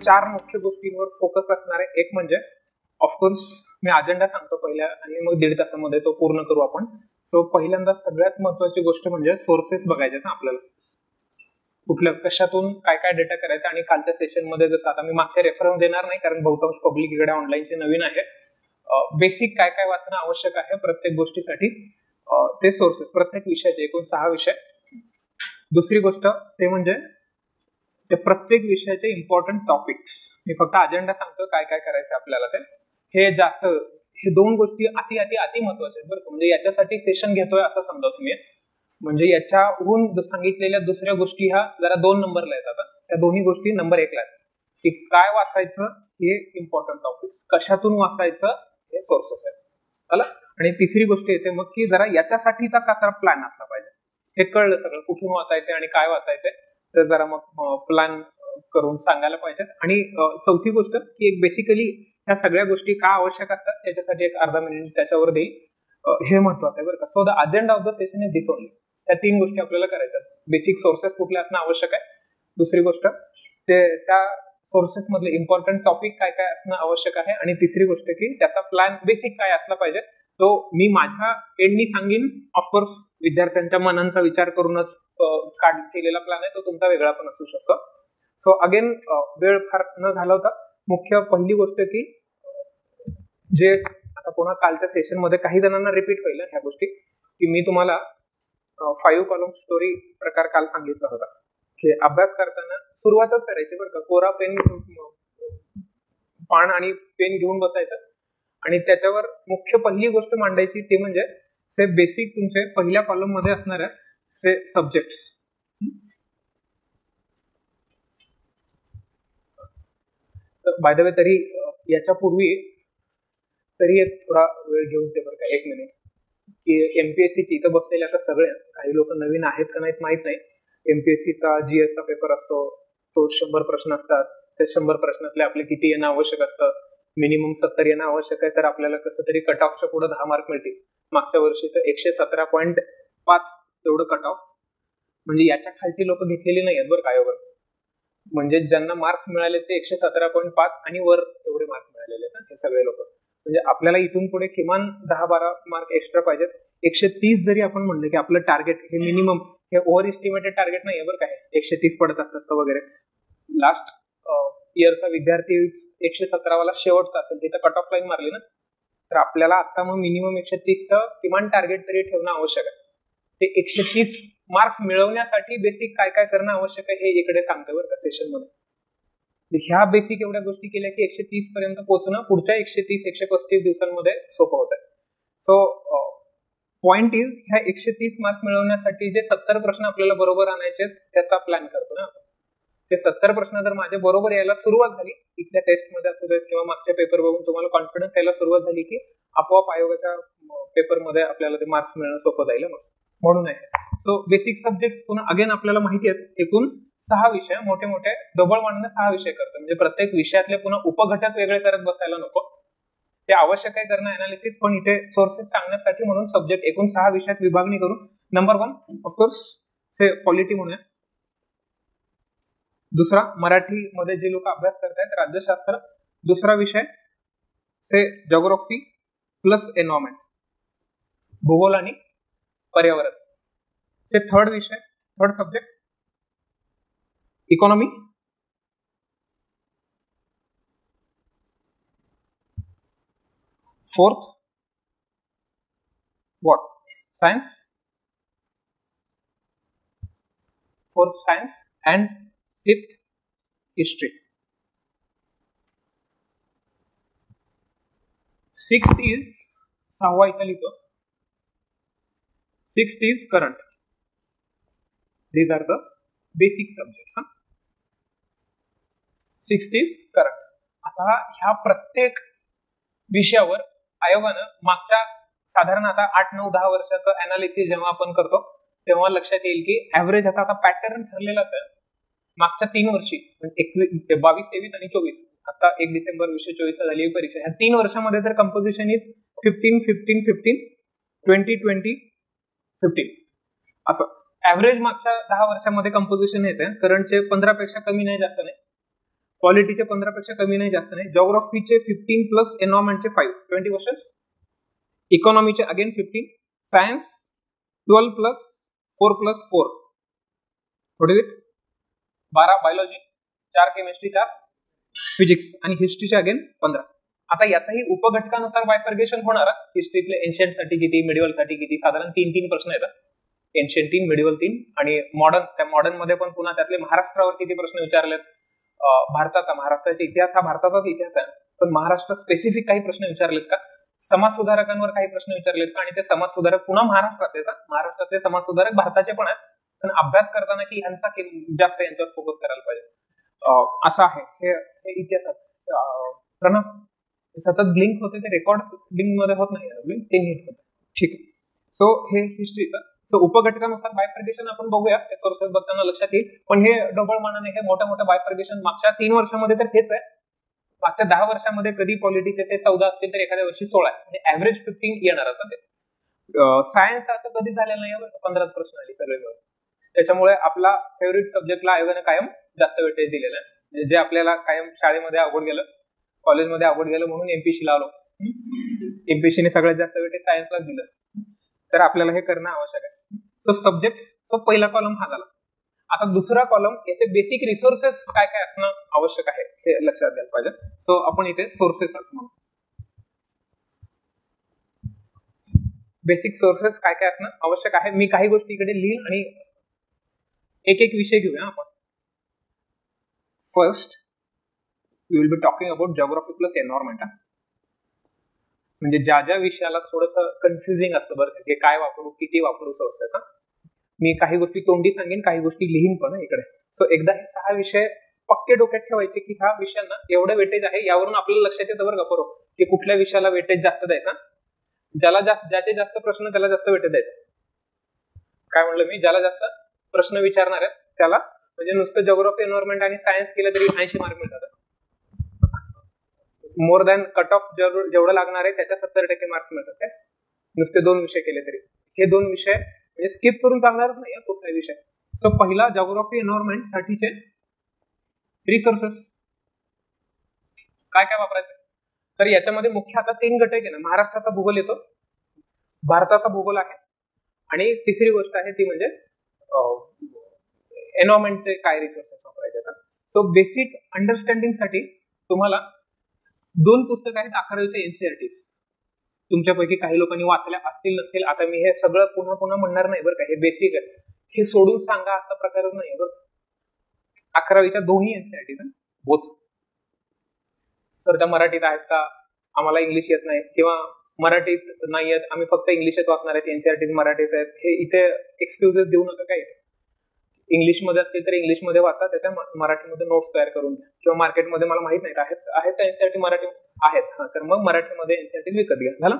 4 मुख्य गोष्टींवर फोकस असणार आहे. एक म्हणजे ऑफकोर्स मी अजेंडा सांगतो पहिल्या आणि मग 1.5 तासामध्ये तो पूर्ण करू आपण. सो पहिल्यांदा सगळ्यात महत्वाची गोष्ट म्हणजे सोर्सेस बघायचे ना आपल्याला, कुठल्या कशातून काय काय डेटा करायचा. आणि कालच्या सेशन मध्ये जसं आता मी मागचे रेफरन्स देणार नाही कारण बहुतांश पब्लिक इकडे ऑनलाईनचे नवीन आहे. बेसिक काय काय वाचणं आवश्यक आहे प्रत्येक गोष्टीसाठी ते सोर्सेस, प्रत्येक विषयाचे एकूण 6 विषय. दुसरी गोष्ट ते म्हणजे ते प्रत्येक विषयाचे इम्पॉर्टंट टॉपिक्स. मी फक्त अजेंडा सांगतो काय काय करायचं आपल्याला ते. हे 2 गोष्टी अति महत्वाच्या आहेत बरं का. म्हणजे याच्यासाठी सेशन घेतोय असं समजा तुम्ही. म्हणजे याच्याहून सांगितलेल्या दुसऱ्या गोष्टी ह्या जरा 2 नंबरला येतात. त्या दोन्ही गोष्टी नंबर 1 ला आहेत की काय वाचायचं हे इम्पॉर्टंट टॉपिक्स, कशातून वाचायचं हे सोर्सेस आहेत. चला. आणि तिसरी गोष्ट येते मग की जरा याच्यासाठीचा कसा प्लॅन असला पाहिजे. हे कळलं सगळं कुठून वाचायचं आणि काय वाचायचंय, तर जरा मग प्लॅन करून सांगायला पाहिजेत. आणि चौथी गोष्ट की एक बेसिकली ह्या सगळ्या गोष्टी का आवश्यक असतात त्याच्यासाठी एक अर्धा मिनिट त्याच्यावर देईल. हे महत्वाचं आहे बरं का. So the agenda of the session is this only. त्या 3 गोष्टी आपल्याला करायच्या. बेसिक सोर्सेस कुठले असणं आवश्यक आहे, दुसरी गोष्ट ते त्या सोर्सेस मधले इम्पॉर्टंट टॉपिक काय काय असणं आवश्यक आहे, आणि तिसरी गोष्ट की त्याचा प्लॅन बेसिक काय असला पाहिजे तो मी माझ्या एंडनी सांगेन. ऑफकोर्स विद्यार्थ्यांच्या मनांचा विचार करूनच केलेला प्लॅन आहे, तो तुमचा वेगळा पण असू शकतो. सो अगेन वेळ फार न घालवता मुख्य पहिली गोष्ट की जे आता पुन्हा कालच्या सेशन मध्ये काही जणांना रिपीट होईल ह्या गोष्टी की मी तुम्हाला 5 कॉलम स्टोरी प्रकार काल सांगितला होता की अभ्यास करताना सुरुवातच करायची बरं का. कोरा पेन पान आणि पेन घेऊन बसायचं आणि त्याच्यावर मुख्य पहिली गोष्ट मांडायची ते म्हणजे से बेसिक तुमचे पहिल्या कॉलम मध्ये असणाऱ्या से सब्जेक्ट्स. बाय द वे तरी याच्यापूर्वी तरी एक थोडा वेळ घेऊन ते बरं का 1 मिनिट की एमपीएससीची इथं बसलेले आता सगळे काही लोक नवीन आहेत का नाहीत माहित नाही. एमपीएससीचा जीएसचा पेपर असतो, तो 100 प्रश्न असतात. त्या 100 प्रश्नातले आपले किती येणं आवश्यक असतं, मिनिमम 70 येणं आवश्यक आहे. तर आपल्याला कसं तरी कट ऑफच्या पुढे 10 मार्क मिळतील. मागच्या वर्षीचं 117.5 एवढं कट ऑफ. म्हणजे याच्या खालची लोक घेतलेली नाही आहेत बरं काय वर. म्हणजे ज्यांना मार्क्स मिळाले ते 117.5 आणि वर एवढे मार्क मिळालेले आहेत हे सगळे लोक. म्हणजे आपल्याला इथून पुढे किमान 10-12 मार्क एक्स्ट्रा पाहिजेत. 130 जरी आपण म्हणलं की आपलं टार्गेट हे मिनिमम, हे ओव्हर एस्टिमेटेड टार्गेट नाही आहे बरं काय. 130 पडत असतात का वगैरे. लास्ट इयरचा विद्यार्थी 117 वाला शेवटचा असेल तिथं कट ऑफ लाईन मारली ना, तर आपल्याला आता मग मिनिमम 130चं किमान टार्गेट तरी ठेवणं आवश्यक आहे. ते 130 मार्क्स मिळवण्यासाठी बेसिक काय काय करणं आवश्यक आहे हे इकडे सांगतो बरं का सेशन मध्ये. ह्या बेसिक एवढ्या गोष्टी केल्या की 130 पर्यंत पोहोचणं पुढच्या 130-135 दिवसांमध्ये सोपं होत आहे. सो पॉइंट इज ह्या 130 मार्क मिळवण्यासाठी जे 70 प्रश्न आपल्याला बरोबर आणायचे त्याचा प्लॅन करतो ना. ते 70 प्रश्न जर माझे बरोबर यायला सुरुवात झाली इथल्या टेस्टमध्ये असू देत किंवा मागच्या पेपर बघून तुम्हाला कॉन्फिडन्स यायला सुरुवात झाली की आपोआप आयोगाच्या पेपरमध्ये आपल्याला ते मार्क्स मिळणं सोपं जाईल. म्हणून आहे. सो बेसिक सब्जेक्ट पुन्हा अगेन आपल्याला माहिती आहेत एकूण 6 विषय मोठे मोठे डबल मांडणं 6 विषय करतो. म्हणजे प्रत्येक विषयातले पुन्हा उपघटक वेगळे करत बसायला नको. ते आवश्यक आहे करणं अनालिसिस, पण इथे सोर्सेस सांगण्यासाठी म्हणून सब्जेक्ट एकूण 6 विषयात विभागणी करून नंबर 1 ऑफकोर्स से पॉलिटी म्हणूया. दुसरा मराठी मध्ये जे लोक अभ्यास करतायत राज्यशास्त्र. दुसरा विषय से जिओग्राफी प्लस एन्व्हायरमेंट, भूगोल आणि पर्यावरण. से third subject economy. Fourth what science. Fourth science and fifth history. Sixth is 6वा इथं लिहितो. Sixth is current. These are the basic subjects. Sixth is current. आता ह्या प्रत्येक विषयावर आयोगानं मागच्या साधारण आता 8-9-10 वर्षाचं अनालिसिस जेव्हा आपण करतो तेव्हा लक्षात येईल की ऍव्हरेज आता पॅटर्न ठरलेलाच आहे. मागच्या 3 वर्षी 22, 23 आणि 24, आता 1 डिसेंबर 2024 झाली परीक्षा, ह्या 3 वर्षामध्ये तर कंपोजिशन इज 15-15-15, 20-20, 15 असं ऍव्हरेज मागच्या 10 वर्षामध्ये कंपोजिशन हेच आहे. करंटचे 15 पेक्षा कमी नाही जास्त नाही. पॉलिटीचे 15 पेक्षा कमी नाही, जास्त नाही. जॉग्राफीचे 15 प्लस एन्व्हायरमेंटचे 5, 20 क्वेश्चन्स. इकॉनॉमीचे again 15. Science 12 plus 4 plus 4 12. Biology 4, chemistry 4, physics आणि हिस्ट्रीचे अगेन 15. आता याचाही उपघटकानुसार बायफर्गेशन होणार. हिस्ट्रीतले एन्शियंट साठी किती, मिडिवल साठी किती, साधारण 3 प्रश्न येतात. एन्शियंट 3, मिडिवल 3 आणि मॉडर्न. त्या मॉडर्न मध्ये पण पुन्हा त्यातले महाराष्ट्रावर किती प्रश्न विचारलेत. महाराष्ट्राचा इतिहास हा भारताचाच इतिहास आहे, पण महाराष्ट्र स्पेसिफिक काही प्रश्न विचारलेत का, समाज सुधारकांवर काही प्रश्न विचारलेत का, आणि ते समाज सुधारक पुन्हा महाराष्ट्रातले समाज सुधारक भारताचे पण आहेत, पण अभ्यास करताना की यांचा जास्त यांच्यावर फोकस करायला पाहिजे. असं आहे हे इतिहासात. प्रणव सतत ब्लिंक होते, ते रेकॉर्ड ब्लिंक मध्ये होत नाही, ब्लिंक ते नीट होतं. ठीक आहे. सो हे हिस्ट्रीचं. सो उपघटकानुसार बायफर्गेशन आपण बघूया, ते सोर्सेस बघताना लक्षात येईल. पण हे डबल मानाने हे मोठ्या बायफर्गेशन मागच्या 3 वर्षामध्ये तर हेच आहे. मागच्या 10 वर्षामध्ये कधी पॉलिटिक्सचे ते 14 असतील तर एखाद्या वर्षी 16 आहे, म्हणजे ऍव्हरेज 15 येणार असं ते. सायन्स असं कधी झालेलं नाही, 15 प्रश्न आले सगळे. त्याच्यामुळे आपला फेवरेट सब्जेक्टला आयोगाने कायम जास्त वेटेज दिलेलं आहे. म्हणजे जे आपल्याला कायम शाळेमध्ये अवघड गेलं, कॉलेजमध्ये अवघड गेलं म्हणून एमपीसी लावलो. एमपीसीने सगळ्यात जास्त वेटेज सायन्सला दिलं, तर आपल्याला हे करणं आवश्यक आहे. सो सब्जेक्ट पहिला कॉलम हा झाला. आता दुसरा कॉलम, याचे बेसिक रिसोर्सेस काय काय असणं आवश्यक आहे हे लक्षात द्यायला पाहिजे. सो आपण इथे सोर्सेस असं म्हणू. बेसिक सोर्सेस काय काय असणं आवश्यक आहे. मी काही गोष्टी इकडे लिहिन आणि एक विषय घेऊया आपण. First we will be talking about geography plus environment. म्हणजे ज्या विषयाला थोडंसं कन्फ्युजिंग असतं बरं, हे काय वापरू, किती वापरू सोर्सेस. मी काही गोष्टी तोंडी सांगेन, काही गोष्टी लिहीन पण इकडे. सो एकदा हे 6 विषय पक्के डोक्यात ठेवायचे की ह्या विषयांना एवढं वेटेज आहे. यावरून आपल्याला लक्षात येतं बरं का बरोबर, की कुठल्या विषयाला वेटेज जास्त द्यायचा, ज्याचे जास्त प्रश्न त्याला जास्त वेटेज द्यायचं. काय म्हणलं मी, ज्याला जास्त प्रश्न विचारणार आहेत त्याला, म्हणजे नुसतं जिओग्राफी, एन्व्हायरमेंट आणि सायन्स केलं तरी 80 मार्क मिळतात. मोर दॅन कट ऑफ जेवढं लागणार आहे त्याच्या 70% मार्क्स मिळतात काय, नुसते 2 विषय केले तरी. हे 2 विषय म्हणजे स्किप करून चालणारच नाही कुठलाही विषय. सो पहिला जिओग्राफी, एन्व्हायरमेंट साठीचे रिसोर्सेस काय काय वापरायचे. तर याच्यामध्ये मुख्य आता 3 घटक आहे ना. महाराष्ट्राचा भूगोल येतो, भारताचा भूगोल आहे, आणि तिसरी गोष्ट आहे ती म्हणजे एन्व्हायरमेंटचे काय रिसोर्सेस वापरायचे. सो बेसिक अंडरस्टँडिंग साठी तुम्हाला 2 पुस्तकं आहेत 11वीचे एनसीईआरटीज. तुमच्यापैकी काही लोकांनी वाचल्या असतील नसतील. आता मी हे सगळं पुन्हा पुन्हा म्हणणार नाही बरं का, हे बेसिक आहे, हे सोडून सांगा असा प्रकारच नाही बरं. 11वीच्या दोन्ही एनसीईआरटीज बोथ. सर त्या मराठीत आहेत का, आम्हाला इंग्लिश येत नाही, किंवा मराठीत नाही येत, आम्ही फक्त इंग्लिशच वाचणार आहेत, एनसीईआरटीज मराठीत आहेत, हे इथे एक्सक्युजेस देऊ नका. काय इंग्लिशमध्ये असतील तर इंग्लिशमध्ये वाचा, त्याच्या मराठीमध्ये नोट्स तयार करून घ्या. किंवा मार्केटमध्ये मला माहित नाही आहेत का एनसीईआरटी मराठी आहेत, तर मग मराठीमध्ये एनसीईआरटी विकत घ्या. झालं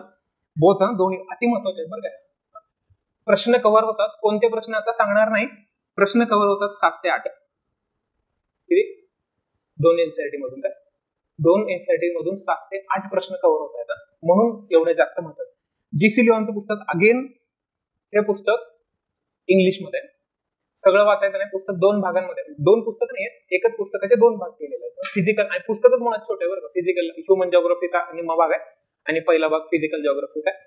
बोथ. दोन्ही अति महत्वाचे आहेत बरं काय. प्रश्न कव्हर होतात. कोणते प्रश्न आता सांगणार नाही, प्रश्न कव्हर होतात 7 ते 8. 2 एनसीईआरटी मधून काय, 2 एनसीईआरटी मधून 7 ते 8 प्रश्न कव्हर होत आहेत, म्हणून एवढे जास्त महत्वाचे. जीसी लिओनचं पुस्तक अगेन, हे पुस्तक इंग्लिशमध्ये सगळं वाचायचं नाही. पुस्तक 2 भागांमध्ये, 2 पुस्तक नाही आहेत, एकच पुस्तकाचे 2 भाग केलेले आहेत. फिजिकल, आणि पुस्तकच मुळात छोटे बरं. फिजिकल ह्युमन जिओग्राफीचा निम्मा भाग आहे आणि पहिला भाग फिजिकल जिओग्राफीचा आहे.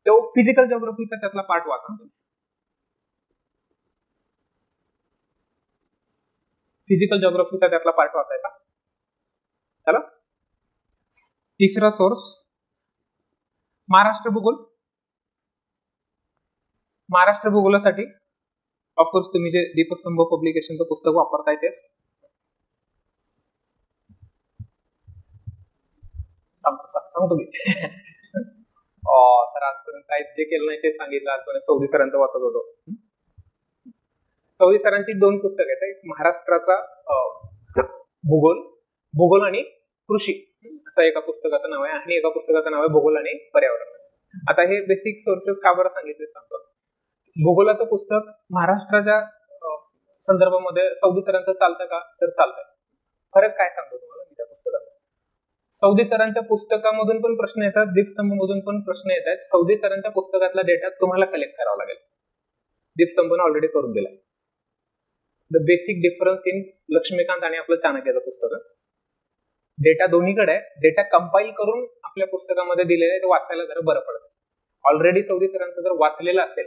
तो फिजिकल जिओग्राफीचा त्यातला पार्ट वाचा. फिजिकल जिओग्राफीचा त्यातला पार्ट वाचायचा. चला, तिसरा सोर्स महाराष्ट्र भूगोल. महाराष्ट्र भूगोलासाठी ऑफकोर्स तुम्ही जे दीपस्तंभ पब्लिकेशनचं पुस्तक वापरताय तेच. सांगतो मी. सर आजपर्यंत काय जे केलं नाही ते सांगितलं. आजपर्यंत सौदी सरांचं वाचत होतो. सौदी सरांची 2 पुस्तकं आहेत. एक महाराष्ट्राचा भूगोल आणि कृषी असं एका पुस्तकाचं नाव आहे, आणि एका पुस्तकाचं नाव आहे भूगोल आणि पर्यावरण. आता हे बेसिक सोर्सेस का बरं सांगितले सांगतो. भूगोलाचं पुस्तक महाराष्ट्राच्या संदर्भामध्ये सौदी सरांचं चालतं का, तर चालतंय. फरक काय सांगतो तुम्हाला मी त्या पुस्तकात. सौदी सरांच्या पुस्तकामधून पण प्रश्न येतात, दीपस्तंभ मधून पण प्रश्न येत आहेत. सौदी सरांच्या पुस्तकातला डेटा तुम्हाला कलेक्ट करावा लागेल, दीपस्तंभने ऑलरेडी करून दिलाय. The basic difference in Laxmikant आणि आपलं चाणक्याचं पुस्तक. डेटा दोन्हीकडे आहे, डेटा कंपाईल करून आपल्या पुस्तकामध्ये दिलेलं आहे, ते वाचायला जरा बरं पडतं. ऑलरेडी सौदी सरांचं जर वाचलेलं असेल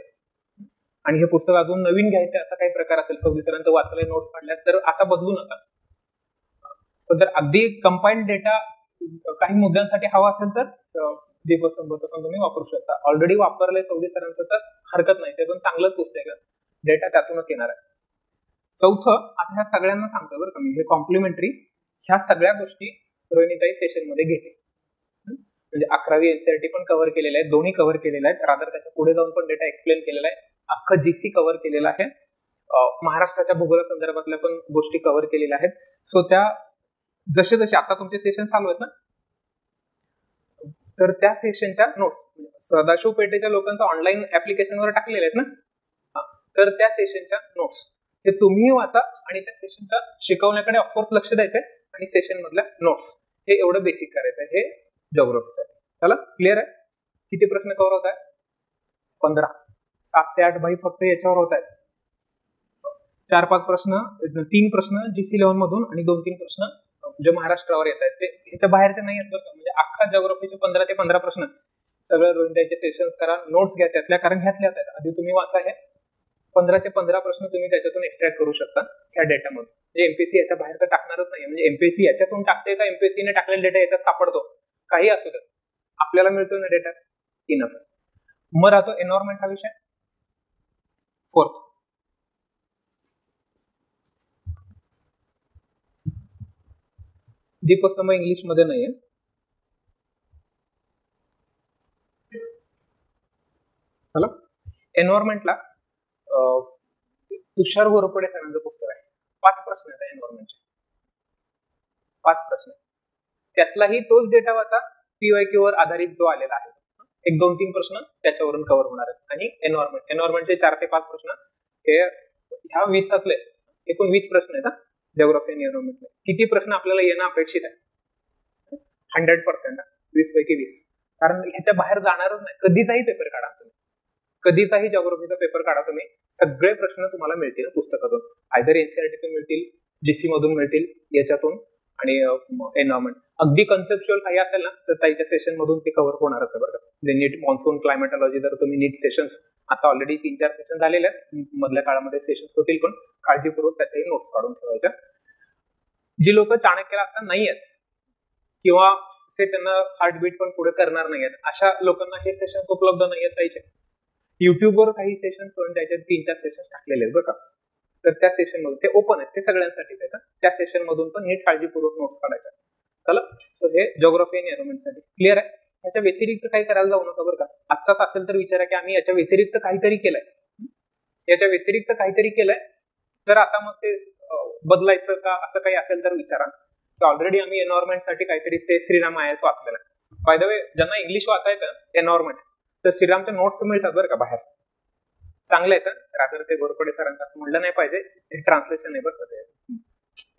आणि हे पुस्तक अजून नवीन घ्यायचं असा काही प्रकार असेल, सौदी सरांचं वाचलंय, नोट्स काढल्यात, तर आता बदलू नका. पण जर अगदी कंपाईल्ड डेटा काही मुद्द्यांसाठी हवा असेल तर दीपस्तंभचं पण तुम्ही वापरू शकता. ऑलरेडी वापरलंय सौदी सरांचं तर हरकत नाही, ते पण चांगलंच पुस्तक आहे, डेटा त्यातूनच येणार आहे. चौथं, आता ह्या सगळ्यांना सांगतो बरं का मी, हे कॉम्प्लिमेंटरी, ह्या सगळ्या गोष्टी रोहिणीताई सेशन मध्ये घेते. म्हणजे 11वी एनसीईआरटी पण कव्हर केलेलं आहे, दोन्ही कव्हर केलेलं आहे, रादर त्याच्या पुढे जाऊन पण डेटा एक्सप्लेन केलेला आहे, अख्खं जीसी कव्हर केलेलं आहे, महाराष्ट्राच्या भूगोला संदर्भातल्या पण गोष्टी कव्हर केलेल्या आहेत. सो त्या जसे जसे आता तुमचे सेशन चालू आहेत ना, तर त्या सेशनच्या नोट्स सदाशिव पेठेच्या लोकांचं ऑनलाईन ऍप्लिकेशनवर टाकलेले आहेत ना, तर त्या सेशनच्या नोट्स ते तुम्ही वाचा आणि त्या सेशनच्या शिकवण्याकडे ऑफकोर्स लक्ष द्यायचंय आणि सेशन मधल्या नोट्स हे एवढं बेसिक करायचंय. हे जिओग्राफीसाठी. चला क्लिअर आहे? किती प्रश्न कव्हर होत आहेत? 15. 7 ते 8 भाई फक्त याच्यावर होत आहेत. 4-5 प्रश्न, 3 प्रश्न जीसी लेव्हल मधून आणि 2-3 प्रश्न जे महाराष्ट्रावर येत आहेत ते ह्याच्या बाहेरचे नाही आहेत बरं. म्हणजे अख्खा जिओग्राफीचे 15 ते 15 प्रश्न सगळं रोहिणीताईचे सेशन्स करा, नोट्स घ्या त्यातल्या, कारण ह्यातल्याच आहेत. आधी तुम्ही वाचा, हे 15 ते 15 प्रश्न तुम्ही त्याच्यातून एक्स्ट्रॅक्ट करू शकता ह्या डेटामधून. म्हणजे एमपीएससी याच्या बाहेर तर टाकणारच नाही. म्हणजे एमपीएससी याच्यातून टाकते का एमपीएससीने टाकलेला डेटा याच्यात सापडतो, काही असू दे, आपल्याला मिळतो ना डेटा, इनफ. मग राहतो एन्व्हायरमेंट हा विषय. 4th, दीपस्तंभ इंग्लिश मध्ये नाहीये. चला, एन्व्हायरमेंटला तुषार घोरपडे सरांचं पुस्तक आहे. 5 प्रश्न आहेत एन्व्हायरमेंटचे, 5 प्रश्न. त्यातलाही तोच डेटा वाचा पीवायक्यू वर आधारित जो आलेला आहे. 1-2-3 प्रश्न त्याच्यावरून कव्हर होणार आहेत. आणि एन्व्हायरमेंटचे 4 ते 5 प्रश्न हे ह्या 20 एकूण 20 प्रश्न आहेत जिओग्राफी आणि एन्व्हायरमेंटचे. किती प्रश्न आपल्याला येणं अपेक्षित आहे? 100%, 20 पैकी 20. कारण ह्याच्या बाहेर जाणारच नाही. कधीचाही पेपर काढा तुम्ही, कधीचाही जिओग्राफीचा पेपर काढा तुम्ही, सगळे प्रश्न तुम्हाला मिळतील पुस्तकातून. आयदर एनसीईआरटीतून मिळतील, जीसी मधून मिळतील, याच्यातून आणि एन्व्हायरमेंट. अगदी कन्सेप्च्युअल काही असेल ना तर त्याच्या सेशन मधून ते कव्हर होणारच आहे बरं. म्हणजे नीट मॉन्सून क्लायमेटॉलॉजी जर तुम्ही नीट सेशन्स, आता ऑलरेडी 3-4 सेशन झालेले आहेत, मधल्या काळामध्ये सेशन्स होतील, पण काळजीपूर्वक त्याच्याही नोट्स काढून ठेवायच्या. जी लोक चाणक्याला आता नाही आहेत किंवा त्यांना हार्टबीट पण पुढे करणार नाही आहेत, अशा लोकांना हे सेशन्स उपलब्ध नाही आहेत पाहिजे. युट्यूबवर काही सेशन्स करून त्याच्यात 3-4 सेशन्स टाकलेले आहेत बरं का. तर त्या सेशन मधून ते ओपन आहेत, ते सगळ्यांसाठीच आहेत. त्या सेशन मधून पण नीट काळजीपूर्वक नोट्स काढायच्या. चला, सो हे जिओग्राफी आणि एन्व्हायरमेंटसाठी क्लिअर आहे. याच्या व्यतिरिक्त काही करायला जाऊ नका बरं का. आत्ताच असेल तर विचारा की आम्ही याच्या व्यतिरिक्त काहीतरी केलंय, याच्या व्यतिरिक्त काहीतरी केलंय, तर आता मग ते बदलायचं का असं काही असेल तर विचारा. ऑलरेडी आम्ही एन्व्हायरमेंटसाठी काहीतरी श्रीराम आय एस वाचलेला आहे. बाय द वे, ज्यांना इंग्लिश वाचायचं एन्व्हायरमेंट, तर श्रीरामच्या नोट्स मिळतात बरं का बाहेर, चांगलं येतं. रादर ते घोरपडे सरांचं असं म्हणलं नाही पाहिजे, ते ट्रान्सलेशन आहे बरं का. ते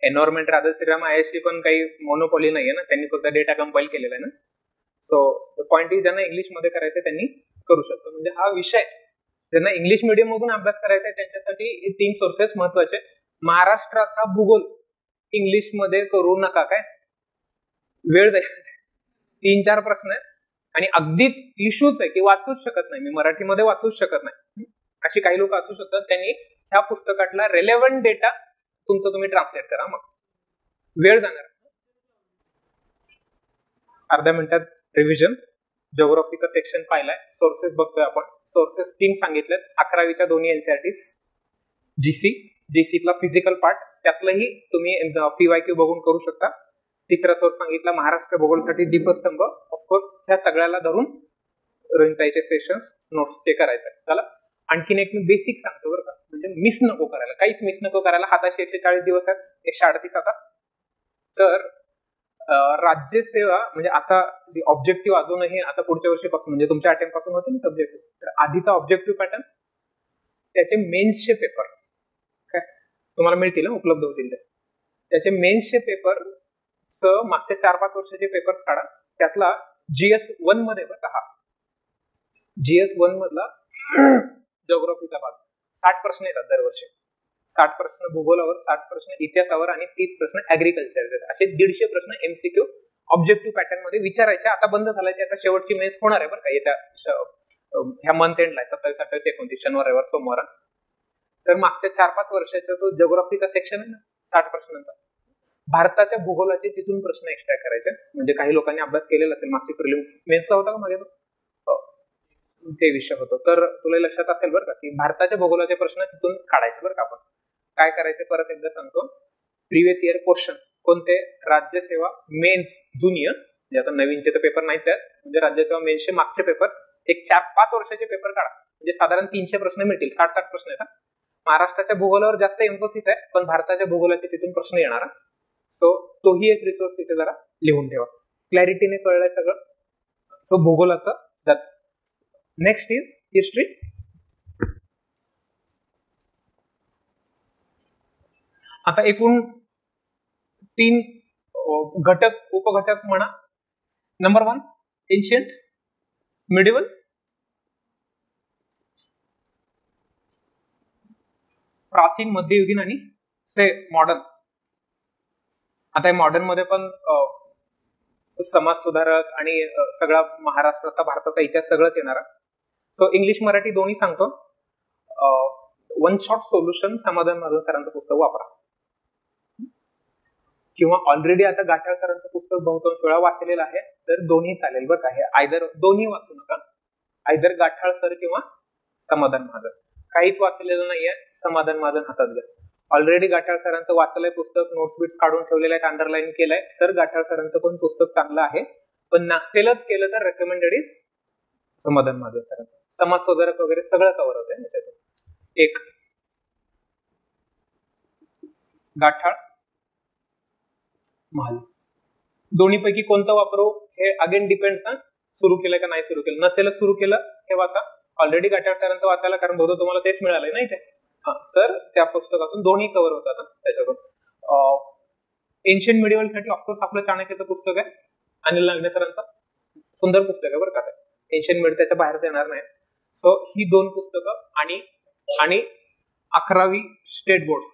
environment rather Shriram I S ची पण काही मोनोपॉली नाहीये ना, त्यांनी फक्त डेटा कंपाईल केलेला आहे ना. सो द पॉइंट इज, ज्यांना इंग्लिश मध्ये करायचं त्यांनी करू शकतो. म्हणजे हा विषय ज्यांना इंग्लिश मिडियम मधून अभ्यास करायचा आहे त्यांच्यासाठी हे 3 सोर्सेस महत्वाचे. महाराष्ट्राचा भूगोल इंग्लिश मध्ये करू नका, काय वेळ जाईल. 3-4 प्रश्न आहेत आणि अगदीच इश्यूच आहे की वाचूच शकत नाही मी, मराठीमध्ये वाचूच शकत नाही, अशी काही लोक असू शकतात. त्यांनी ह्या पुस्तकातला रेलेव्हंट डेटा तुमचं तुम्ही ट्रान्सलेट करा, मग वेळ जाणार. अर्ध्या मिनिटात रिव्हिजन. जिओग्राफीचा सेक्शन पाहिलाय, सोर्सेस बघतोय आपण. सोर्सेस 3 सांगितलेत, 11वीच्या दोन्ही एनसीईआरटीज, जीसीतला फिजिकल पार्ट, त्यातलंही तुम्ही पीवायक्यू बघून करू शकता. तिसरा सोर्स सांगितला महाराष्ट्र भूगोलसाठी दीपस्तंभ. ऑफकोर्स ह्या सगळ्याला धरून रोहिणीताईचे सेशन्स नोट्स ते करायचं. चला, आणखीन एक मी बेसिक सांगतो बरं का, म्हणजे मिस नको करायला, काहीच मिस नको करायला. हाताशी 140 दिवस आहेत, 138 आता. तर राज्यसेवा म्हणजे आता जी ऑब्जेक्टिव्ह अजूनही आता पुढच्या वर्षीपासून म्हणजे तुमच्या अटेम्प्ट पासून होते ना सब्जेक्टिव्ह, तर आधीचा ऑब्जेक्टिव्ह पॅटर्न, त्याचे मेन्सचे पेपर काय तुम्हाला मिळतील, उपलब्ध होतील ते. त्याचे मेन्सचे पेपर मागच्या 4-5 वर्षाचे पेपर्स काढा. त्यातला GS1 मध्ये बघा, हा GS1 मधला जिओग्राफीचा भाग 60 प्रश्न येतात दरवर्षी. 60 प्रश्न भूगोलावर, 60 प्रश्न इतिहासावर आणि 30 प्रश्न ऍग्रिकल्चरचे. असे 150 प्रश्न एमसीक्यू ऑब्जेक्टिव्ह पॅटर्न मध्ये विचारायचे. आता बंद झालाय, आता शेवटची मेन्स होणार आहे बरं का येत्या ह्या मंथ एंडला 27, 28, 29 शनिवार, रविवार, सोमवार. तर मागच्या 4-5 वर्षाचा तो जिओग्राफीचा सेक्शन आहे ना 60 प्रश्नांचा, भारताच्या भूगोलाचे तिथून प्रश्न एक्स्ट्रा करायचे. म्हणजे काही लोकांनी अभ्यास केलेला असेल, मागची प्रिलिम्स मेन्सला होता का मागे ते विषय होतो. तर तुला लक्षात असेल बरं का की भारताच्या भूगोलाचे प्रश्न तिथून काढायचे बरं का. आपण काय करायचे परत एकदा सांगतो. प्रिव्हियस इयर क्वेश्चन कोणते, राज्यसेवा मेन्स जुनियर, म्हणजे आता नवीनचे तर पेपर नाहीच आहेत, म्हणजे राज्यसेवा मेन्सचे मागचे पेपर एक 4-5 वर्षाचे पेपर काढा, म्हणजे साधारण 300 प्रश्न मिळतील. 60-60 प्रश्न येतात. महाराष्ट्राच्या भूगोलावर जास्त एम्फोसिस आहे, पण भारताच्या भूगोलाचे तिथून प्रश्न येणार. सो तोही एक रिसोर्स तिथे जरा लिहून ठेवा. क्लॅरिटीने कळलंय सगळं. सो भूगोलाचं. Next is history. आता एकूण 3 घटक, उपघटक म्हणा. नंबर 1 एन्शियंट, मिडिवल, प्राचीन, मध्ययुगीन आणि मॉडर्न. आता मॉडर्न मध्ये पण समाज सुधारक आणि सगळा महाराष्ट्राचा, भारताचा इतिहास सगळंच येणार. सो इंग्लिश मराठी दोन्ही सांगतो. वन शॉट सोल्युशन समाधान माधव सरांचं पुस्तक वापरा, किंवा ऑलरेडी आता गाठाळ सरांचं पुस्तक बहुतांश वेळा वाचलेलं आहे, तर दोन्ही चालेल बरं का. हे आयदर दोन्ही वाचू नका, आयदर गाठाळ सर किंवा समाधान महाजन. काहीच वाचलेलं नाहीये, समाधान महाजन हातात घ्या. ऑलरेडी गाठाळ सरांचं वाचलंय पुस्तक, नोट्स बिट्स काढून ठेवलेलं आहे, अंडरलाईन केलंय, तर गाठाळ सरांचं पण पुस्तक चांगलं आहे. पण नसेलच केलं तर रेकमेंडेड इज समाधान महाजन सरांचं. समाज सुधारक वगैरे सगळं कव्हर होतंय त्याच्यातून. एक गाठाळ, महाल, दोन्हीपैकी कोणतं वापरू हे अगेन डिपेंड्स ना, सुरू केलं का नाही सुरू केलं. नसेल सुरू केलं हे वाचा. ऑलरेडी गाठाळ सरांचं वाचायला, कारण बहुधा तुम्हाला तेच मिळालंय ना इथे. तर त्या पुस्तकातून दोन्ही कव्हर होतात त्याच्यातून. एन्शियंट मिडिवल साठी ऑफकोर्स आपलं चाणक्यचं पुस्तक आहे, अनिल नागणे सरांचं सुंदर पुस्तक आहे बरं का. एन्शियंट मिड त्याच्या बाहेर येणार नाही. सो ही 2 पुस्तकं आणि 11वी स्टेट बोर्ड,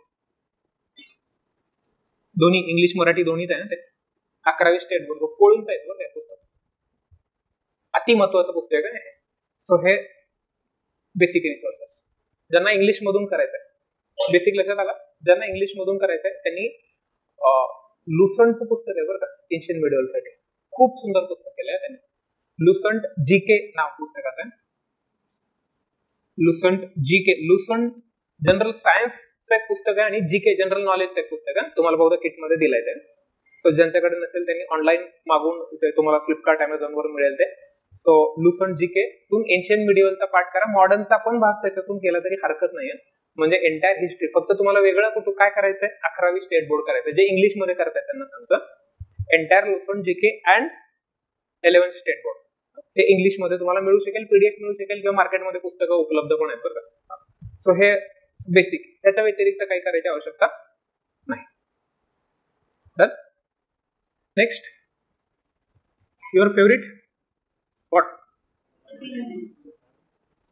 दोन्ही इंग्लिश मराठी दोन्हीच आहे ना ते. 11वी स्टेट बोर्ड कोळून आहे बरं पुस्तक, अति महत्वाचं पुस्तक आहे. सो हे बेसिक रिसोर्सेस. ज्यांना इंग्लिश मधून करायचंय, बेसिक लक्षात आला, ज्यांना इंग्लिश मधून करायचंय त्यांनी लुसंटचं पुस्तक आहे बरं का एन्शियंट मिडिवल साठी. खूप सुंदर पुस्तक केलंय त्यांनी. लुसंट जीके नाव पुस्तकाचं आहे. लुसंट जीके, लुसंट जनरल सायन्सचं एक पुस्तक आहे आणि जीके जनरल नॉलेजचं एक पुस्तक आहे. तुम्हाला बहुधा किट मध्ये दिलंय ते. सो ज्यांच्याकडे नसेल त्यांनी ऑनलाईन मागून तुम्हाला फ्लिपकार्ट, अमेझॉन वरून मिळेल ते. सो लुसंट जीके तून एन्शियंट मिडिवलचा पाठ करा. मॉडर्नचा पण भाग त्याच्यातून केला तरी हरकत नाहीये. म्हणजे एंटायर हिस्ट्री. फक्त तुम्हाला वेगळं कुठं काय करायचंय, 11वी स्टेट बोर्ड करायचं. जे इंग्लिश मध्ये करताय त्यांना सांगतं, entire Lucent GK and 11th state board. हे इंग्लिश मध्ये तुम्हाला मिळू शकेल, पीडीएफ मिळू शकेल, किंवा मार्केटमध्ये पुस्तकं उपलब्ध पण आहेत बरं का. सो हे बेसिक. त्याच्या व्यतिरिक्त काही करायची आवश्यकता नाही. Done. Next, your favourite what?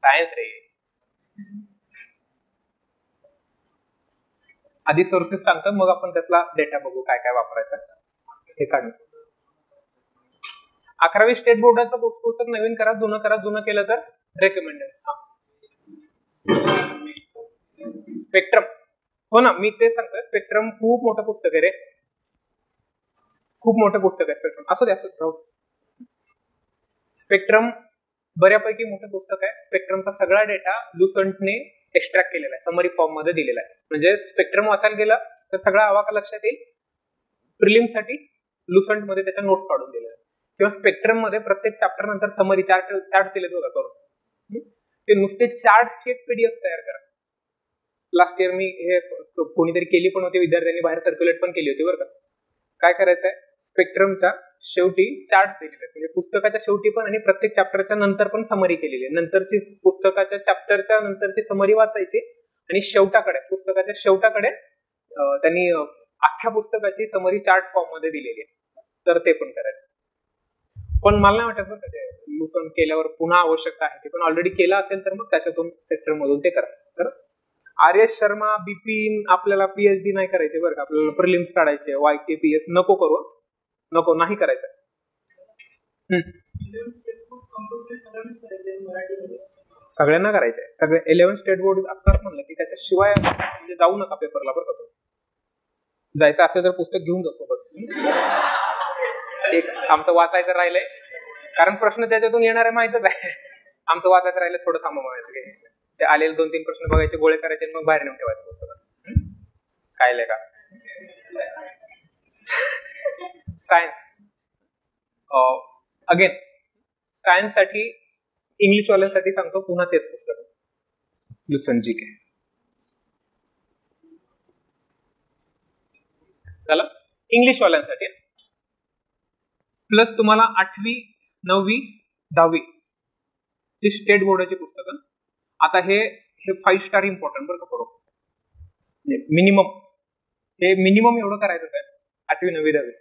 Science रे. आधी सोर्सेस सांगतो, मग आपण त्यातला डेटा बघू काय काय वापरायचा हे काढू. 11वी स्टेट बोर्डाचं पुस्तक नवीन करा, जुनं करा. जुनं केलं तर रेकमेंडेड. स्पेक्ट्रम, हो ना, मी ते सांगतोय. स्पेक्ट्रम खूप मोठं पुस्तक आहे रे, खूप मोठं पुस्तक आहे स्पेक्ट्रम. असू द्या. स्पेक्ट्रम बऱ्यापैकी मोठं पुस्तक आहे. स्पेक्ट्रमचा सगळा डेटा लुसंटने एक्स्ट्रॅक्ट केलेला आहे, समरी फॉर्म मध्ये दिलेला आहे. म्हणजे स्पेक्ट्रम वाचायला गेला तर सगळा आवाका लक्षात येईल. प्रिलिम साठी लुसंट मध्ये त्याच्या नोट्स काढून दिलेल्या, किंवा स्पेक्ट्रम मध्ये प्रत्येक चॅप्टर नंतर समरी चार्ट दिले बघा करून. ते नुसते चार्टची एक पीडीएफ तयार करा. लास्ट इयर मी हे कोणीतरी केली पण होती, विद्यार्थ्यांनी बाहेर सर्क्युलेट पण केली होती बरं का. काय करायचंय, स्पेक्ट्रमच्या शेवटी चार्ट दिलेले आहेत, म्हणजे पुस्तकाच्या शेवटी पण आणि प्रत्येक चॅप्टरच्या नंतर पण समरी केलेली आहे. नंतरची पुस्तकाच्या चॅप्टरच्या नंतरची समरी वाचायची आणि पुस्तकाच्या शेवटाकडे त्यांनी अख्ख्या पुस्तकाची समरी चार्ट फॉर्म मध्ये दिलेली आहे. तर ते पण करायचं. पण मला नाही वाटत बरं ते लुसंट केल्यावर पुन्हा आवश्यकता आहे. ते पण ऑलरेडी केलं असेल तर मग त्याच्यातून स्पेक्ट्रम मधून ते करा. तर आर एस शर्मा, बिपिन, आपल्याला पीएचडी नाही करायचे बरं का, आपल्याला प्रिलिम्स काढायचे, YKPS नको करू, नको, नाही करायचं. सगळ्यांना करायचे, सगळे 11 स्टेट बोर्ड आत्ताच म्हणलं की त्याच्याशिवाय म्हणजे जाऊ नका पेपरला बरं का. जायचं असेल तर पुस्तक घेऊन जा सोबत. एक आमचं वाचायचं राहिलंय, कारण प्रश्न त्याच्यातून येणार आहे माहितच आहे. आमचं वाचायचं राहिलं, थोडं थांबा म्हणायचं, ते आलेले 2-3 प्रश्न बघायचे, गोळे करायचे, मग बाहेर नेऊन ठेवायचं पुस्तकात. काय का सायन्स अगेन, सायन्स साठी इंग्लिश वाल्यांसाठी सांगतो पुन्हा तेच पुस्तक, लुसन जीके. झालं इंग्लिश वाल्यांसाठी. प्लस तुम्हाला 8वी, 9वी, 10वी ची स्टेट बोर्डाची पुस्तकं. आता हे 5 स्टार इम्पॉर्टंट बरं का, बरोबर, मिनिमम, हे मिनिमम एवढं करायचं आहे 8वी, 9वी, 10वी.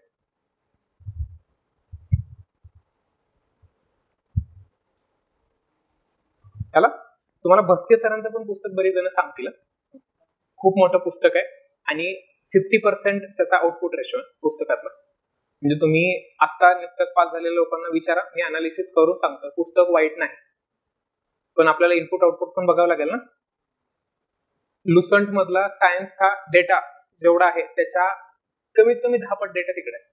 त्याला तुम्हाला भस्के सरांचं पण पुस्तक बरेच जण सांगतील, खूप मोठं पुस्तक आहे आणि 50% त्याचा आउटपुट रेशो आहे पुस्तकातला. म्हणजे तुम्ही आता नुकताच पास झालेल्या लोकांना विचारा, मी अनालिसिस करून सांगतो, पुस्तक वाईट नाही, पण आपल्याला इनपुट आउटपुट पण बघावं लागेल ना. लुसंट मधला सायन्सचा डेटा जेवढा आहे त्याच्या कमीत कमी 10 डेटा तिकडे आहे,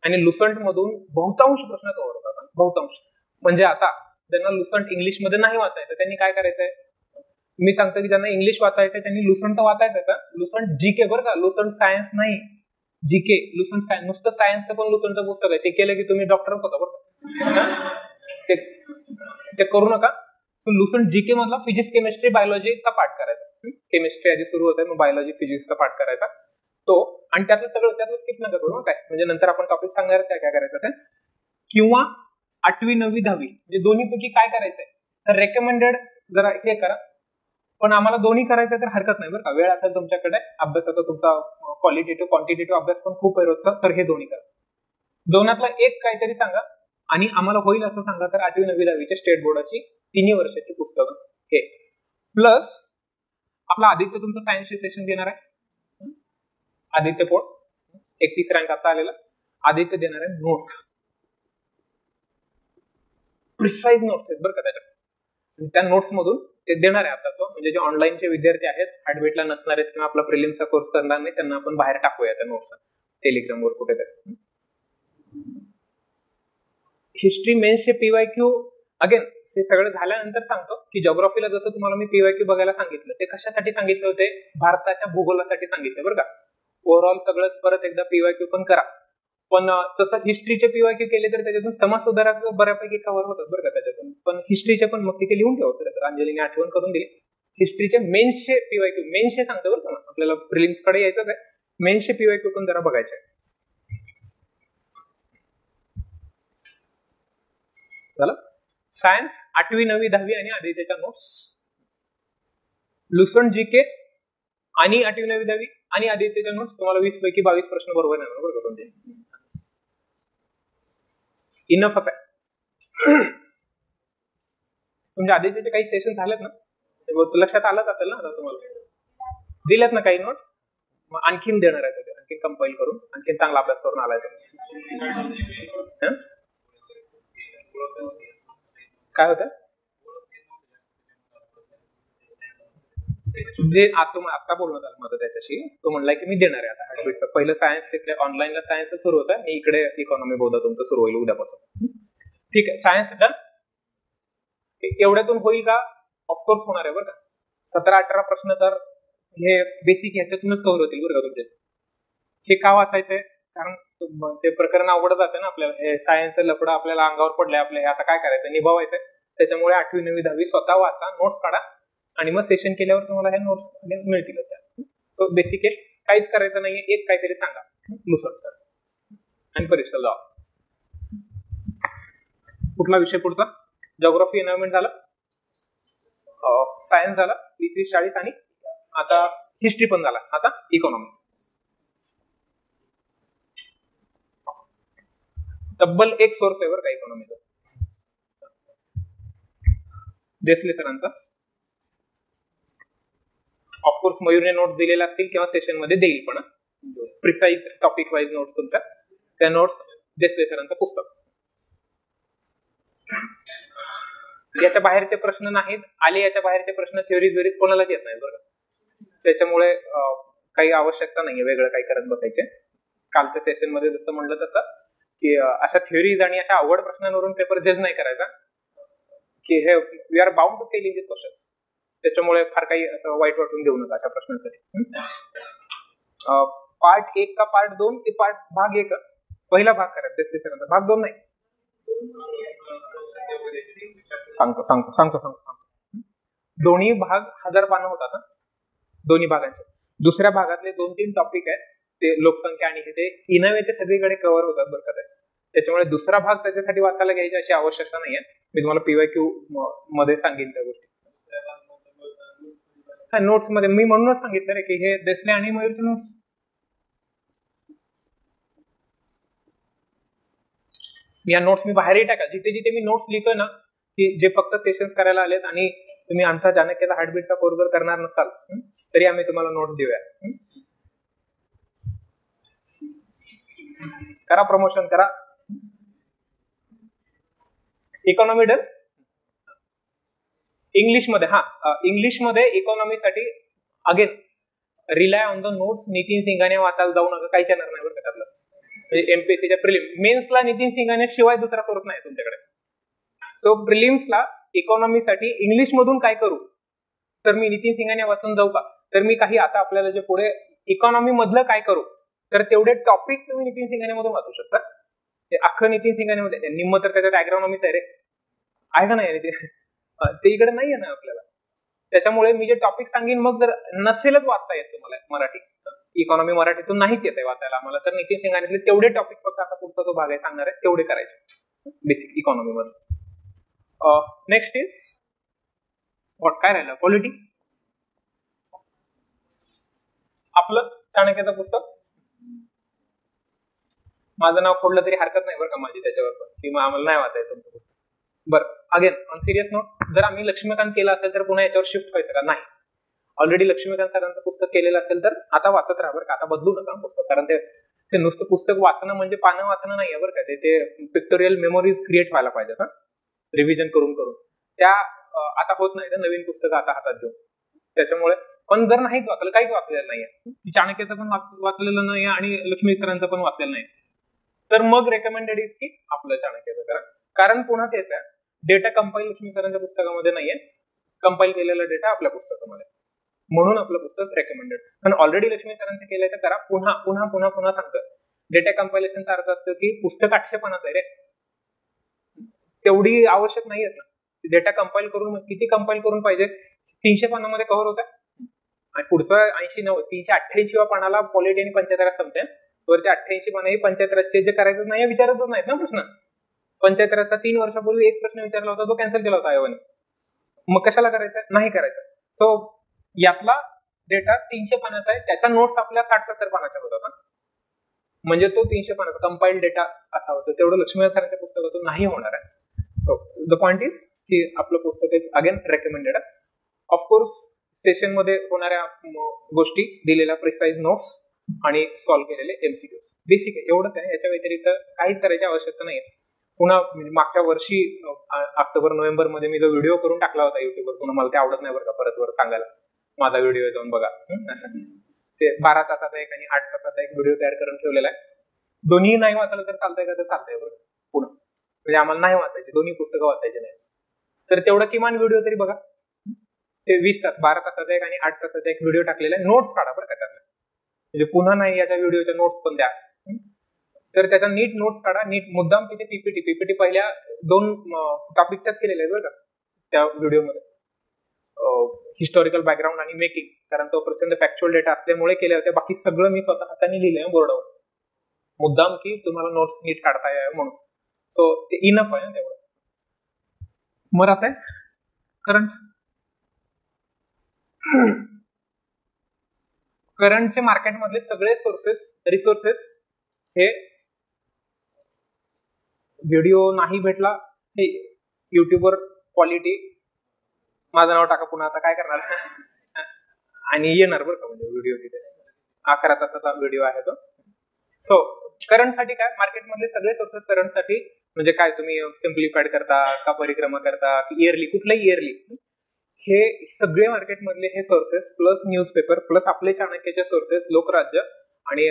आणि लुसंट मधून बहुतांश प्रश्न कव्हर होतात, बहुतांश. म्हणजे आता ज्यांना लुसंट इंग्लिश मध्ये नाही वाचायचं त्यांनी काय करायचंय, मी सांगतो की ज्यांना इंग्लिश वाचायचंय त्यांनी लुसंट वाचायचं का, लुसंट जीके बरं का, लुसंट सायन्स नाही, जीके. लुसंट सायन्स, नुसतं सायन्सचं पण लुसंटचं पुस्तक आहे, ते केलं की तुम्ही डॉक्टरच होता बरं का, ते करू नका. लुसंट जीके मधला फिजिक्स, केमिस्ट्री, बायोलॉजीचा पाठ करायचा. केमिस्ट्री आधी सुरू होत आहे, मग बायोलॉजी, फिजिक्सचा पाठ करायचा तो, आणि त्यातलं सगळं त्यातलं स्किप नका करू काय, म्हणजे नंतर आपण टॉपिक सांगणार काय काय करायचं ते. किंवा 8वी, 9वी, 10वी म्हणजे दोन्हीपैकी काय करायचंय, तर रेकमेंडेड जरा हे करा, पण आम्हाला दोन्ही करायचं तर हरकत नाही बरं का. वेळ असेल तुमच्याकडे, अभ्यासाचा तुमचा क्वालिटेटिव्ह क्वांटिटेटिव्ह अभ्यास पण खूप आहे रोजचा, तर हे दोन्ही करा. दोनातला एक काहीतरी सांगा, आणि आम्हाला होईल असं सांगा तर 8वी, 9वी, 10वीच्या स्टेट बोर्डाची 3 वर्षाची पुस्तकं हे. प्लस आपला आदित्य तुमचं सायन्सचे सेशन देणार आहे, आदित्य पोळ 31 रँक आता आलेला, आदित्य देणार आहे नोट्स, प्रिसाइज नोट्स आहेत बरं का त्याच्यात. त्या नोट्स मधून ते देणार आहे आता तो, म्हणजे जे ऑनलाईनचे विद्यार्थी आहेत, हार्डवेटला नसणार आहेत किंवा आपला प्रिलिम्सचा कोर्स करणार नाही, त्यांना आपण बाहेर टाकूया त्या नोट्स टेलिग्रामवर कुठेतरी. हिस्ट्री मेन्सचे PYQ अगेन हे सगळं झाल्यानंतर सांगतो की जिओग्राफीला जसं तुम्हाला मी PYQ बघायला सांगितलं, ते कशासाठी सांगितले होते, भारताच्या भूगोलासाठी सांगितले बरं का. ओव्हरऑल सगळंच परत एकदा PYQ पण करा, पण तसं हिस्ट्रीचे PYQ केले तर त्याच्यातून समाज सुधारक बऱ्यापैकी कव्हर होतात बरं का त्याच्यातून, पण हिस्ट्रीचे पण मग तिथे लिहून ठेवतो, तर अंजलीने आठवण करून दिली. हिस्ट्रीचे मेन्सचे PYQ, मेन्सचे सांगतो बरं का, आपल्याला प्रिलिम्स कडे यायचंच आहे, मेन्सचे PYQ पण जरा बघायचे. झालं सायन्स 8वी, 9वी, 10वी आणि आदित्यच्या नोट्स, लुसंट जीके आणि 8वी, 9वी, 10वी आणि आदित्यच्या नोट्स. तुम्हाला 20 पैकी 22 प्रश्न बरोबर येणार बरं का तुमचे, इनफच आहे. तुमच्या आदित्यचे काही सेशन झालेत ना, लक्षात आलंच असेल ना आता तुम्हाला, दिलेत ना काही नोट्स, मग आणखीन देणार आहे, आणखीन कंपाईल करून आणखीन चांगला अभ्यास करून आलाय तो. काय होतं जे आता बोलणं झालं माझं त्याच्याशी, तो म्हणलाय की मी देणार आहे आता हार्डवेटचं. पहिलं सायन्स तिकडे ऑनलाईनला सायन्स सुरू होतं, मी इकडे इकॉनॉमी बोधा तुमचं सुरू होईल उद्यापासून. ठीक आहे, सायन्स डन. एवढ्यातून होईल का, ऑफकोर्स होणार आहे बरं का. 17-18 प्रश्न तर हे बेसिक ह्याच्यातूनच कव्हर होतील बरं का तुमचे. हे का वाचायचंय, कारण ते प्रकरण अवघड जाते ना आपल्याला, हे सायन्सचं लफडं आपल्याला अंगावर पडलंय आपल्या, आता काय करायचं, निभावायचंय. त्याच्यामुळे 8वी, 9वी, 10वी स्वतः वाचा, नोट्स काढा, आणि मग सेशन केल्यावर तुम्हाला ह्या नोट्स मिळतीलच. सो बेसिक आहे, काहीच करायचं नाहीये, एक काहीतरी सांगा, लुसंट कर आणि परीक्षा जावा. कुठला विषय पुढचा, जिओग्राफी एन्व्हायरमेंट झाला, सायन्स झाला 20, 40, आणि आता हिस्ट्री पण झाला, आता इकॉनॉमी. तब्बल एक सोर्स आहे बरं का इकॉनॉमीचा, देसले सरांचा ऑफकोर्स मयूरने नोट्स दिलेल्या असतील किंवा सेशन मध्ये देईल पण प्रिसाईज टॉपिक वाईज नोट्स तुमच्या त्या नोट्स देसले सरांचं पुस्तक. याच्या बाहेरचे प्रश्न नाहीत आले, याच्या बाहेरचे प्रश्न थ्योरीज वेरीज कोणालाच येत नाहीत बरं. त्याच्यामुळे काही आवश्यकता नाहीये वेगळं काही करत बसायचे. कालच्या सेशन मध्ये जसं म्हणलं तसं की अशा थ्योरीज आणि अशा अवघड प्रश्नांवरून पेपर जज नाही करायचा की हे we are bound to fail in this questions. त्याच्यामुळे फार काही असं वाईट वाटून देऊ नका अशा प्रश्नांसाठी. पार्ट 1 का पार्ट 2 ते भाग 1 पहिला भाग करा देसले सरांचा, भाग 2 नाही. सांगतो. दोन्ही भाग 1000 पानं होतात दोन्ही भागांचे. दुसऱ्या भागातले 2-3 टॉपिक आहेत ते लोकसंख्या आणि ते इनवे ते सगळीकडे कव्हर होतात बरं का. त्याच्यामुळे दुसरा भाग त्याच्यासाठी वाचायला घ्यायची अशी आवश्यकता नाहीये. मी तुम्हाला PYQ मध्ये सांगेन त्या गोष्टी. नोट्स मध्ये मी म्हणूनच सांगितलं रे की हे देसले आणि मयूरचे नोट्स. या नोट्स मी बाहेरही टाका. जिथे जिथे मी नोट्स लिहितोय ना की जे फक्त सेशन्स करायला आलेत आणि तुम्ही आमचा चाणक्यचा हार्टबीटचा कोर्स जर करणार नसाल तरी आम्ही तुम्हाला नोट्स देऊया. करा प्रमोशन करा. Economy done. इंग्लिशमध्ये इकॉनॉमीसाठी again rely on the notes. Nitin Singhania वाचायला जाऊ नका, काहीच येणार नाही बरं का त्यातलं. म्हणजे एमपीएससीच्या प्रिलिम मेन्सला नितीन सिंघानिया शिवाय दुसरा सोर्स नाही तुमच्याकडे. सो प्रिलिम्सला इकॉनॉमीसाठी इंग्लिश मधून काय करू, तर मी नितीन सिंघानिया वाचून जाऊ का, तर मी काही आता आपल्याला जे पुढे इकॉनॉमी मधलं काय करू तर तेवढे टॉपिक तुम्ही नितीन सिंघानिया मधून वाचू शकता. ते अख्खं नितीन सिंघानिया मध्ये निम्म तर त्याच्यात ॲग्रॉनॉमीच आहे रे, आहे का नाही ते इकडे नाहीये ना आपल्याला. त्याच्यामुळे मी जे टॉपिक सांगेन मग जर नसेलच वाचता येत तुम्हाला मराठी, इकॉनॉमी मराठीतून नाहीच येते वाचायला आम्हाला, तर नितीन सिंघानियातले तेवढे टॉपिक फक्त आता पुढचा जो भाग आहे सांगणार आहे तेवढे करायचे बेसिक इकॉनॉमी मध्ये. नेक्स्ट इज व्हॉट काय राहिलं, पॉलिटी. आपलं चाणक्याचं पुस्तक. माझं नाव खोडलं तरी हरकत नाही बरं का माझी त्याच्यावर पण, की मग आम्हाला नाही वाचायचं तुमचं पुस्तक. बरं अगेन ऑन सिरियस नोट, जर आम्ही लक्ष्मीकांत केलं असेल तर पुन्हा याच्यावर शिफ्ट व्हायचं का नाही. ऑलरेडी लक्ष्मीकांत सरांचं पुस्तक केलेलं असेल तर आता वाचत राहा बरं का, आता बदलू नका पुस्तक. कारण ते नुसतं पुस्तक वाचणं म्हणजे पानं वाचणं नाही बरं का, ते पिक्टोरियल मेमोरीज क्रिएट व्हायला पाहिजेत रिव्हिजन करून. त्या आता होत नाही, तर नवीन पुस्तकं आता हातात घेऊन. त्याच्यामुळे पण जर नाहीच वाचलं, काहीच वाचलेलं नाहीये, चाणक्याचं पण वाचलेलं नाही आणि लक्ष्मी सरांचं पण वाचलेलं नाही, तर मग रेकमेंडेड इज की आपलं चाणक्याचं करा. कारण पुन्हा तेच आहे, डेटा कंपाईल लक्ष्मी सरांच्या पुस्तकामध्ये नाहीये, कंपाईल केलेला डेटा आपल्या पुस्तकामध्ये, म्हणून आपलं पुस्तक रेकमेंडेड. पण ऑलरेडी लक्ष्मी सरांचं केलंय तर करा. पुन्हा पुन्हा पुन्हा पुन्हा सांगतो, डेटा कंपायलेशनचा अर्थ असतो की पुस्तक 800 पानाचं आहे रे, तेवढी आवश्यक नाहीये ना. डेटा कंपाईल करून किती कंपाईल करून पाहिजे, 300 पानामध्ये कव्हर होत आहे आणि पुढचं 388व्या पानाला पॉलिटी आणि पंचायत संपते. वरचे 88 पानं ही पंचायत जे करायचं नाही विचारतच नाहीत ना प्रश्न. पंचायत राजचा 3 वर्षापूर्वी एक प्रश्न विचारला होता, तो कॅन्सल केला होता आयोगाने. मग कशाला करायचं, नाही करायचं. सो यातला डेटा 300 पानाचा आहे, त्याचा नोट्स आपल्या 60-70 पानाच्या होतात. म्हणजे तो 300 पानाचा कंपाइल्ड डेटा असा होतो, तेवढं लक्ष्मी सरांच्या पुस्तकातून नाही होणार आहे. सो द पॉइंट इज की आपलं पुस्तक is again recommended. Of course session मध्ये होणाऱ्या गोष्टी दिलेल्या प्रिसाइज नोट्स आणि सॉल्व्ह केलेले MCQs बेसिक आहे, एवढंच आहे. याच्या व्यतिरिक्त काहीच करायची आवश्यकता नाही. पुन्हा मागच्या वर्षी ऑक्टोबर-नोव्हेंबर मध्ये मी जो व्हिडिओ करून टाकला होता युट्यूबवर, पुन्हा मला ते आवडत नाही बरं का परत वर सांगायला, माझा व्हिडिओ जाऊन बघा. ते 12 तासाचा एक आणि 8 तासाचा एक व्हिडिओ तयार करून ठेवलेला आहे. दोन्ही नाही वाचलं तर चालतंय का, तर चालतंय बरं पुन्हा. म्हणजे आम्हाला नाही वाचायचे, दोन्ही पुस्तकं वाचायचे नाही, तर तेवढा किमान व्हिडिओ तरी बघा. ते 20 तास 12 तासाचा एक आणि 8 तासाचा एक व्हिडिओ टाकलेला आहे. नोट्स काढा बरं का त्यातल्या, म्हणजे पुन्हा नाही याच्या व्हिडिओच्या नोट्स पण द्या. तर त्याचा नीट नोट्स काढा, नीट मुद्दाम तिथे पीपीटी पहिल्या 2 टॉपिकच्याच केलेल्या आहेत बरं का त्या व्हिडिओमध्ये, हिस्टॉरिकल बॅकग्राऊंड आणि मेकिंग, कारण तो प्रचंड फॅक्च्युअल डेटा असल्यामुळे केले होते. बाकी सगळं मी स्वतः हाताने लिहिलंय बोर्डावर, मुद्दाम की तुम्हाला नोट्स नीट काढता यावे म्हणून. सो ते इनफ आहे ना तेवढं. मग आता करंटचे मार्केटमधले सगळे रिसोर्सेस हे व्हिडिओ नाही भेटला, हे युट्यूबवर क्वालिटी, माझं नाव टाका पुन्हा, आता काय करणार. आणि येणार बरं का म्हणजे व्हिडिओ तिथे 11 तासाचा व्हिडिओ आहे तो. सो करंटसाठी काय, मार्केटमधले सगळे सोर्सेस करंटसाठी म्हणजे काय, तुम्ही सिम्प्लिफाईड करता का परिक्रमा करता की इयरली, कुठलाही इयरली, हे सगळे मार्केटमधले हे सोर्सेस प्लस न्यूजपेपर प्लस आपले चाणक्यचे सोर्सेस, लोकराज्य आणि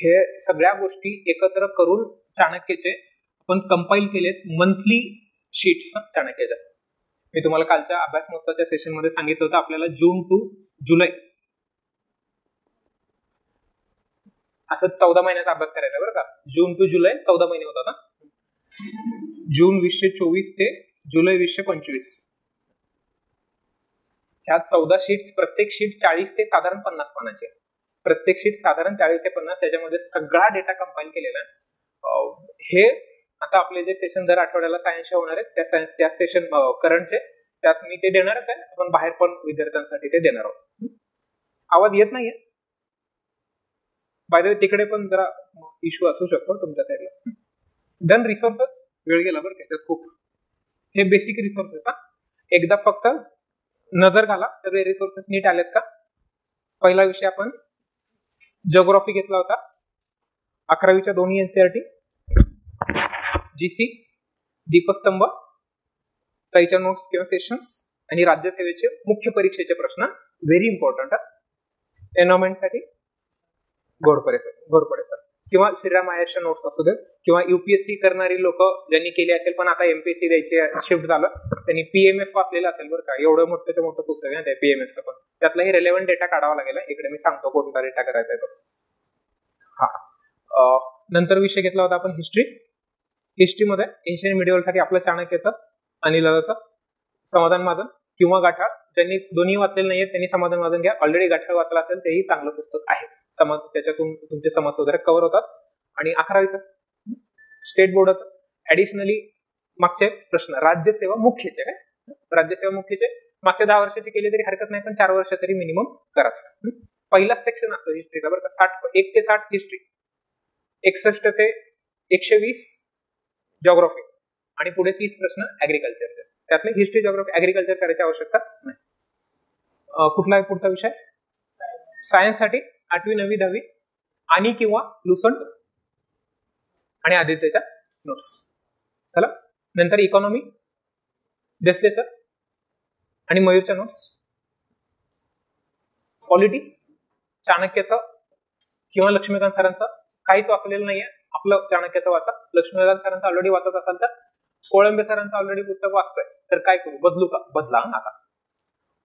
हे सगळ्या गोष्टी एकत्र करून चाणक्यचे आपण कंपाईल केलेत मंथली शीट्स चाणक्यच्या. मी तुम्हाला कालच्या अभ्यास महोत्सवाच्या सेशन मध्ये सांगितलं होतं आपल्याला जून टू जुलै असं 14 महिन्याचा अभ्यास करायचा बरं का. जून टू जुलै 14 महिने होता ना. जून 2024 ते जुलै 2025 ह्या 14 शीट्स, प्रत्येक शीट 40 ते साधारण 50 पानाची, प्रत्येक शीट साधारण 40 ते 50, त्याच्यामध्ये सगळा डेटा कंपाईल केलेला आहे. हे आता आपले जे सेशन दर आठवड्याला सायन्सचे होणार आहेत त्या सेशन करंटचे त्यात मी ते देणारच आहे. आपण बाहेर पण विद्यार्थ्यांसाठी ते देणार आहोत. आवाज येत नाहीये बाय द वे, तिकडे पण जरा इश्यू असू शकतो तुमच्या साईडला. देन रिसोर्सेस, वेळ गेला बरं त्याच्यात खूप. हे बेसिक रिसोर्सेस हा, एकदा फक्त नजर घाला सगळे रिसोर्सेस नीट आलेत का. पहिला विषय आपण जिओग्राफी घेतला होता, 11वीच्या दोन्ही एनसीईआरटी, जीसी, दीपस्तंभ, त्याच्या नोट्स किंवा सेशन्स आणि राज्यसेवेचे मुख्य परीक्षेचे प्रश्न, व्हेरी इम्पॉर्टंट. एनव्हायरमेंटसाठी घोरपडे सर किंवा श्रीराम आयरच्या नोट्स असू देत, किंवा युपीएससी करणारी लोक ज्यांनी केली असेल पण आता एमपीएससी द्यायची शिफ्ट झालं त्यांनी पीएमएफ वाचलेलं असेल बरं का. एवढं मोठं पुस्तक आहे ते पीएमएफचं, पण त्यातलाही रेलेव्हंट डेटा काढावा लागेल. इकडे मी सांगतो कोणता डेटा करायचा आहे तो. हा, नंतर विषय घेतला होता आपण हिस्ट्री. हिस्ट्रीमध्ये एन्शियंट मिडिवलसाठी आपलं चाणक्यचं आणि ललाचं, समाधान महाजन किंवा गाठाळ, ज्यांनी दोन्ही वाचलेलं नाहीये त्यांनी समाधान महाजन घ्या. ऑलरेडी गाठाळ वाचला असेल तेही चांगलं पुस्तक आहे. त्याच्यातून तुमचे समस्या वगैरे कव्हर होतात. आणि 11वीचं स्टेट बोर्डाचं ऍडिशनली मागचे प्रश्न राज्यसेवा मुख्यचे, काय राज्यसेवा मुख्यचे मागच्या 10 वर्षाचे केले तरी हरकत नाही, पण 4 वर्ष तरी मिनिमम कराच. पहिलाच सेक्शन असतो हिस्ट्रीचा बरं का. 1 ते 60 हिस्ट्री, 61 ते 120 जिओग्राफी आणि पुढे 30 प्रश्न ऍग्रिकल्चरचे. त्यातले हिस्ट्री, जिओग्राफी, ऍग्रिकल्चर करायची आवश्यकता नाही. कुठला आहे पुढचा विषय, सायन्ससाठी 8वी 9वी 10वी आणि किंवा लुसंट आणि आदित्यच्या नोट्स. चला, नंतर इकॉनॉमी, देसले सर आणि मयूरच्या नोट्स. पॉलिटी, चाणक्यचं किंवा लक्ष्मीकांत सरांचं, काहीच वाचलेलं नाहीये आपलं चाणक्यचं वाचा. लक्ष्मीकांत सरांचं ऑलरेडी वाचत असाल तर, कोळंबे सरांचं ऑलरेडी पुस्तक वाचतोय तर काय करू, बदलू का, बदला आता.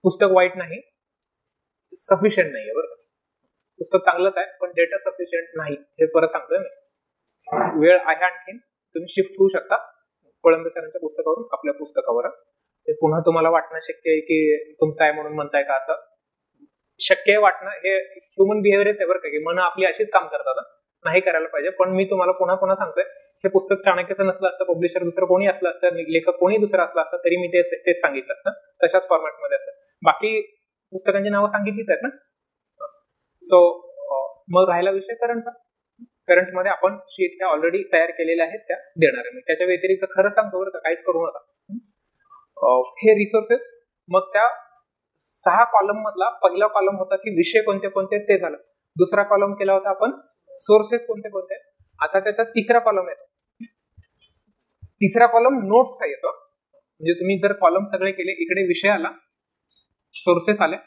पुस्तक वाईट नाही, सफिशियंट नाहीये बरं का. पुस्तक चांगलंच आहे पण डेटा सफिशियंट नाही, हे परत सांगतोय मी. वेळ आहे आणखीन, तुम्ही शिफ्ट होऊ शकता कोळंबे सरांच्या पुस्तकावरून आपल्या पुस्तकावर. ते पुन्हा तुम्हाला वाटणं शक्य आहे की तुमचं आहे म्हणून म्हणताय का, असं शक्य आहे वाटणं, हे ह्युमन बिहेवियरच आहे बरं का, की मन आपली अशीच काम करतात, नाही करायला पाहिजे. पण मी तुम्हाला पुन्हा पुन्हा सांगतोय, हे पुस्तक चाणक्यचं नसलं असतं, पब्लिशर दुसरं कोणी असलं असतं, लेखक कोणी दुसरा असला असतं तरी मी तेच सांगितलं असतं, तशाच फॉर्मॅटमध्ये असतं. बाकी पुस्तकांची नावं सांगितलीच आहेत ना. सो मग राहिला विषय करंटचा. करंटमध्ये आपण शीट ह्या ऑलरेडी तयार केलेल्या आहेत, त्या देणार आहे मी. त्याच्या व्यतिरिक्त खरं सांगतो बरं का, काहीच करू नका. हे रिसोर्सेस, मग त्या 6 कॉलम मधला पहिला कॉलम होता की विषय कोणते कोणते ते झालं. दुसरा कॉलम केला होता आपण सोर्सेस कोणते कोणते. आता त्याचा तिसरा कॉलम येतो. तिसरा कॉलम नोट्सचा येतो. म्हणजे तुम्ही जर कॉलम सगळे केले, इकडे विषय आला, सोर्सेस आले,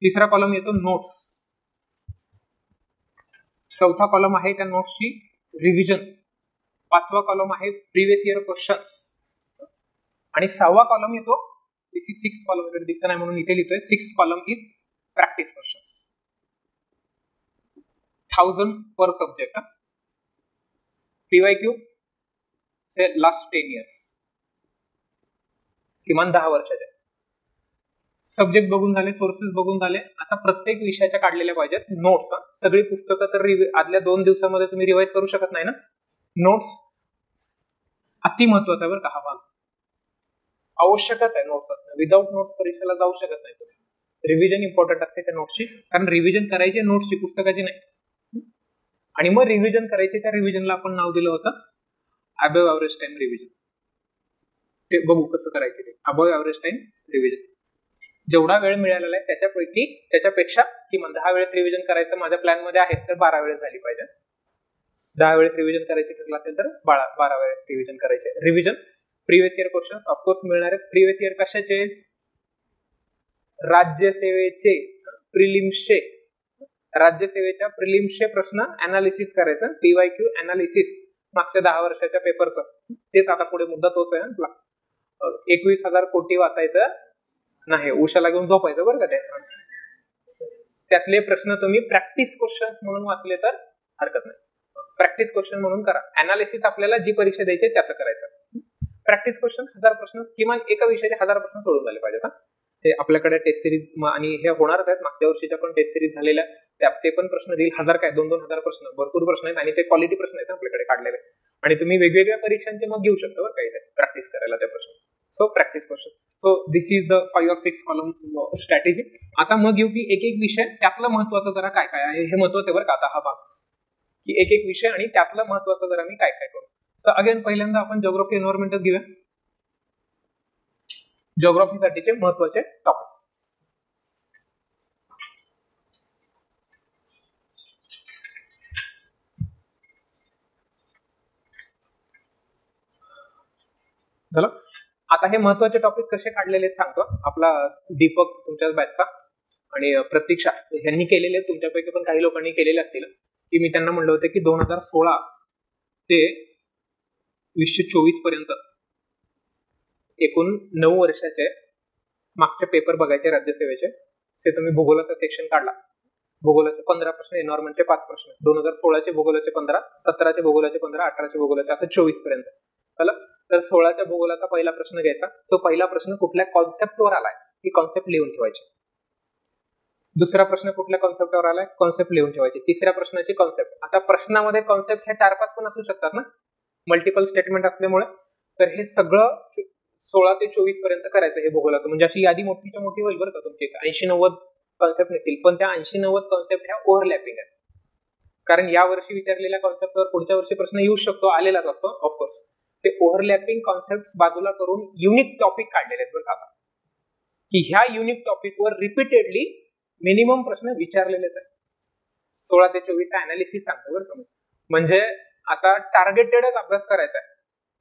तिसरा कॉलम येतो नोट्स. चौथा कॉलम आहे त्या नोट्सची रिव्हिजन. 5वा कॉलम आहे प्रिव्हियस इयर क्वेश्चन्स. आणि 6वा कॉलम येतो, दिस इज 6th कॉलम, इकडे दिसत नाही म्हणून इथे लिहितोय, 6th column is practice questions. 1000 per subject. PYQ say last 10 years, किमान 10 वर्षाचे. सब्जेक्ट बघून झाले, सोर्सेस बघून झाले. आता प्रत्येक विषयाच्या काढलेल्या पाहिजेत नोट्स. सगळी पुस्तकं तर आदल्या 2 दिवसामध्ये तुम्ही रिवाइज करू शकत नाही ना. नोट्स अति महत्वाचा आहे बरं का, हा भाग आवश्यकच आहे. नोट्स असणं, विदाऊट नोट्स परीक्षेला जाऊ शकत नाही तुम्ही. रिव्हिजन इम्पॉर्टंट असते त्या नोट्सची, कारण रिव्हिजन करायची नोट्सची, पुस्तकाची नाही. आणि मग रिव्हिजन करायचे, त्या रिव्हिजनला आपण नाव दिलं होतं अबोव्ह एव्हरेज टाइम रिव्हिजन. ते बघू कसं करायचे ते, अबोव्ह एव्हरेज टाइम रिव्हिजन. जेवढा वेळ मिळालेला आहे त्याच्यापेक्षा किमान 10 वेळेस रिव्हिजन करायचं माझ्या प्लॅन मध्ये आहे, तर 12 वेळेस झाली पाहिजे. 10 वेळेस रिव्हिजन करायची ठरलं असेल तर 12 वेळेस रिव्हिजन करायचे. Revision previous year question of course मिळणार आहेत. प्रिव्हियस इयर कशाचे? राज्यसेवेचे प्रिलिम्सचे. राज्यसेवेच्या प्रिलिम्सचे प्रश्न अनालिसिस करायचं. PYQ अनालिसिस मागच्या 10 वर्षाच्या पेपरचं. तेच आता पुढे मुद्दा तोच आहे. 21,000 कोटी वाचायचं नाही, उशाला घेऊन झोपायचं बरं का ते. त्यातले प्रश्न तुम्ही प्रॅक्टिस क्वेश्चन म्हणून वाचले तर हरकत नाही. प्रॅक्टिस क्वेश्चन म्हणून करा. अनालिसिस आपल्याला जी परीक्षा द्यायची त्याचं करायचं. प्रॅक्टिस क्वेश्चन 1000 प्रश्न, किमान एका विषयाचे 1000 प्रश्न सोडून झाले पाहिजेत. हे आपल्याकडे टेस्ट सिरीज आणि हे होणारच आहेत. मागच्या वर्षीच्या पण टेस्ट सिरीज झालेल्या त्यात ते पण प्रश्न देईल. 1000 काय 2,000 प्रश्न, भरपूर प्रश्न आहेत आणि ते क्वालिटी प्रश्न आहेत आपल्याकडे काढलेले. आणि तुम्ही वेगवेगळ्या परीक्षांचे मग घेऊ शकता बरं काही प्रॅक्टिस करायला ते प्रश्न. So practice question. So this is the 5 or 6 column strategy. आता मग येऊ की एक एक विषय त्यातलं महत्वाचं जरा काय काय आहे हे महत्वाचं बरं का आता हा भाग, की एक एक विषय आणि त्यातलं महत्वाचं जरा मी काय काय करू. सो अगेन पहिल्यांदा आपण जिओग्राफी एन्व्हायरमेंटच घेऊया. जिओग्राफीसाठीचे महत्वाचे टॉपिक. झालं. आता हे महत्वाचे टॉपिक कसे काढलेले आहेत सांगतो. आपला दीपक तुमच्याच बॅचचा आणि प्रतीक्षा यांनी केलेले, तुमच्यापैकी पण काही लोकांनी केलेले असतील, की मी त्यांना म्हणलं होतं की 2016 ते 2024 पर्यंत एकूण 9 वर्षाचे मागचे पेपर बघायचे राज्यसेवेचे. ते तुम्ही भूगोलाचा सेक्शन काढला. भूगोलाचे 15 प्रश्न, एन्व्हायरमेंटचे 5 प्रश्न. 2016चे भूगोलाचे 15, 17चे भूगोलाचे 15, 18चे भूगोलाचे, असं 24 पर्यंत. चला, तर 16च्या भूगोलाचा पहिला प्रश्न घ्यायचा. तो पहिला प्रश्न कुठल्या कॉन्सेप्टवर आलाय ही कॉन्सेप्ट लिहून ठेवायची. दुसरा प्रश्न कुठल्या कॉन्सेप्टवर आलाय, कॉन्सेप्ट लिहून ठेवायची. तिसऱ्या प्रश्नाची कॉन्सेप्ट. आता प्रश्नामध्ये कॉन्सेप्ट ह्या 4-5 पण असू शकतात ना, मल्टिपल स्टेटमेंट असल्यामुळे. तर हे सगळं 16 ते 24 पर्यंत करायचं हे भूगोलाचं. म्हणजे अशी यादी मोठीच्या मोठी होईल बरं का तुमची. 80-90 कॉन्सेप्ट निघतील. पण त्या 80-90 कॉन्सेप्ट ह्या ओव्हरलॅपिंग आहेत. कारण या वर्षी विचारलेल्या कॉन्सेप्टवर पुढच्या वर्षी प्रश्न येऊ शकतो, आलेलाच असतो ऑफकोर्स. ते ओव्हरलॅपिंग कॉन्सेप्ट बाजूला करून युनिक टॉपिक काढलेले आहेत बरं का, की ह्या युनिक टॉपिकवर रिपीटेडली मिनिमम प्रश्न विचारलेलेच आहेत. 16 ते 24 अनालिसिस सांगतो बरं का. म्हणजे आता टार्गेटेडच अभ्यास करायचा आहे,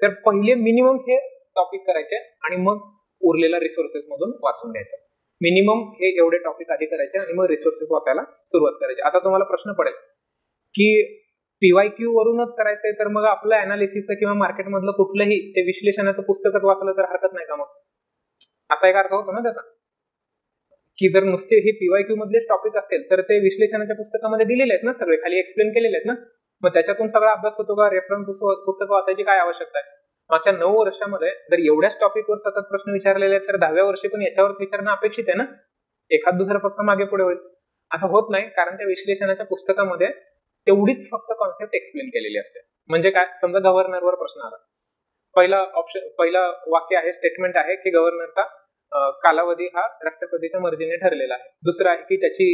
तर पहिले मिनिमम हे टॉपिक करायचे आणि मग उरलेला रिसोर्सेस मधून वाचून घ्यायचं. मिनिमम हे एवढे टॉपिक आधी करायचे आणि मग रिसोर्सेस वाचायला सुरुवात करायची. आता तुम्हाला प्रश्न पडेल की PYQ वरूनच करायचंय, तर मग आपलं अनालिसिस किंवा मार्केटमधलं कुठलंही ते विश्लेषणाचं पुस्तकच वाचलं तर हरकत नाही का? मग असा एक अर्थ होतो ना त्याचा, की जर नुसते हे PYQ मधलेच टॉपिक असतील तर ते विश्लेषणाच्या पुस्तकामध्ये दिलेले आहेत ना, सगळे खाली एक्सप्लेन केलेले आहेत ना. मग त्याच्यातून सगळा अभ्यास होतो का? रेफरन्स पुस्तक वाचायची काय आवश्यकता आहे? मागच्या 9 वर्षामध्ये जर एवढ्याच टॉपिकवर सतत प्रश्न विचारलेले आहेत, तर 10व्या वर्षी पण याच्यावर विचारणं अपेक्षित आहे ना. एखाद दुसरं फक्त मागे पुढे होईल असं होत नाही, कारण त्या विश्लेषणाच्या पुस्तकामध्ये तेवढीच फक्त कॉन्सेप्ट एक्सप्लेन केलेली असते. म्हणजे काय, समजा गव्हर्नरवर प्रश्न आला, पहिला वाक्य आहे, स्टेटमेंट आहे की गव्हर्नरचा कालावधी हा राष्ट्रपतीच्या मर्जीने ठरलेला आहे. दुसरं आहे की त्याची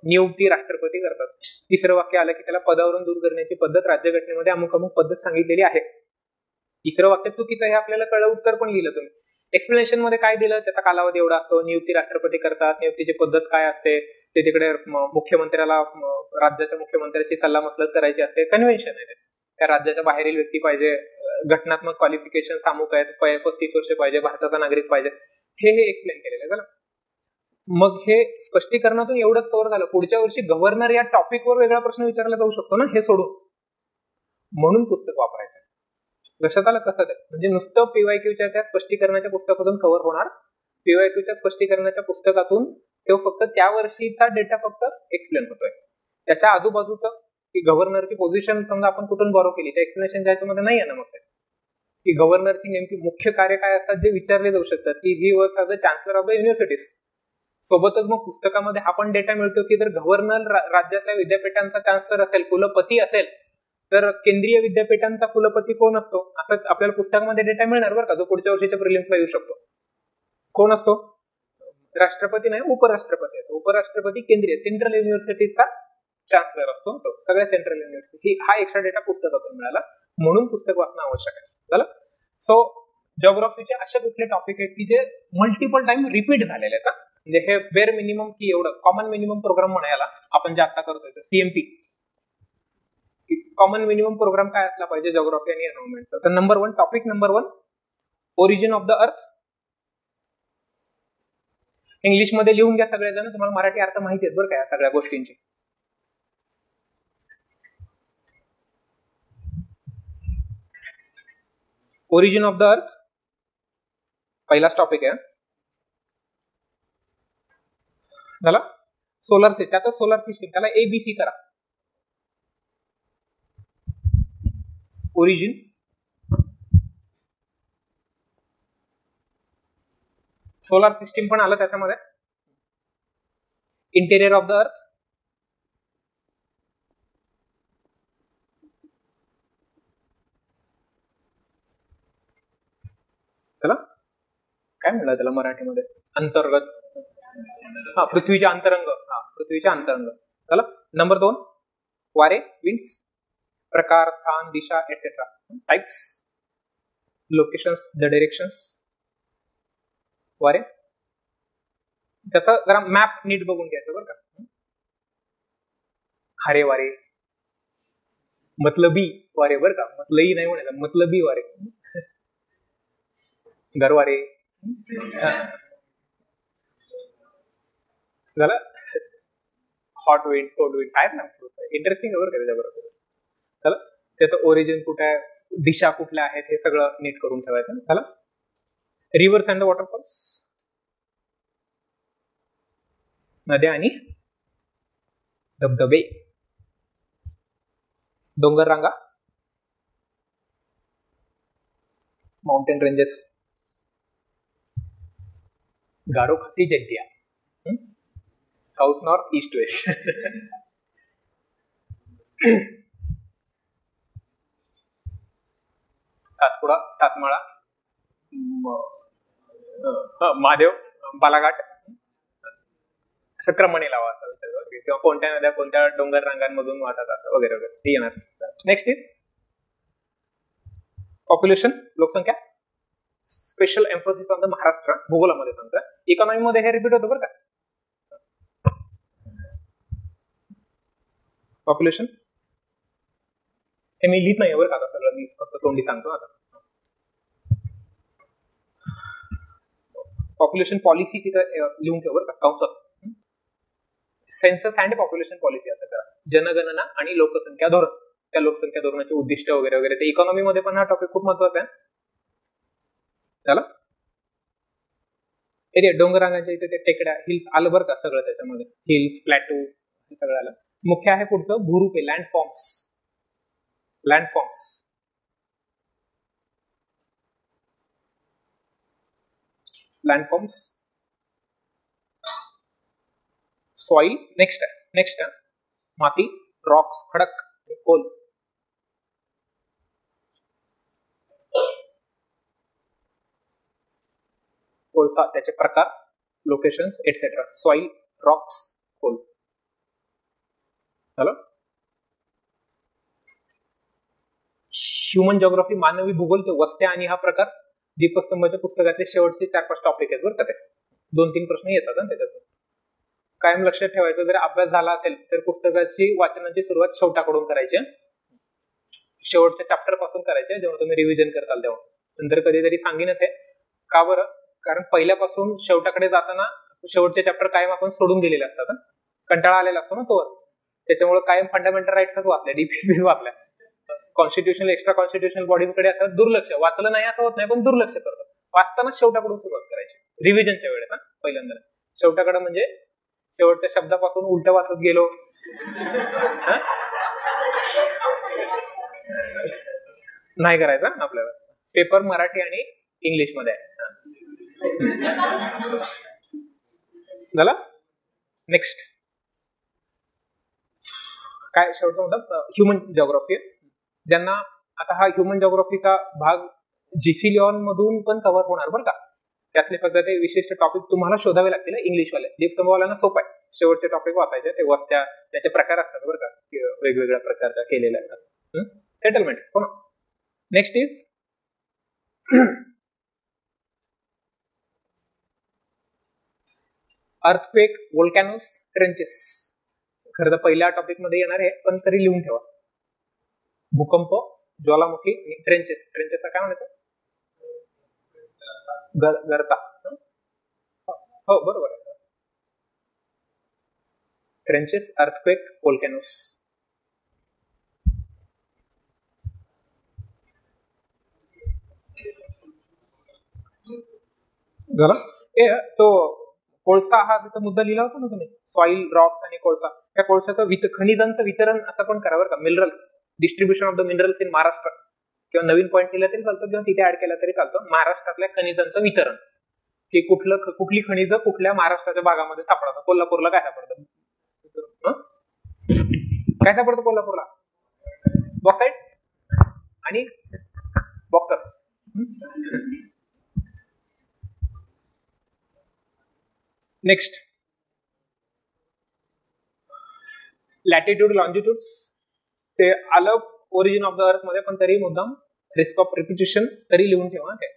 नियुक्ती राष्ट्रपती करतात. तिसरं वाक्य आलं की त्याला पदावरून दूर करण्याची पद्धत राज्यघटनेमध्ये अमुक अमुक पद्धत सांगितलेली आहे. तिसरं वाक्य चुकीचं आहे आपल्याला कळलं, उत्तर पण लिहिलं तुम्ही. एक्सप्लेनेशन मध्ये काय दिलं, त्याचा कालावधी एवढा असतो, नियुक्ती राष्ट्रपती करतात, नियुक्तीची पद्धत काय असते, ते तिकडे मुख्यमंत्र्याला राज्याच्या मुख्यमंत्र्याची सल्लामसलत करायची असते, कन्व्हेन्शन आहे ते. त्या राज्याच्या बाहेरील व्यक्ती पाहिजे, घटनात्मक क्वालिफिकेशन सामूक आहेत, 35 वर्ष पाहिजे, भारताचा नागरिक पाहिजे, हे एक्सप्लेन केलेलं आहे. झालं. मग हे स्पष्टीकरणातून एवढंच कव्हर झालं. पुढच्या वर्षी गव्हर्नर या टॉपिकवर वेगळा प्रश्न विचारला जाऊ शकतो ना, हे सोडून. म्हणून पुस्तक वापरायचं. लक्षात आलं कसं ते? म्हणजे नुसतं PYQच्या त्या स्पष्टीकरणाच्या पुस्तकातून कव्हर होणार. PYQच्या स्पष्टीकरणाच्या पुस्तकातून तो फक्त त्या वर्षीचा डेटा फक्त एक्सप्लेन होतोय. त्याच्या आजूबाजूचं की गव्हर्नरची पोझिशन समजा आपण कुठून बॉरो केली, त्या एक्सप्लेनेशन त्याच्यामध्ये नाही आहे ना. मग की गव्हर्नरची नेमकी मुख्य कार्य काय असतात जे विचारले जाऊ शकतात, की he work as the chancellor of the universities. सोबतच मग पुस्तकामध्ये हा पण डेटा मिळतो की जर गव्हर्नर राज्यातल्या विद्यापीठांचा चान्सलर असेल, कुलपती असेल, तर केंद्रीय विद्यापीठांचा कुलपती कोण असतो, असं आपल्याला पुस्तकामध्ये डेटा मिळणार बरं का, जो पुढच्या वर्षीच्या प्रिलिम्सला येऊ शकतो. कोण असतो? राष्ट्रपती नाही, उपराष्ट्रपती असतो. उपराष्ट्रपती केंद्रीय सेंट्रल युनिव्हर्सिटीचा चान्सलर असतो तो, सगळ्या सेंट्रल युनिव्हर्सिटी. हा एक्स्ट्रा डेटा पुस्तकातून मिळाला, म्हणून पुस्तक वाचणं आवश्यक आहे. झालं. सो जिओग्राफीचे असे कुठले टॉपिक आहेत की जे मल्टिपल टाइम रिपीट झालेले आहेत. म्हणजे हे बेअर मिनिमम की एवढं कॉमन मिनिमम प्रोग्राम म्हणायला आपण जे आता करतोय सीएमपी. कॉमन मिनिमम प्रोग्राम काय असला पाहिजे जिओग्राफी आणि एन्व्हायरमेंटचा. तर number 1 topic number 1 origin of the earth. इंग्लिशमध्ये लिहून घ्या सगळेजण, तुम्हाला मराठी अर्थ माहिती आहेत बरं का या सगळ्या गोष्टींची. ओरिजिन ऑफ द अर्थ पहिलाच टॉपिक आहे. झाला. सोलर सिस्टम, त्यातच सोलर सिस्टम, त्याला एबीसी करा. ओरिजिन, सोलर सिस्टीम पण आलं त्याच्यामध्ये. इंटेरियर ऑफ द अर्थ, त्याला काय म्हणलं त्याला मराठीमध्ये, अंतर्गत, हा पृथ्वीच्या अंतरंग, हा पृथ्वीच्या अंतरंग. चला. नंबर 2 वारे, विंड्स, प्रकार, स्थान, दिशा etcetera. Types, locations, the directions. वारे, त्याचा जरा मॅप नीट बघून घ्यायचं बरं का. खारे वारे, मतलबी वारे बरं का, मतलई नाही म्हणायचं, मतलबी वारे. गरवारे झालं. हॉट विंड, कोल्ड विंड आहेत ना, इंटरेस्टिंग बरं का त्याच्याबरोबर. चला. त्याचं ओरिजिन कुठे आहे, दिशा कुठल्या आहेत, हे सगळं नीट करून ठेवायचं. चला. रिव्हर्स अँड द वॉटरफॉल्स, नद्या आणि धबधबे. डोंगर रांगा, mountain ranges. Garo, Khasi, Jaintia. South, north, east, west. Satpura, Satmala, Mahadev, Balaghat. असं क्रमाने लावा असं विचार, किंवा कोणत्या नद्या कोणत्या डोंगर रांगांमधून वाहतात असं वगैरे वगैरे ते येणार. नेक्स्ट इज पॉप्युलेशन, लोकसंख्या. Special emphasis on the Maharashtra, भूगोलामध्ये सांगतोय. इकॉनॉमी मध्ये हे रिपीट होतं बरं का. पॉप्युलेशन हे मी लिहित नाही बरं का, आता सगळं मी फक्त तोंडी सांगतो. आता पॉप्युलेशन पॉलिसी तिथं लिहून ठेव बरं का, कंसात. सेन्सस अँड पॉप्युलेशन पॉलिसी असं करा. जनगणना आणि लोकसंख्या धोरण, त्या लोकसंख्या धोरणाचे उद्दिष्ट वगैरे वगैरे. ते इकॉनॉमी मध्ये पण हा टॉपिक खूप महत्वाचा आहे. चला. एरिया, डोंगरांगाच्या इथे ते टेकड्या, हिल्स आलं बरं का सगळं त्याच्यामध्ये. हिल्स, प्लॅटो हे सगळं आलं. मुख्य आहे पुढचं भूरूपे, लँडफॉर्म्स. लँडफॉर्म्स, लँडफॉर्म्स. सॉइल, नेक्स्ट आहे माती, रॉक्स, खडक, कोल. कोळसा, त्याचे प्रकार, locations etcetera. Soil, rocks, coal. झालं. ह्युमन जिओग्राफी, मानवी भूगोल, ते वस्त्या आणि हा प्रकार. दीपस्तंभाच्या पुस्तकातले शेवटचे 4-5 टॉपिक आहेत बरं का. ते 2-3 प्रश्न येतात ना त्याच्यातून. कायम लक्षात ठेवायचं, जर अभ्यास झाला असेल तर पुस्तकाची वाचनाची सुरुवात शेवटाकडून करायची. शेवटच्या चॅप्टर पासून करायचे जेव्हा तुम्ही रिव्हिजन करताल तेव्हा. नंतर कधीतरी सांगेनच आहे का बरं, कारण पहिल्यापासून शेवटाकडे जाताना शेवटचे चॅप्टर कायम आपण सोडून दिलेले असतात. कंटाळा आलेला असतो ना तो. त्याच्यामुळे कायम फंडामेंटल राईट्सच वाचल्या, डीपीएसबी वाचल्या. कॉन्स्टिट्यूशनल, एक्स्ट्रा कॉन्स्टिट्यूशनल बॉडीजकडे असं दुर्लक्ष, वाचलं नाही असं होत नाही पण दुर्लक्ष करतो. वाचतानाच शेवटाकडून सुरुवात करायची रिव्हिजनच्या वेळेस. पहिल्यांदा शेवटाकडे म्हणजे शेवटच्या शब्दापासून उलट वाचत गेलो नाही करायचं आपल्याला. पेपर मराठी आणि इंग्लिश मध्ये आहे. झाला. नेक्स्ट काय शेवटचा मुद्दा, ह्युमन जिओग्राफी. ज्यांना आता हा ह्युमन जिओग्राफीचा भाग जीसीलिऑन मधून पण कव्हर होणार बरं का. त्यातले फक्त ते विशिष्ट टॉपिक तुम्हाला शोधावे लागतील इंग्लिशवाले. दीपस्तंभवाल्यांना सोपं आहे, शेवटचे टॉपिक वाचायचे. ते वस्त्या, त्याचे प्रकार असतात बरं का, वेगवेगळ्या प्रकारच्या केलेल्या असतात. सेटलमेंट हो ना. Next is earthquake, volcanoes, trenches. खरं तर पहिल्या टॉपिक मध्ये येणार आहे, पण तरी लिहून ठेवा. भूकंप, ज्वालामुखी आणि ट्रेंचेस. ट्रेंचेसला काय म्हणायचं? गर्ता. हो बरोबर आहे. Trenches, earthquake, volcanoes. झाला. तो कोळसा हा तिथं मुद्दा लिहिला होता ना तुम्ही, सॉइल, रॉक्स आणि कोळसा. त्या कोळशाचं खनिजांचं वितरण असं पण करा बरं का. Minerals, distribution of the minerals in Maharashtra, किंवा नवीन पॉईंट लिहिला तरी चालतं किंवा तिथे ऍड केला तरी चालतं. महाराष्ट्रातल्या खनिजांचं वितरण, की कुठली खनिज कुठल्या महाराष्ट्राच्या भागामध्ये सापडतात. कोल्हापूरला काय सापडतं? काय सापडतं कोल्हापूरला? बॉक्साईट आणि बॉक्सर्स. Next, latitude, longitudes. ते आलं ओरिजिन ऑफ द अर्थ मध्ये, पण तरी मुद्दाम रिस्क ऑफ रिपिटेशन तरी लिहून ठेवा. ते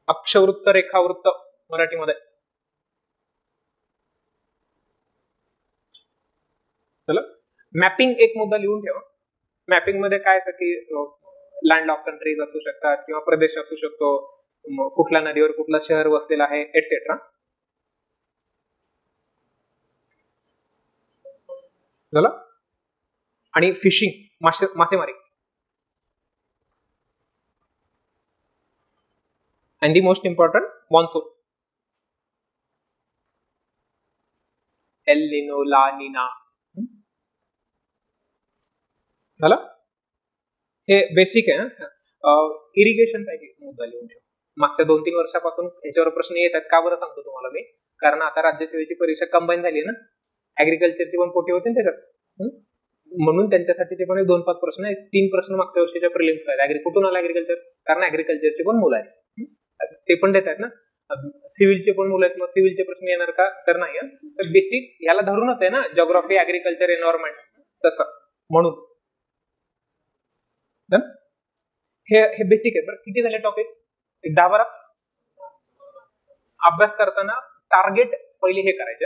अक्षवृत्त, रेखावृत्त मराठीमध्ये. चला, मॅपिंग एक मुद्दा लिहून ठेवा. मॅपिंग मध्ये काय येतं की लँड ऑफ कंट्रीज असू शकतात, किंवा प्रदेश असू शकतो, कुठल्या नदीवर कुठलं शहर वसलेलं आहे, एटसेट्रा. झालं. आणि फिशिंग, मासेमारी. And the most important, monsoon. El Nino, ला निना. झालं. हे बेसिक आहे. इरिगेशनचा एक मुद्दा लिहून ठेवा. मागच्या 2-3 वर्षापासून याच्यावर प्रश्न येत आहेत. का बरं सांगतो तुम्हाला मी, कारण आता राज्यसेवेची परीक्षा कंबाईन झाली आहे ना, ऍग्रिकल्चरची पण पोटी होते त्याच्यात, म्हणून त्यांच्यासाठी पण 2-5 प्रश्न आहेत. 3 प्रश्न मागच्या वर्षीच्या प्रिलिम्स आहेत. कुठून आला ऍग्रिकल्चर? कारण ऍग्रिकल्चरची पण मुलं आहेत, ते पण देत आहेत ना. सिव्हिलचे पण मुलं आहेत, मग सिव्हिलचे प्रश्न येणार का? तर नाही. तर बेसिक याला धरूनच आहे ना, जिओग्राफी, ऍग्रिकल्चर, एन्व्हायरमेंट, तसं म्हणून हे बेसिक आहे. बरं, किती झाले टॉपिक? 10-12. अभ्यास करताना टार्गेट पहिले हे करायचे.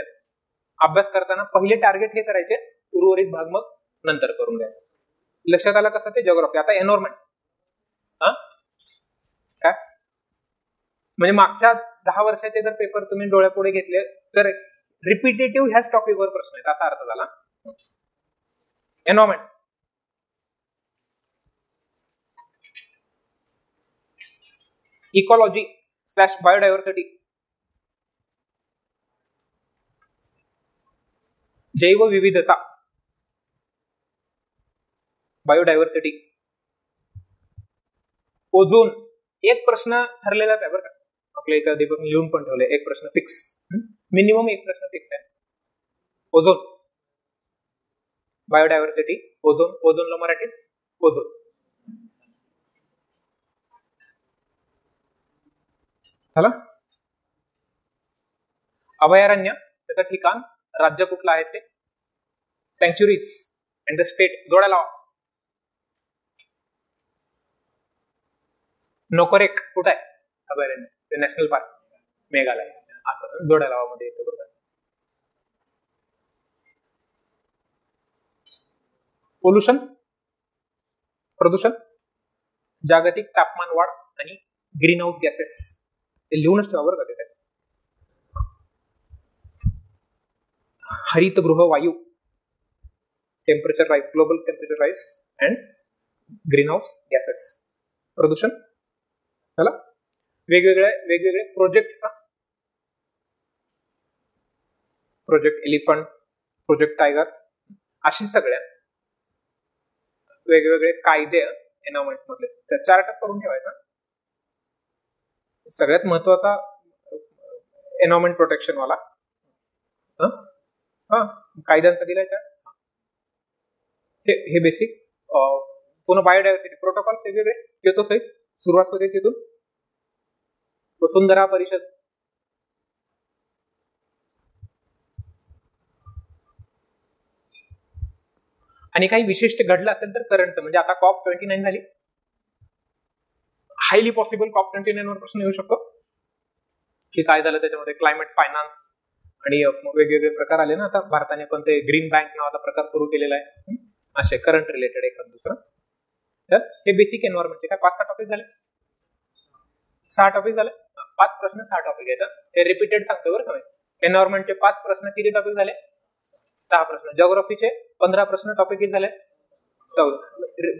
अभ्यास करताना पहिले टार्गेट हे करायचे, उर्वरित भाग मग नंतर करून घ्यायचा. लक्षात आलं कसं? ते जिओग्राफी. आता एन्व्हायरमेंट. काय म्हणजे मागच्या 10 वर्षाचे जर पेपर तुम्ही डोळ्यापुढे घेतले तर रिपिटेटिव्ह ह्याच टॉपिकवर प्रश्न आहेत, असा अर्थ झाला. एन्व्हायरमेंट, इकॉलॉजी / बायोडायव्हर्सिटी, जैवविविधता, बायोडायव्हर्सिटी, ओझोन. एक प्रश्न ठरलेलाच आहे बरं का, आपल्या इथं दीपक लिहून पण ठेवले. एक प्रश्न फिक्स, मिनिमम एक प्रश्न फिक्स आहे. Ozone, biodiversity, ozone. ओझोनला मराठीत ओझोन. चला. अभयारण्य, त्याचं ठिकाण, राज्य कुठलं आहे ते. सँक्च्युरीज अँड द स्टेट, जोड्या लावा. नोकरेक कुठं आहे अभयारण्य? ते नॅशनल पार्क, मेघालय. असं जोड्या लावा मध्ये येतं बरोबर. पोल्युशन, प्रदूषण, जागतिक तापमान वाढ आणि ग्रीन हाऊस गॅसेस. ते लिहूनच ठेवा बरं का तिथे. हरितगृह वायू, temperature rise, global temperature rise and green house gases, प्रदूषण. चला. वेगवेगळे project, project elephant, project tiger, अशी सगळ्या वेगवेगळे कायदे एन्व्हायरमेंट मधले, त्या चार्टच करून ठेवायचा. सगळ्यात महत्वाचा एन्व्हायरमेंट प्रोटेक्शन वाला कायद्यांचा दिलाय चार्ट. हे बेसिक. पुन्हा बायोडायव्हर्सिटी प्रोटोकॉल वेगवेगळे येतो सहित सुरुवात होते तिथून. वसुंधरा परिषद, आणि काही विशिष्ट घडलं असेल तर करंटचं, म्हणजे आता COP29 झाली. हायली पॉसिबल COP29 वर प्रश्न येऊ शकतो. की काय झालं त्याच्यामध्ये क्लायमेट फायनान्स आणि वेगवेगळे प्रकार आले ना. आता भारताने पण ते ग्रीन बँक नावाचा प्रकार सुरू केलेला आहे. असे करंट रिलेटेड एखाद दुसरं. तर हे बेसिक एन्व्हायरमेंटचे काय 5-6 टॉपिक झाले. 6 टॉपिक झाले. 5 प्रश्न 6 टॉपिक आहेत. हे रिपीटेड सांगतो बरं का. एन्व्हायरमेंटचे 5 प्रश्न किती टॉपिक झाले? 6 प्रश्न. जिओग्राफीचे 15 प्रश्न टॉपिक किती झाले? 14.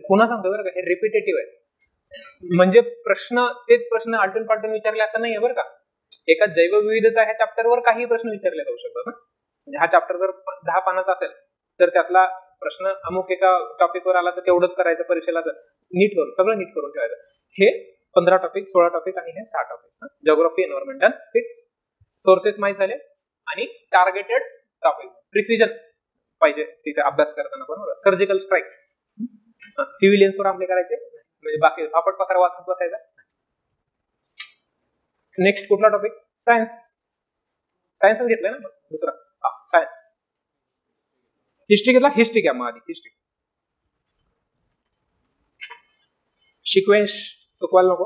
पुन्हा सांगतो बरं का, हे रिपीटेटिव्ह आहे. म्हणजे प्रश्न तेच प्रश्न आलटून पालटून विचारले असं नाहीये बरं का. एका जैवविविधता ह्या चॅप्टरवर काही प्रश्न विचारले जाऊ शकतात. म्हणजे हा चॅप्टर जर 10 पानाचा असेल तर त्यातला प्रश्न अमुक एका टॉपिकवर आला तर तेवढंच करायचं परीक्षेला. नीट करून सगळं नीट करून ठेवायचं. हे 15 टॉपिक, 16 टॉपिक आणि हे 6 topic. Geography, environmental fix. Sources माहित झाले आणि टार्गेटेड टॉपिक. प्रिसिजन पाहिजे तिथे अभ्यास करताना. बरोबर. सर्जिकल स्ट्राईक सिव्हिलियन्सवर हमले करायचे म्हणजे बाकी फापट पसारा वाचत बसायचा. नेक्स्ट कुठला टॉपिक? सायन्स. सायन्सच घेतलंय ना दुसरा. सायन्स. हिस्ट्री घेतला. हिस्ट्री घ्या मग आधी. हिस्ट्री सिक्वेन्स चुकवायला नको.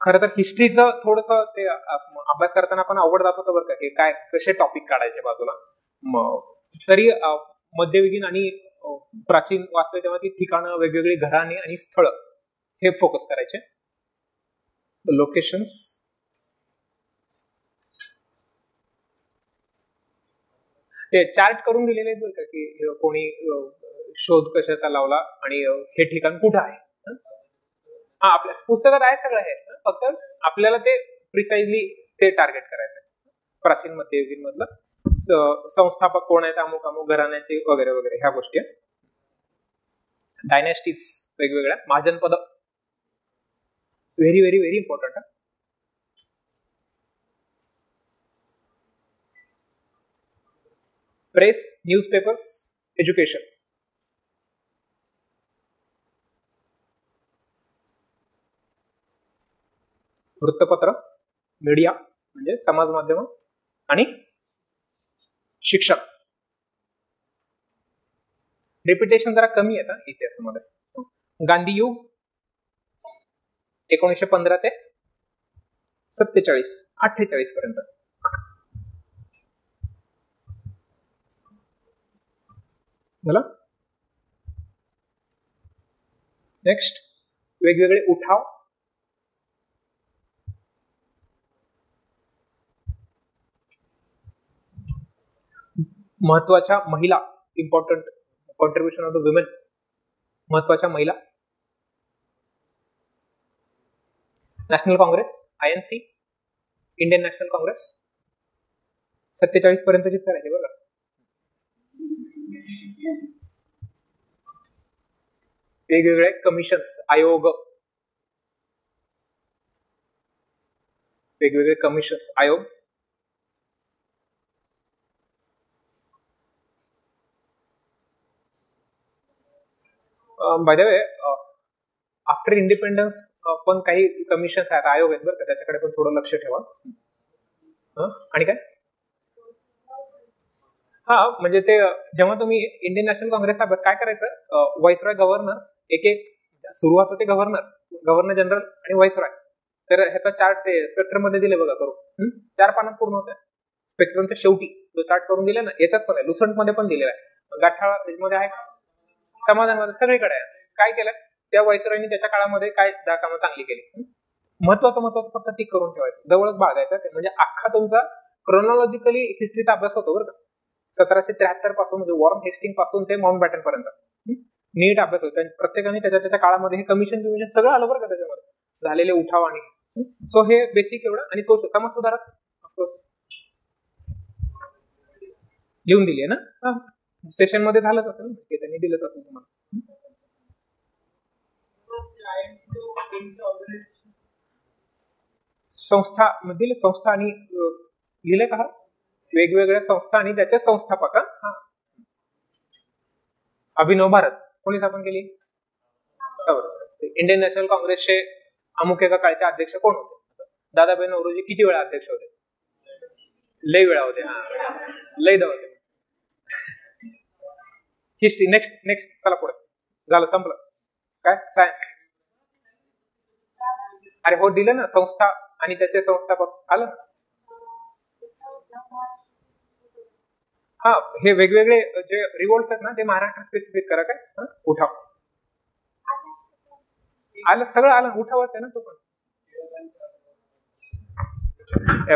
खरं तर हिस्ट्रीचं थोडस ते अभ्यास करताना आपण अवघड जात होतं बरं का, की काय कसे टॉपिक काढायचे बाजूला. तरी मध्ययुगीन आणि प्राचीन वाचले तेव्हा ती ठिकाणं, वेगवेगळी घराणे आणि स्थळ हे फोकस करायचे. लोकेशन्स. ते चार्ट करून दिलेले आहेत बरं का, की कोणी शोध कशाचा लावला आणि हे ठिकाण कुठं आहे. हा आपल्या पुस्तकात आहे सगळं हे. फक्त आपल्याला ते प्रिसाइजली ते टार्गेट करायचं. प्राचीन मध्ययुगीन मधलं संस्थापक कोण आहेत, अमुक अमुक घराण्याचे वगैरे वगैरे ह्या गोष्टी. डायनेस्टीज वेगवेगळ्या. Mahajanapada very very very important. Press, newspapers, education. वृत्तपत्र, मीडिया म्हणजे समाज माध्यम आणि शिक्षण. रिपिटेशन जरा कमी आहे इतिहासामध्ये. गांधी युग 1915 ते 47-48 पर्यंत. झालं. नेक्स्ट वेगवेगळे उठाव. महत्वाच्या महिला. Important contribution of the women. महत्वाच्या महिला. National Congress, INC, Indian national Congress. 47 पर्यंतचीच करायची बघा. वेगवेगळे कमिशन्स, आयोग. वेगवेगळे कमिशन्स, आयोग. By the way after independence पण काही कमिशन्स आहेत, आयोग आहेत बरं का, त्याच्याकडे पण थोडं लक्ष ठेवा. आणि काय म्हणजे ते जेव्हा तुम्ही इंडियन नॅशनल काँग्रेसचा अभ्यास काय करायचं, व्हाईसरॉय गव्हर्नर्स एक एक सुरुवात होते गव्हर्नर जनरल आणि व्हाईसरॉय. तर ह्याचा चार्ट ते स्पेक्ट्रम मध्ये दिले बघा करून. 4 पानात पूर्ण होते. स्पेक्ट्रमच्या शेवटी जो चार्ट करून दिला ना, याच्यात पण आहे, लुसंट मध्ये पण दिलेला आहे, गाठाळा मध्ये आहे, समाजामध्ये सगळीकडे आहे. काय केलं त्या व्हाईसरॉयनी त्याच्या काळामध्ये काय कामं चांगली केली. महत्वाचं फक्त टिक करून ठेवायचं, जवळच बाळगायचं. ते म्हणजे अख्खा तुमचा क्रोनॉलॉजिकली हिस्ट्रीचा अभ्यास होतो बरं का. 1773 पासून म्हणजे वॉर्न हेस्टिंग पासून ते माउंट बॅटन पर्यंत नीट अभ्यास होतो. प्रत्येकाने त्याच्या काळामध्ये हे कमिशन सगळं आलं बरं का त्याच्यामध्ये, झालेले उठाव आणि सो हे बेसिक एवढं. आणि सोशल समाज सुधारक ऑफकोर्स लिहून दिली आहे ना, सेशन मध्ये झालंच असेल की त्यांनी दिलंच असेल तुम्हाला. संस्था दिले, संस्था आणि लिहिले का वेगवेगळ्या संस्था आणि त्याचे संस्थापक. अभिनव भारत कोणी स्थापन केली? इंडियन नॅशनल काँग्रेसचे अमुक एका काळचे अध्यक्ष कोण होते? दादाभाई नौरोजी किती वेळा अध्यक्ष होते? लय वेळा होते. लय दा होते. हिस्ट्री. नेक्स्ट चला पुढे. झालं, संपलं. काय सायन्स? अरे हो दिलं ना, संस्था आणि त्याचे संस्थापक आलं. हा, हे वेगवेगळे जे रिवॉल्ट्स आहेत ना ते महाराष्ट्र स्पेसिफिक करा. काय उठाव आलं, सगळं आलं, उठावच आहे ना तो पण.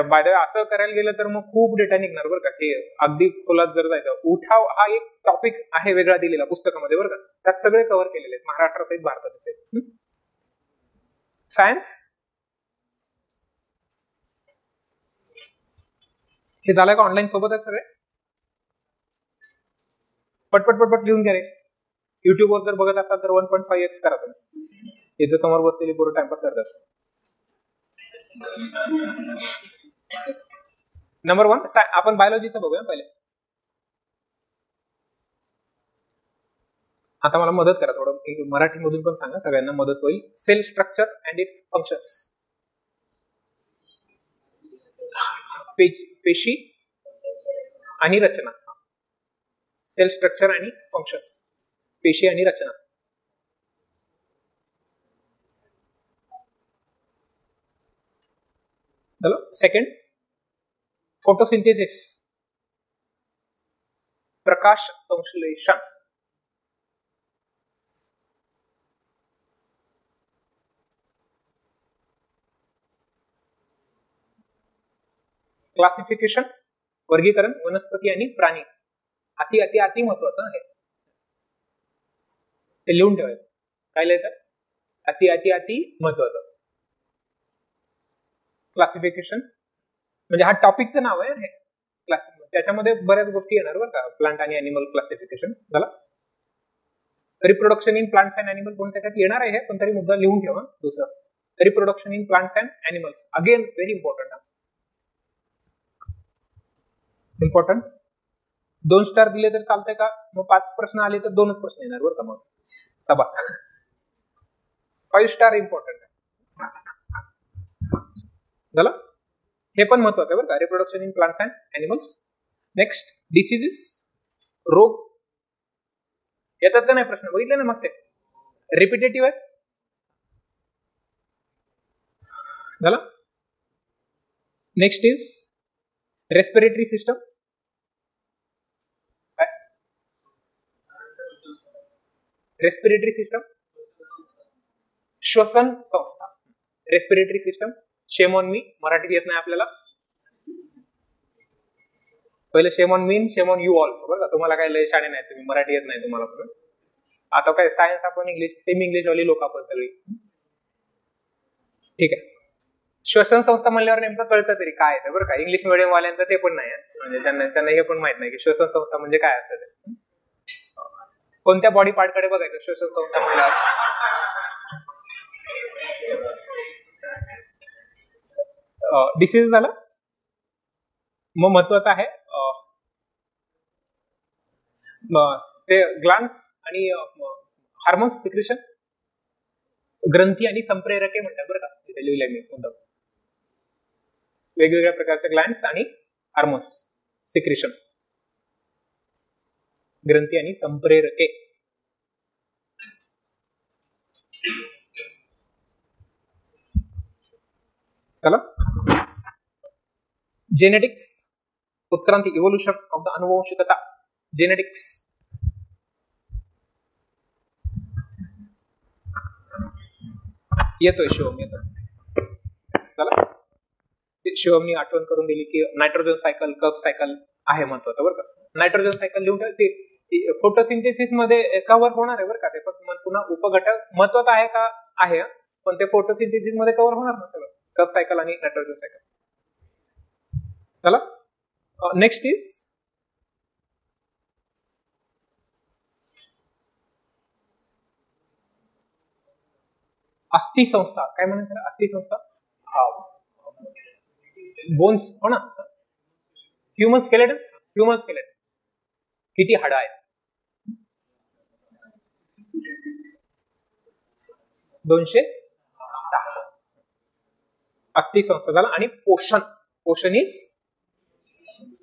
बाय द वे असं करायला गेलं तर मग खूप डेटा निघणार बरं का. हे अगदी खोलात जर जायचं, उठाव हा एक टॉपिक आहे वेगळा दिलेला पुस्तकामध्ये बरं का. त्यात सगळे कव्हर केलेले आहेत, महाराष्ट्रासहित भारताचे सहित. सायन्स हे झालंय का ऑनलाईन सोबत आहेत सगळे? पटपट पटपट लिहून घ्या रे. युट्यूबवर जर बघत असाल तर 1.5x करा तुम्ही. इथे समोर बसलेली पूर्ण टाइमपास करतात. नंबर 1 आपण बायोलॉजीचं बघूया पहिले. आता मला मदत करा थोडं, मराठी मधून पण सांगा, सगळ्यांना मदत होईल. Cell structure and its functions. पेशी आणि रचना. सेल स्ट्रक्चर आणि फंक्शन्स, पेशी आणि रचना. सेकंड, फोटोसिंथेसिस, प्रकाश संश्लेषण. क्लासिफिकेशन, वर्गीकरण, वनस्पती आणि प्राणी. अति अति अति महत्वाचं आहे, ते लिहून ठेवायचं. काय लिहायचं? अति अति अति महत्वाचं. क्लासिफिकेशन म्हणजे हा टॉपिकचं नाव आहे हे. त्याच्यामध्ये बऱ्याच गोष्टी येणार बरं का. प्लांट आणि अॅनिमल क्लासिफिकेशन झाला. Reproduction in plants and animal पण त्याच्यात येणार आहे, पण तरी मुद्दा लिहून ठेवा. दुसरं, reproduction in plants and animals, again very important. Important. 2 star दिले तर चालतंय का? मग 5 प्रश्न आले तर 2च प्रश्न येणार बरं का. मग सभा 5 स्टार इम्पॉर्टंट झालं. हे पण महत्वाचं आहे बरं का, reproduction in plants and animals. Next, diseases, रोग. येतात का नाही प्रश्न? बघितले ना मागचे, रिपिटेटिव्ह आहे झालं. Next is respiratory system. Respiratory system, श्वसन संस्था. Respiratory system. Shame on me, मराठीत येत नाही आपल्याला. पहिले shame on me, shame on you all बरं का. तुम्हाला काय लय शाणे नाही, तुम्ही मराठी येत नाही तुम्हाला पण. आता काय सायन्स आपण इंग्लिश, सेमी इंग्लिश वाली लोक आपण सगळी. ठीक आहे. श्वसन संस्था म्हणल्यावर नेमकं कळतं तरी काय आहे बरं का. इंग्लिश मिडियम वाल्यांचं ते पण नाही, म्हणजे त्यांना हे पण माहित नाही की श्वसन संस्था म्हणजे काय असतं ते. कोणत्या बॉडी पार्ट कडे बघायचं श्वसन संस्था म्हणल्यावर? डिसीज झालं. मग महत्वाचं आहे ते ग्लान्स आणि हार्मोन्स सिक्रेशन. ग्रंथी आणि संप्रेरके म्हणतात बरं का, तिथे लिहिलंय मी मुद्दाम. वेगवेगळ्या प्रकारचे ग्लँड्स आणि हार्मोन्स सिक्रेशन, ग्रंथी आणि संप्रेरके. चला, जेनेटिक्स, उत्क्रांती, इव्होल्युशन ऑफ द अनुवंशिकता. जेनेटिक्स. येतोय शिवम, येतोय. चला, शिवमनी आठवण करून दिली की नायट्रोजन सायकल, कप सायकल आहे महत्वाचं बरं का. नायट्रोजन सायकल लिहून ठेव. ते फोटोसिंथेसिस मध्ये कव्हर होणार आहे बरं का. ते फक्त पुन्हा उपघटक महत्वाचं आहे का आहे, पण ते फोटोसिंथेसिस मध्ये कव्हर होणार ना सगळं. कप सायकल आणि नायट्रोजन सायकल. चला, नेक्स्ट इज अस्थि संस्था. काय म्हणतात अस्थि संस्था? बोन्स हो ना. Human skeleton. ह्युमन स्केलेटन किती हाडं आहेत? 206. अस्थि संस्था झाला. आणि पोषण. पोषण is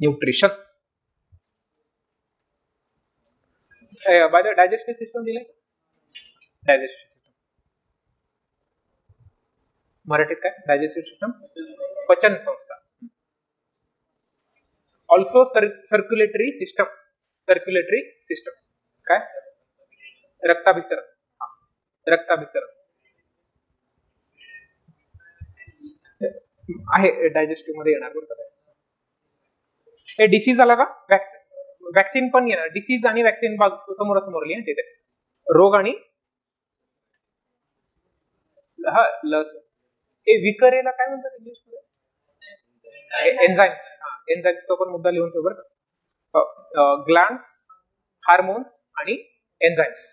nutrition. By the digestive system दिले. Digestive system. मराठीत काय? डायजेस्टिव्ह सिस्टम, पचन संस्था. Also circulatory system. Circulatory system काय? रक्ताभिसरण. रक्ताभिसरण आहे डायजेस्टिव्ह मध्ये येणार बरोबर. हे डिसीज आला का? वॅक्सिन पण येणार. डिसीज आणि वॅक्सिन समोरासमोर लिहा तिथे. रोग आणि हा लस. हे विकरेला काय म्हणतात इंग्लिश मध्ये? एन्झाइम्स. एन्झाइम्स तो पण मुद्दा लिहून ठेव बरं का. ग्लॅन्ड्स, हार्मोन्स आणि एन्झाइम्स.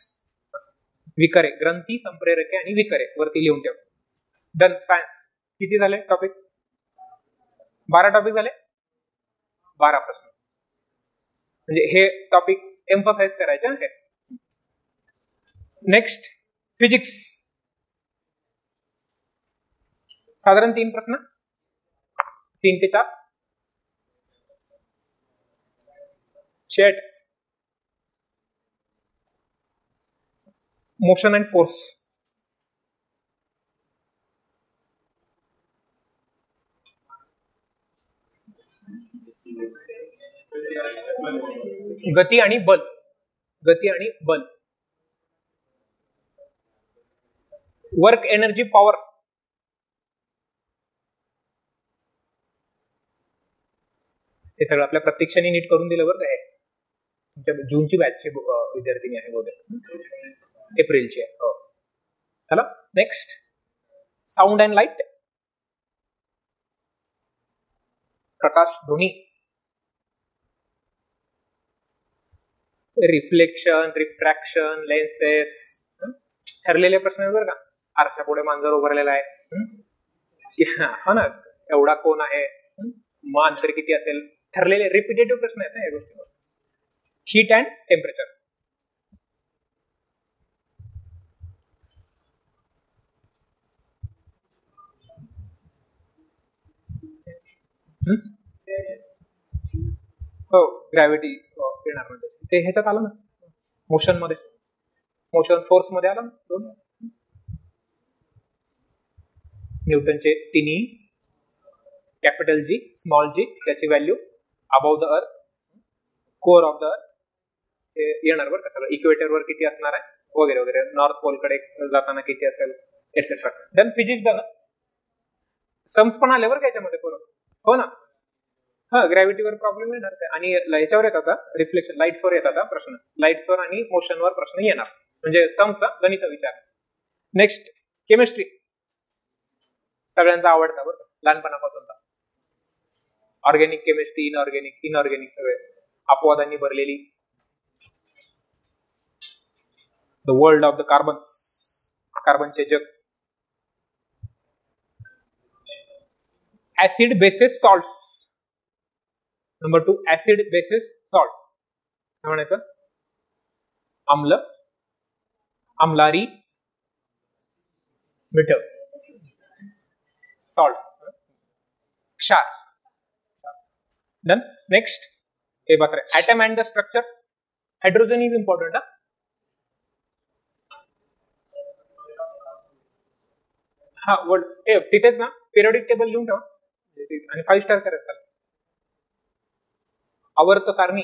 विकरे, ग्रंथी, संप्रेरके आणि विकरे वरती लिहून ठेव. डन. सायन्स किती झाले टॉपिक? 12 टॉपिक झाले. 12 प्रश्न. म्हणजे हे टॉपिक एम्फसाइज करायचे. Next physics. साधारण 3 प्रश्न, 3 ते 4. शेट. Motion and force. गती आणि बल. गती आणि बल. Work, energy, power. हे सगळं आपल्या प्रत्यक्षाने नीट करून दिलं बरं काय. तुमच्या जूनची बॅचची विद्यार्थिनी आहे बहुतेक, एप्रिलची आहे. हो चला नेक्स्ट. Sound and light. प्रकाश, ध्वनी. Reflection, refraction, lenses. ठरलेले प्रश्न आहेत बरं का. आरशा पुढे मांजर उभारलेला आहे, हो ना, एवढा कोण आहे, मग अंतर किती असेल, ठरलेले रिपिटेटिव्ह प्रश्न आहेत ना या गोष्टीवर. Heat and temperature. हो ग्रॅव्हिटी येणार म्हणजे ते ह्याच्यात आलं ना, मोशन मध्ये, मोशन फोर्स मध्ये आलं ना. 2 न्यूटनचे तिन्ही, कॅपिटल जी, स्मॉल जी, त्याची value, above the earth, core of the earth, हे येणार बरं का सगळं. इक्वेटरवर किती असणार आहे वगैरे वगैरे, नॉर्थ पोलकडे जाताना किती असेल एटसेट्रा. देन फिजिक्स झालं. सम्स पण आले बरं का याच्यामध्ये पूर्ण, हो ना. हा ग्रॅव्हिटीवर प्रॉब्लेम येणार काय, आणि ह्याच्यावर येतात रिफ्लेक्शन, लाईट्सवर येतात प्रश्न. लाईट्सवर आणि मोशनवर प्रश्न येणार, म्हणजे सम्स गणित विचार. Next chemistry. सगळ्यांचा आवडता बरं लहानपणापासून. ऑर्गॅनिक केमिस्ट्री, इनऑर्गॅनिक सगळे अपवादांनी भरलेली. The world of the carbons. कार्बनचे जग. Acid, bases, salts. Number 2 acid, bases, salt. काय म्हणायचं? आम्ल, आम्लारी, मीठ. सॉल्ट, क्षार. डन. नेक्स्ट हे बस रे. Atom and the structure. Hydrogen is important. हा वर्ड तिथेच ना, पिरियडिक टेबल लिहून ठेवा आणि 5 स्टार करायचं. आवर्त सारणी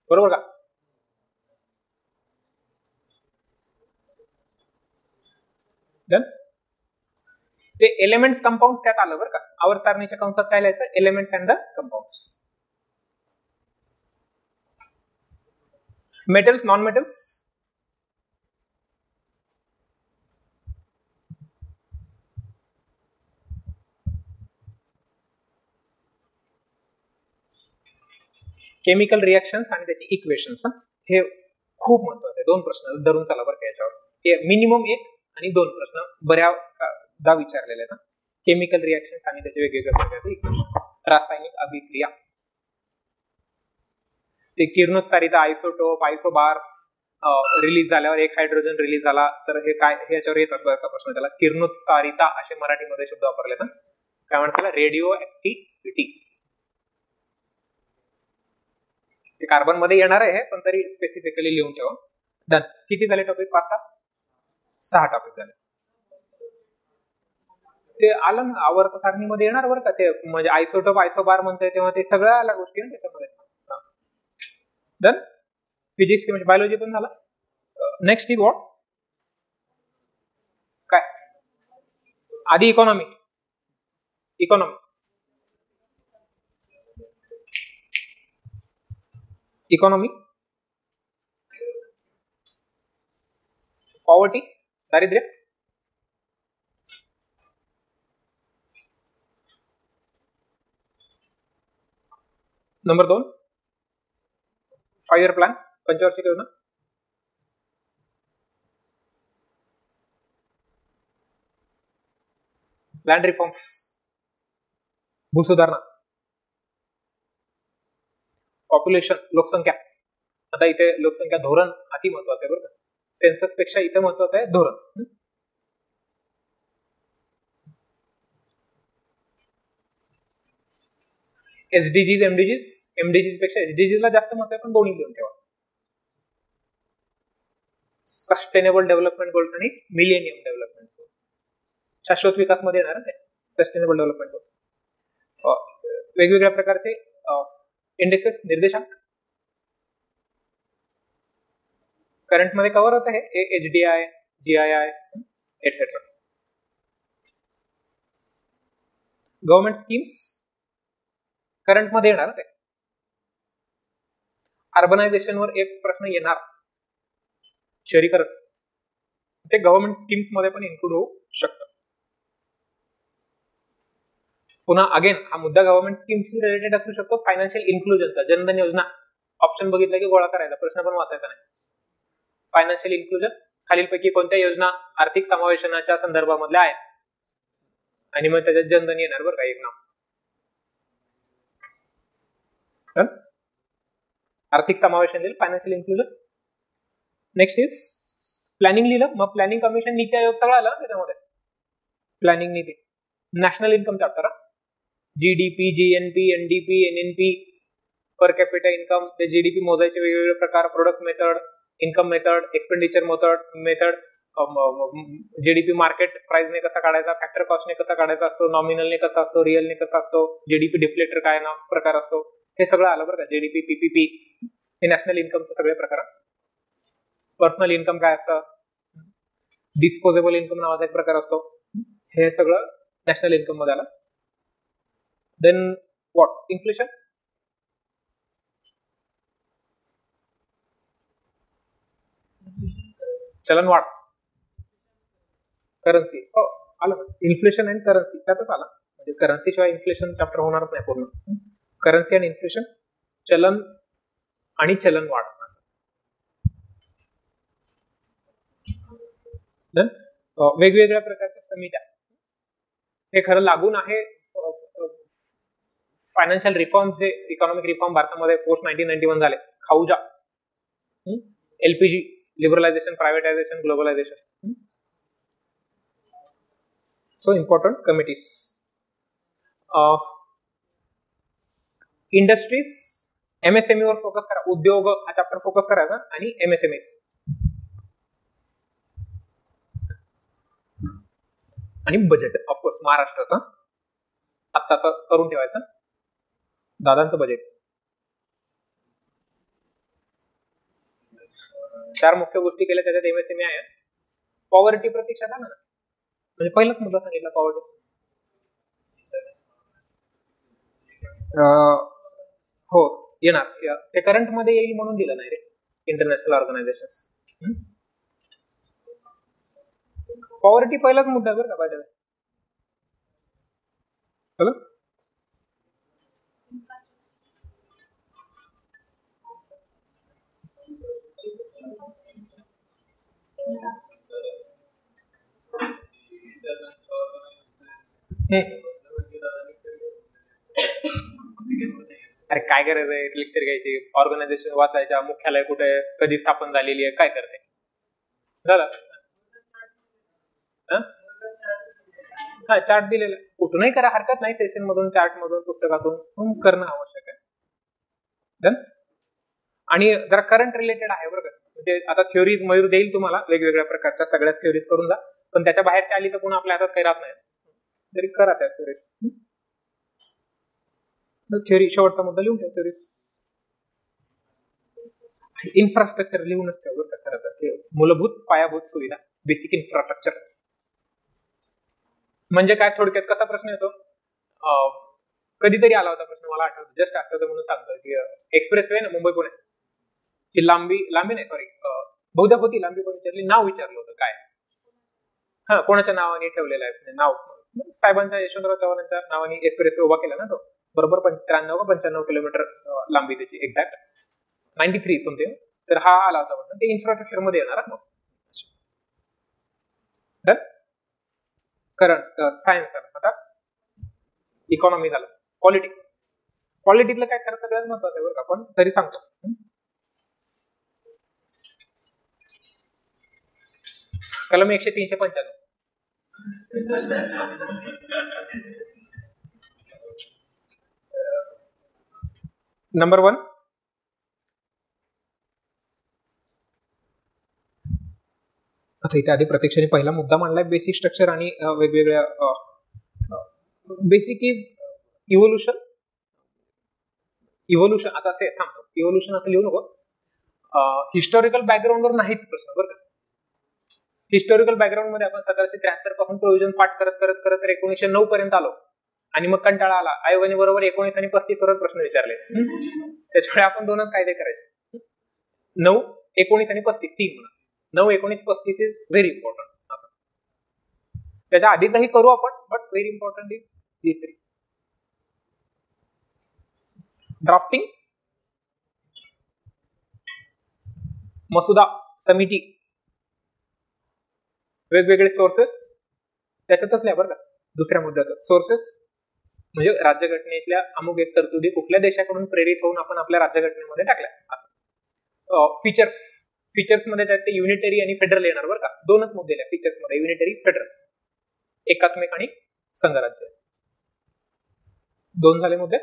बरोबर का. डन. ते एलिमेंट्स, कंपाऊंड त्यात आलं बरं का. आवर्त सारणीच्या कंसात काय लिहायचं? Elements and the compounds. Metals, non metals. Chemical reactions आणि त्याची इक्वेशन्स. हे खूप महत्वाचं आहे. 2 प्रश्न धरून चला बरं का याच्यावर. मिनिमम 1 आणि 2 प्रश्न बऱ्याचदा विचारलेले आहेत. केमिकल रिएक्शन्स आणि त्याचे वेगवेगळ्या प्रकारचे इक्वेशन्स. रासायनिक अभिक्रिया. ते किरणोत्सारिता, आयसोटोप, आयसोबार्स रिलीज झाल्यावर एक हायड्रोजन रिलीज झाला तर हे काय, हे याच्यावर येतात बरं का प्रश्न. त्याला किरणोत्सारिता असे मराठीमध्ये शब्द वापरले ना. काय म्हणतात त्याला? Radio activity. ते कार्बन मध्ये येणार आहे पण तरी स्पेसिफिकली लिहून ठेवा. डन. किती झाले टॉपिक? 5-6. 6 टॉपिक झाले. ते आलं ना आवर्त सारणीमध्ये येणार बरं का, ते म्हणजे आयसोटोप आयसोबार म्हणतोय तेव्हा ते सगळ्या आल्या गोष्टी ना त्याच्यामध्ये. डन. फिजिक्स केमिस्ट्री बायोलॉजी पण झाला. नेक्स्ट इज व्हॉट, काय आधी इकॉनॉमी. इकॉनॉमी इकॉनॉमी पॉवर्टी दारिद्र्य, नंबर 2 5 इयर प्लॅन पंचवार्षिक योजना, लँड रिफॉर्म्स भूसुधारणा, पॉप्युलेशन लोकसंख्या. आता इथे लोकसंख्या धोरण अति महत्वाचं आहे बरं का, सेन्सस पेक्षा इथे महत्वाचं आहे धोरण. एसडीजीज एमडीजीज, एमडीजीज पेक्षा एसडीजीज ला जास्त महत्व आहे, पण दोन्ही घेऊन ठेवा. सस्टेनेबल डेव्हलपमेंट गोल्स आणि मिलेनियम डेव्हलपमेंट गोल्स, शाश्वत विकास मध्ये येणार ते सस्टेनेबल डेव्हलपमेंट गोल्स. वेगवेगळ्या प्रकारचे इंडेक्सेस निर्देशांक करंट मध्ये कव्हर होत आहे, एचडीआय, जीआयआय एटसेट्रा. गव्हर्नमेंट स्कीम्स करंट मध्ये येणार ते. अर्बनायझेशन वर एक प्रश्न येणार, शहरीकरण, ते गव्हर्नमेंट स्कीम्स मध्ये पण इन्क्लूड होऊ शकतं. पुन्हा अगेन हा मुद्दा गव्हर्नमेंट स्कीम्स रिलेटेड असू शकतो. फायनान्शियल इन्क्लुजनचा, जनधन योजना ऑप्शन बघितला की गोळा करायचा, प्रश्न पण वाचायचा नाही. फायनान्शियल इन्क्लुजन खालीलपैकी कोणत्या योजना आर्थिक समावेशनाच्या संदर्भामधल्या आहेत, आणि मग त्याच्यात जनधन येणार बरं का एक नाव. आर्थिक समावेशन लिहिलं, financial inclusion. Next is planning लिहिलं, मग प्लॅनिंग कमिशन, नीती आयोग सगळं आलं त्याच्यामध्ये. Planning NITI, national income chapter, GDP, GNP, NDP, NNP, per capita income, ते जीडीपी मोजायचे वेगवेगळे प्रकार, product method, income method, expenditure method, GDP market प्राइसने कसा काढायचा, फॅक्टर कॉस्टने कसा काढायचा असतो, नॉमिनलने कसा असतो, रिअलने कसा असतो, जीडीपी डिफ्लेटर काय ना प्रकार असतो, हे सगळं आलं बरं का. जीडीपी, पीपीपी, हे नॅशनल इन्कमचे सगळे प्रकार. पर्सनल इन्कम काय असतं, डिस्पोजेबल इन्कम नावाचा एक प्रकार असतो, हे सगळं नॅशनल इन्कम मध्ये आलं. देन व्हॉट, इन्फ्लेशन, चलनवाढ, करन्सी, हो आलं. इन्फ्लेशन अँड करन्सी त्यातच आला, म्हणजे करन्सी शिवाय इन्फ्लेशन चॅप्टर होणारच नाही पूर्ण. करन्सी अँड इन्फ्लेशन, चलन आणि चलनवाढ असं. देन वेगवेगळ्या प्रकारच्या समित्या, हे खरं लागून आहे फायनान्शियल रिफॉर्म, जे इकॉनॉमिक रिफॉर्म भारतामध्ये पोस्ट 1991 झाले, खाऊजा, LPG, liberalisation, privatisation, globalisation. So important committees. Industries, MSME वर फोकस करा, उद्योग हा चॅप्टर फोकस करायचा, आणि एमएसएमईज. आणि बजेट ऑफकोर्स महाराष्ट्राचं आत्ताच करून ठेवायचं, दादांचं बजेट. 4 मुख्य गोष्टी केल्या, त्याच्यात एमएसएमई आहे. पॉवर्टी प्रतीक्षा झाला ना, म्हणजे पहिलाच मुद्दा सांगितला पॉवर्टी. हो येणार, ते करंट मध्ये येईल म्हणून दिलं नाही रे, इंटरनॅशनल ऑर्गनायझेशन. पॉवर्टी पहिलाच मुद्दा बरं का पाहिजे. चलो अरे काय करायचंय, लेक्चर घ्यायचे, ऑर्गनायझेशन वाचायच्या, मुख्यालय कुठे, कधी स्थापन झालेली आहे, काय करते झालं. हा चार्ट दिलेला, कुठूनही करा हरकत नाही, सेशन मधून, चार्ट मधून, पुस्तकातून करणं आवश्यक आहे. डन. आणि जरा करंट रिलेटेड आहे बरं का, म्हणजे आता थ्योरीज मयूर देईल तुम्हाला वेगवेगळ्या प्रकारच्या सगळ्याच थ्योरीज करून जा, पण त्याच्या बाहेरच्या आली तर पुन्हा आपल्या हातात काही राहत नाही, तरी करा त्या थ्योरीज. थ्योरी शेवटचा मुद्दा लिहून ठेव. थ्योरीज इन्फ्रास्ट्रक्चर लिहूनच ठेव बरं का. खरं तर मूलभूत पायाभूत सुविधा, बेसिक इन्फ्रास्ट्रक्चर म्हणजे काय, थोडक्यात कसा प्रश्न येतो, कधीतरी आला होता प्रश्न, मला आठवतं, जस्ट आठवतं म्हणून सांगतो की एक्सप्रेस वे ना मुंबई पुणे ची लांबी नाही सॉरी बहुधा होती लांबी, पण विचारली नाव विचारलं होतं काय, हा कोणाच्या नावाने ठेवलेलं आहे नाव, साहेबांच्या यशवंतराव चव्हाणांच्या नावाने एक्सप्रेस वे उभा केला ना तो, बरोबर 93 का 95 किलोमीटर लांबी त्याची, एक्झॅक्ट 93 समथिंग. तर हा आला होता म्हणून ते इन्फ्रास्ट्रक्चर मध्ये येणार मग. करंट सायन्स आता इकॉनॉमी झालं. पॉलिटिकलं काय खरं सगळ्यात महत्वाचं आहे बरं का, पण तरी सांगतो. कलम 100-395 नंबर 1 आता इथे आधी प्रत्यक्षाने पहिला मुद्दा मांडलाय बेसिक स्ट्रक्चर आणि वेगवेगळ्या बेसिक इज इव्होल्युशन. आता असे थांबतो, इव्होल्युशन असं लिहू नको, हिस्टॉरिकल बॅकग्राऊंडवर नाहीत प्रश्न बरं का. हिस्टॉरिकल बॅकग्राऊंड मध्ये आपण 1773 पासून प्रोव्हिजन पाठ करत 1909 पर्यंत आलो आणि मग कंटाळा आला, आयोगाने बरोबर 19 आणि 35 वरच प्रश्न विचारले, त्याच्यामुळे आपण दोनच कायदे करायचे, 9, 19 आणि 35 तीन म्हणा. 9, 19, 35 इज व्हेरी इम्पॉर्टंट. असं त्याच्या आधी काही करू आपण, but very important is these 3. Drafting, मसुदा, समिती, वेगवेगळे सोर्सेस त्याच्यातच लिहा बरं का. दुसऱ्या मुद्द्यात सोर्सेस म्हणजे राज्यघटनेतल्या अमुक एक तरतुदी कुठल्या देशाकडून प्रेरित होऊन आपण आपल्या राज्यघटनेमध्ये टाकल्या असं. फीचर्स मध्ये त्यात ते युनिटरी आणि फेडरल येणार बरं का. दोनच मुद्दे लिहा फीचर्स मध्ये, युनिटरी, फेडरल, एकात्मिक आणि संघराज्य. 2 झाले मुद्दे.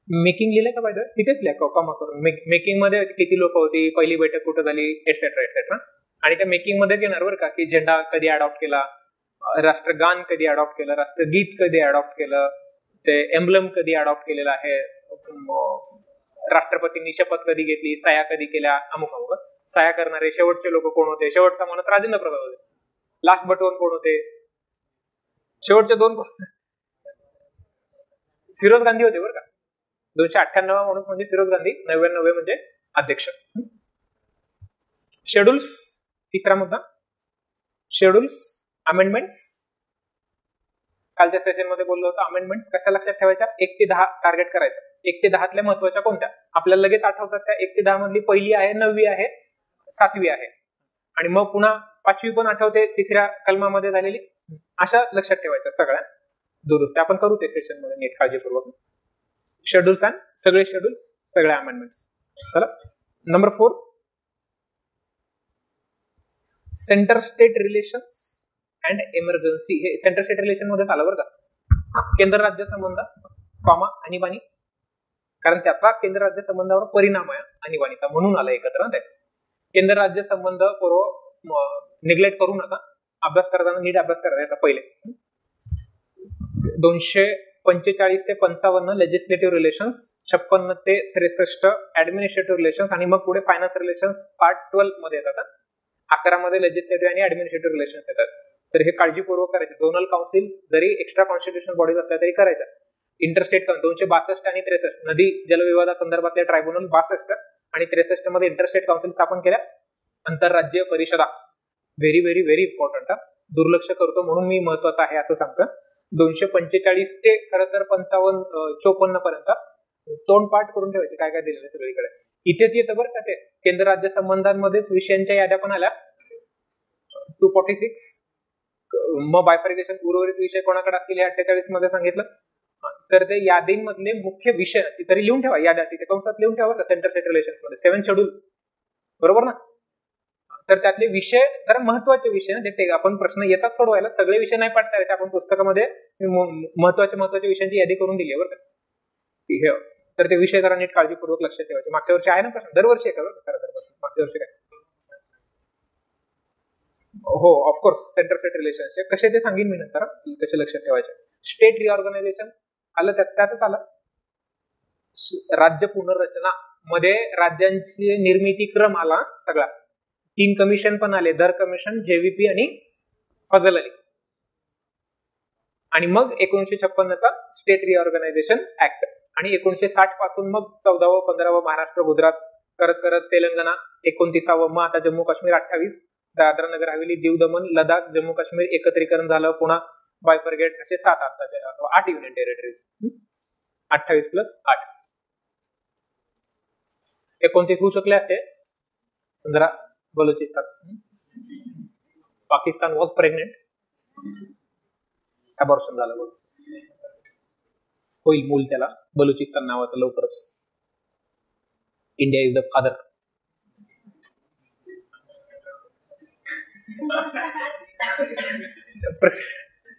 मेकिंग लिहिलंय का पाहिजे तिथेच लिहा कॉमा करून. मेकिंग मध्ये किती लोक होती, पहिली बैठक कुठं झाली, एटसेट्रा एटसेट्रा. आणि त्या मेकिंग मध्येच येणार बरं का की झेंडा कधी अडॉप्ट केला, राष्ट्रगान कधी अडॉप्ट केलं, राष्ट्रगीत कधी अडॉप्ट केलं, ते एम्ब्लम कधी अडॉप्ट केलेलं आहे, राष्ट्रपतींनी शपथ कधी घेतली, सह्या कधी केल्या, अमुक अमुक. सह्या करणारे शेवटचे लोक कोण होते, शेवटचा माणूस राजेंद्र प्रसाद होते, लास्ट बट वन कोण होते, शेवटचे 2 फिरोज गांधी होते बरं का. 298 माणूस म्हणजे फिरोज गांधी, 99 म्हणजे अध्यक्ष. शेड्युल्स, तिसरा मुद्दा, शेड्युल्स, अमेंडमेंट्स. कालच्या सेशन मध्ये बोललो होतो, अमेंडमेंट्स कशा लक्षात ठेवायच्या, 1 ते 10 टार्गेट करायचं. 1 ते 10 महत्वाच्या कोणत्या आपल्याला लगेच आठवतात त्या, 1 ते 10 मधली पहिली आहे, 9वी आहे, 7वी आहे, आणि मग पुन्हा 5वी पण आठवते, तिसऱ्या कलमामध्ये झालेली. अशा लक्षात ठेवायच्या सगळ्या दुरुस्त्या. आपण करू ते सेशन मध्ये नीट काळजीपूर्वक. शेड्युल्स आणि सगळे शेड्युल्स, सगळ्या अमेंडमेंट्स. चला number 4 centre state relations and emergency. हे सेंटर स्टेट रिलेशन मध्ये आलं बरं का. केंद्र राज्य संबंध, कॉमा आणीबाणी, कारण त्याचा केंद्र राज्य संबंधावर परिणाम आहे आणीबाणीचा, म्हणून आला एकत्र ना ते. केंद्र राज्य संबंध निग्लेक्ट करू नका, अभ्यास करताना नीट अभ्यास करायचा. पहिले 245 ते 55 लेजिस्लेटिव्ह रिलेशन्स, 56 ते 63 ऍडमिनिस्ट्रेटिव्ह रिलेशन्स, आणि मग पुढे फायनान्स रिलेशन्स पार्ट 12 मध्ये येतात. 11 मध्ये लेजिस्लेटिव्ह आणि ऍडमिनिस्ट्रेटिव्ह रिलेशन्स येतात. तर हे काळजीपूर्वक करायचे. झोनल काउन्सिल्स जरी एक्स्ट्रा कॉन्स्टिट्यूशन बॉडीज असल्या तरी करायच्या. इंटरस्टेट 262 आणि 63 नदी जलविवादासंदर्भातल्या ट्रायब्युनल 62 आणि 63 मध्ये इंटरस्टेट काउन्सिल स्थापन केल्या. आंतरराज्य परिषदा, व्हेरी व्हेरी व्हेरी इम्पॉर्टंट. दुर्लक्ष करतो म्हणून मी महत्वाचं आहे असं सांगतो. 245 ते खरं तर 54 पर्यंत तोंड पाठ करून ठेवायचे काय काय दिलेलं सगळीकडे. इथेच येतं बरं का ते केंद्र राज्य संबंधांमध्येच विषयांच्या याद्या पण आल्या. 246 मग बायफर्गेशन, उर्वरित विषय कोणाकडे असतील हे 48 मध्ये सांगितलं. तर ते यादींमधले मुख्य विषय तरी लिहून ठेवा, याद्या तिथे कंसात लिहून ठेवा का सेंटर स्टेट रिलेशन्स मध्ये. 7 शेड्यूल बरोबर ना. तर त्यातले विषय जरा महत्वाचे विषय ना, ते आपण प्रश्न येतात सोडवायला. सगळे विषय नाही पाठ करायचे. आपण पुस्तकामध्ये महत्वाच्या विषयांची यादी करून दिली आहे बरं का. तर ते विषय जरा नीट काळजीपूर्वक लक्षात ठेवायचे. मागच्या वर्षी आहे ना प्रश्न, दरवर्षी आहे का खरं तर. मागच्या वर्षी काय? हो ऑफकोर्स सेंटर स्टेट रिलेशनशिप कसे ते सांगेन मी नंतर, कसे लक्षात ठेवायचे. स्टेट रिऑर्गनायझेशन आलं, त्यातच आलं. राज्य पुनर्रचना मध्ये राज्यांची निर्मिती क्रम आला सगळा. 3 कमिशन पण आले, दर कमिशन, जेव्हीपी आणि फजल अली. आणि मग 1956चा स्टेट रिऑर्गनायझेशन ऍक्ट. आणि 1960 पासून मग 14व 15व महाराष्ट्र गुजरात करत करत तेलंगणा 29व, मग आता जम्मू काश्मीर 28, दादरा नगर हवेली, दीव दमन, लडाख, जम्मू काश्मीर एकत्रीकरण झालं, पुन्हा बायफरगेट, असे 7 आताचे 8 युनियन टेरिटरीज. 28+8 29 होऊ शकले असते. 15 Balochistan. Pakistan was pregnant, abortion झालं, होईल मूल त्याला बलुचिस्तान नावाचं लवकरच. India is the father.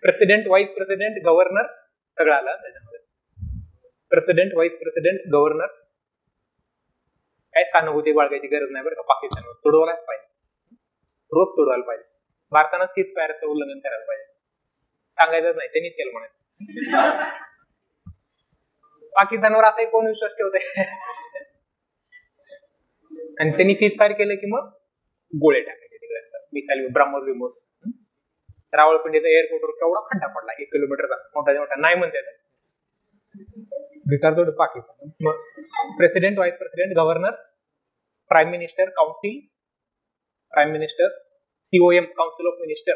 President, vice president, governor सगळं आलं त्याच्यामध्ये. President, vice president, governor. काय सहानुभूती बाळगायची गरज नाही बरं का. पाकिस्तानवर तुडवायलाच पाहिजे, रोज तुडवायला पाहिजे. भारतानं सीज फायरचं उल्लंघन करायला पाहिजे, सांगायचंच नाही, त्यांनीच केलं म्हणायचं. पाकिस्तानवर असाही कोण विश्वास ठेवतंय? आणि त्यांनी सीज फायर केलं की मग गोळे टाकायचे तिकडे, मिसाईल, ब्रह्मोस बिमोस. रावळपिंडीचा एअरपोर्टवर केवढा खड्डा पडला, 1 किलोमीटरचा, मोठा मोठा. नाही म्हणते भिकार तोड पाकिस्तान. मग president, vice president, governor, prime minister, council, prime minister, COM, council of minister,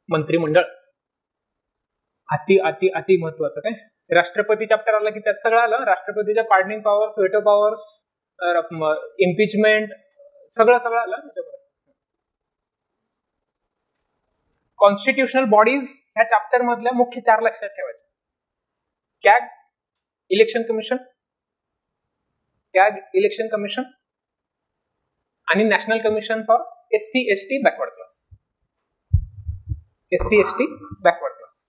मंत्रिमंडळ. अति अति अति महत्वाचं काय, राष्ट्रपती चॅप्टर आला की त्यात सगळं आलं. राष्ट्रपतीच्या pardoning powers, veto powers, impeachment, सगळं आलं त्याच्यामध्ये. कॉन्स्टिट्युशनल बॉडीज ह्या चॅप्टर मधल्या मुख्य 4 लक्षात ठेवायचं. CAG, election commission, CAG, election commission, आणि national commission for SC/ST backward class. SC/ST backward class.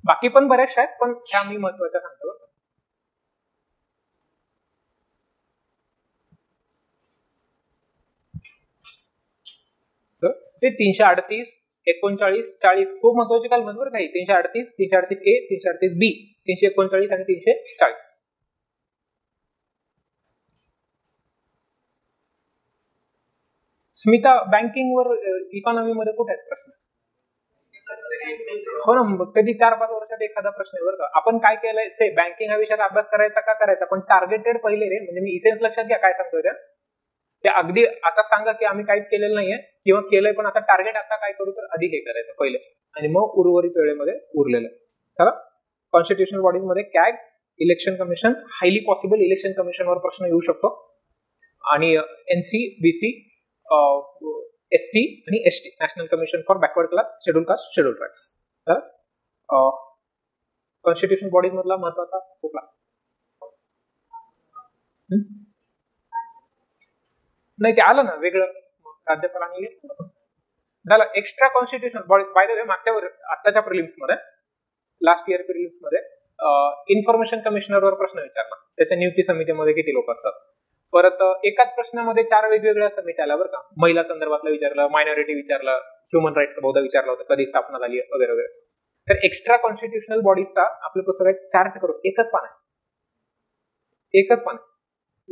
बाकी पण बऱ्याचशा आहेत, पण ह्या मी महत्वाच्या सांगतो. ते 338, 39, 40 खूप महत्वाचे काल बरोबर काही. 338, 338A, 338B, 339 आणि 340. स्मिता, बँकिंग वर इकॉनॉमी मध्ये कुठे आहेत प्रश्न? हो ना, कधी 4-5 वर्षात एखादा प्रश्न आहे बरं का. आपण काय केलंय, से बँकिंग हा विषयाचा अभ्यास करायचा का करायचा, पण टार्गेटेड पहिले रे. म्हणजे मी इसेन्स लक्षात घ्या काय सांगतोय ते अगदी आता सांगा की आम्ही काहीच केलेलं नाहीये किंवा केलंय, पण आता टार्गेट आता काय करू, तर आधी हे करायचं पहिले, आणि मग उर्वरित वेळेमध्ये उरलेलं. चला, कॉन्स्टिट्युशनल बॉडीज मध्ये CAG, election commission, highly possible election कमिशनवर प्रश्न येऊ शकतो, आणि NC, BC, SC आणि ST, national commission for backward class, schedule caste, schedule tribes. तर कॉन्स्टिट्युशन बॉडीज मधला महत्वाचा कुठला? नाही, ते आलं ना वेगळं, राज्यपालांनी झालं. Extra constitution body, by the way, मागच्या आताच्या प्रिलिम्स मध्ये, लास्ट इयर प्रिलिम्स मध्ये इन्फॉर्मेशन कमिशनरवर प्रश्न विचारला. त्याच्या नियुक्ती समितीमध्ये किती लोक असतात. परत एकाच प्रश्नामध्ये 4 वेगवेगळ्या समित्या आल्या बरं का. महिला संदर्भातलं विचारलं, मायनॉरिटी विचारलं, ह्युमन राईटचा बहुधा विचारला होता, कधी स्थापना झाली वगैरे वगैरे. तर एक्स्ट्रा कॉन्स्टिट्युशनल बॉडीजचा आपल्या पुस्तकात चार्ट करून, एकच पान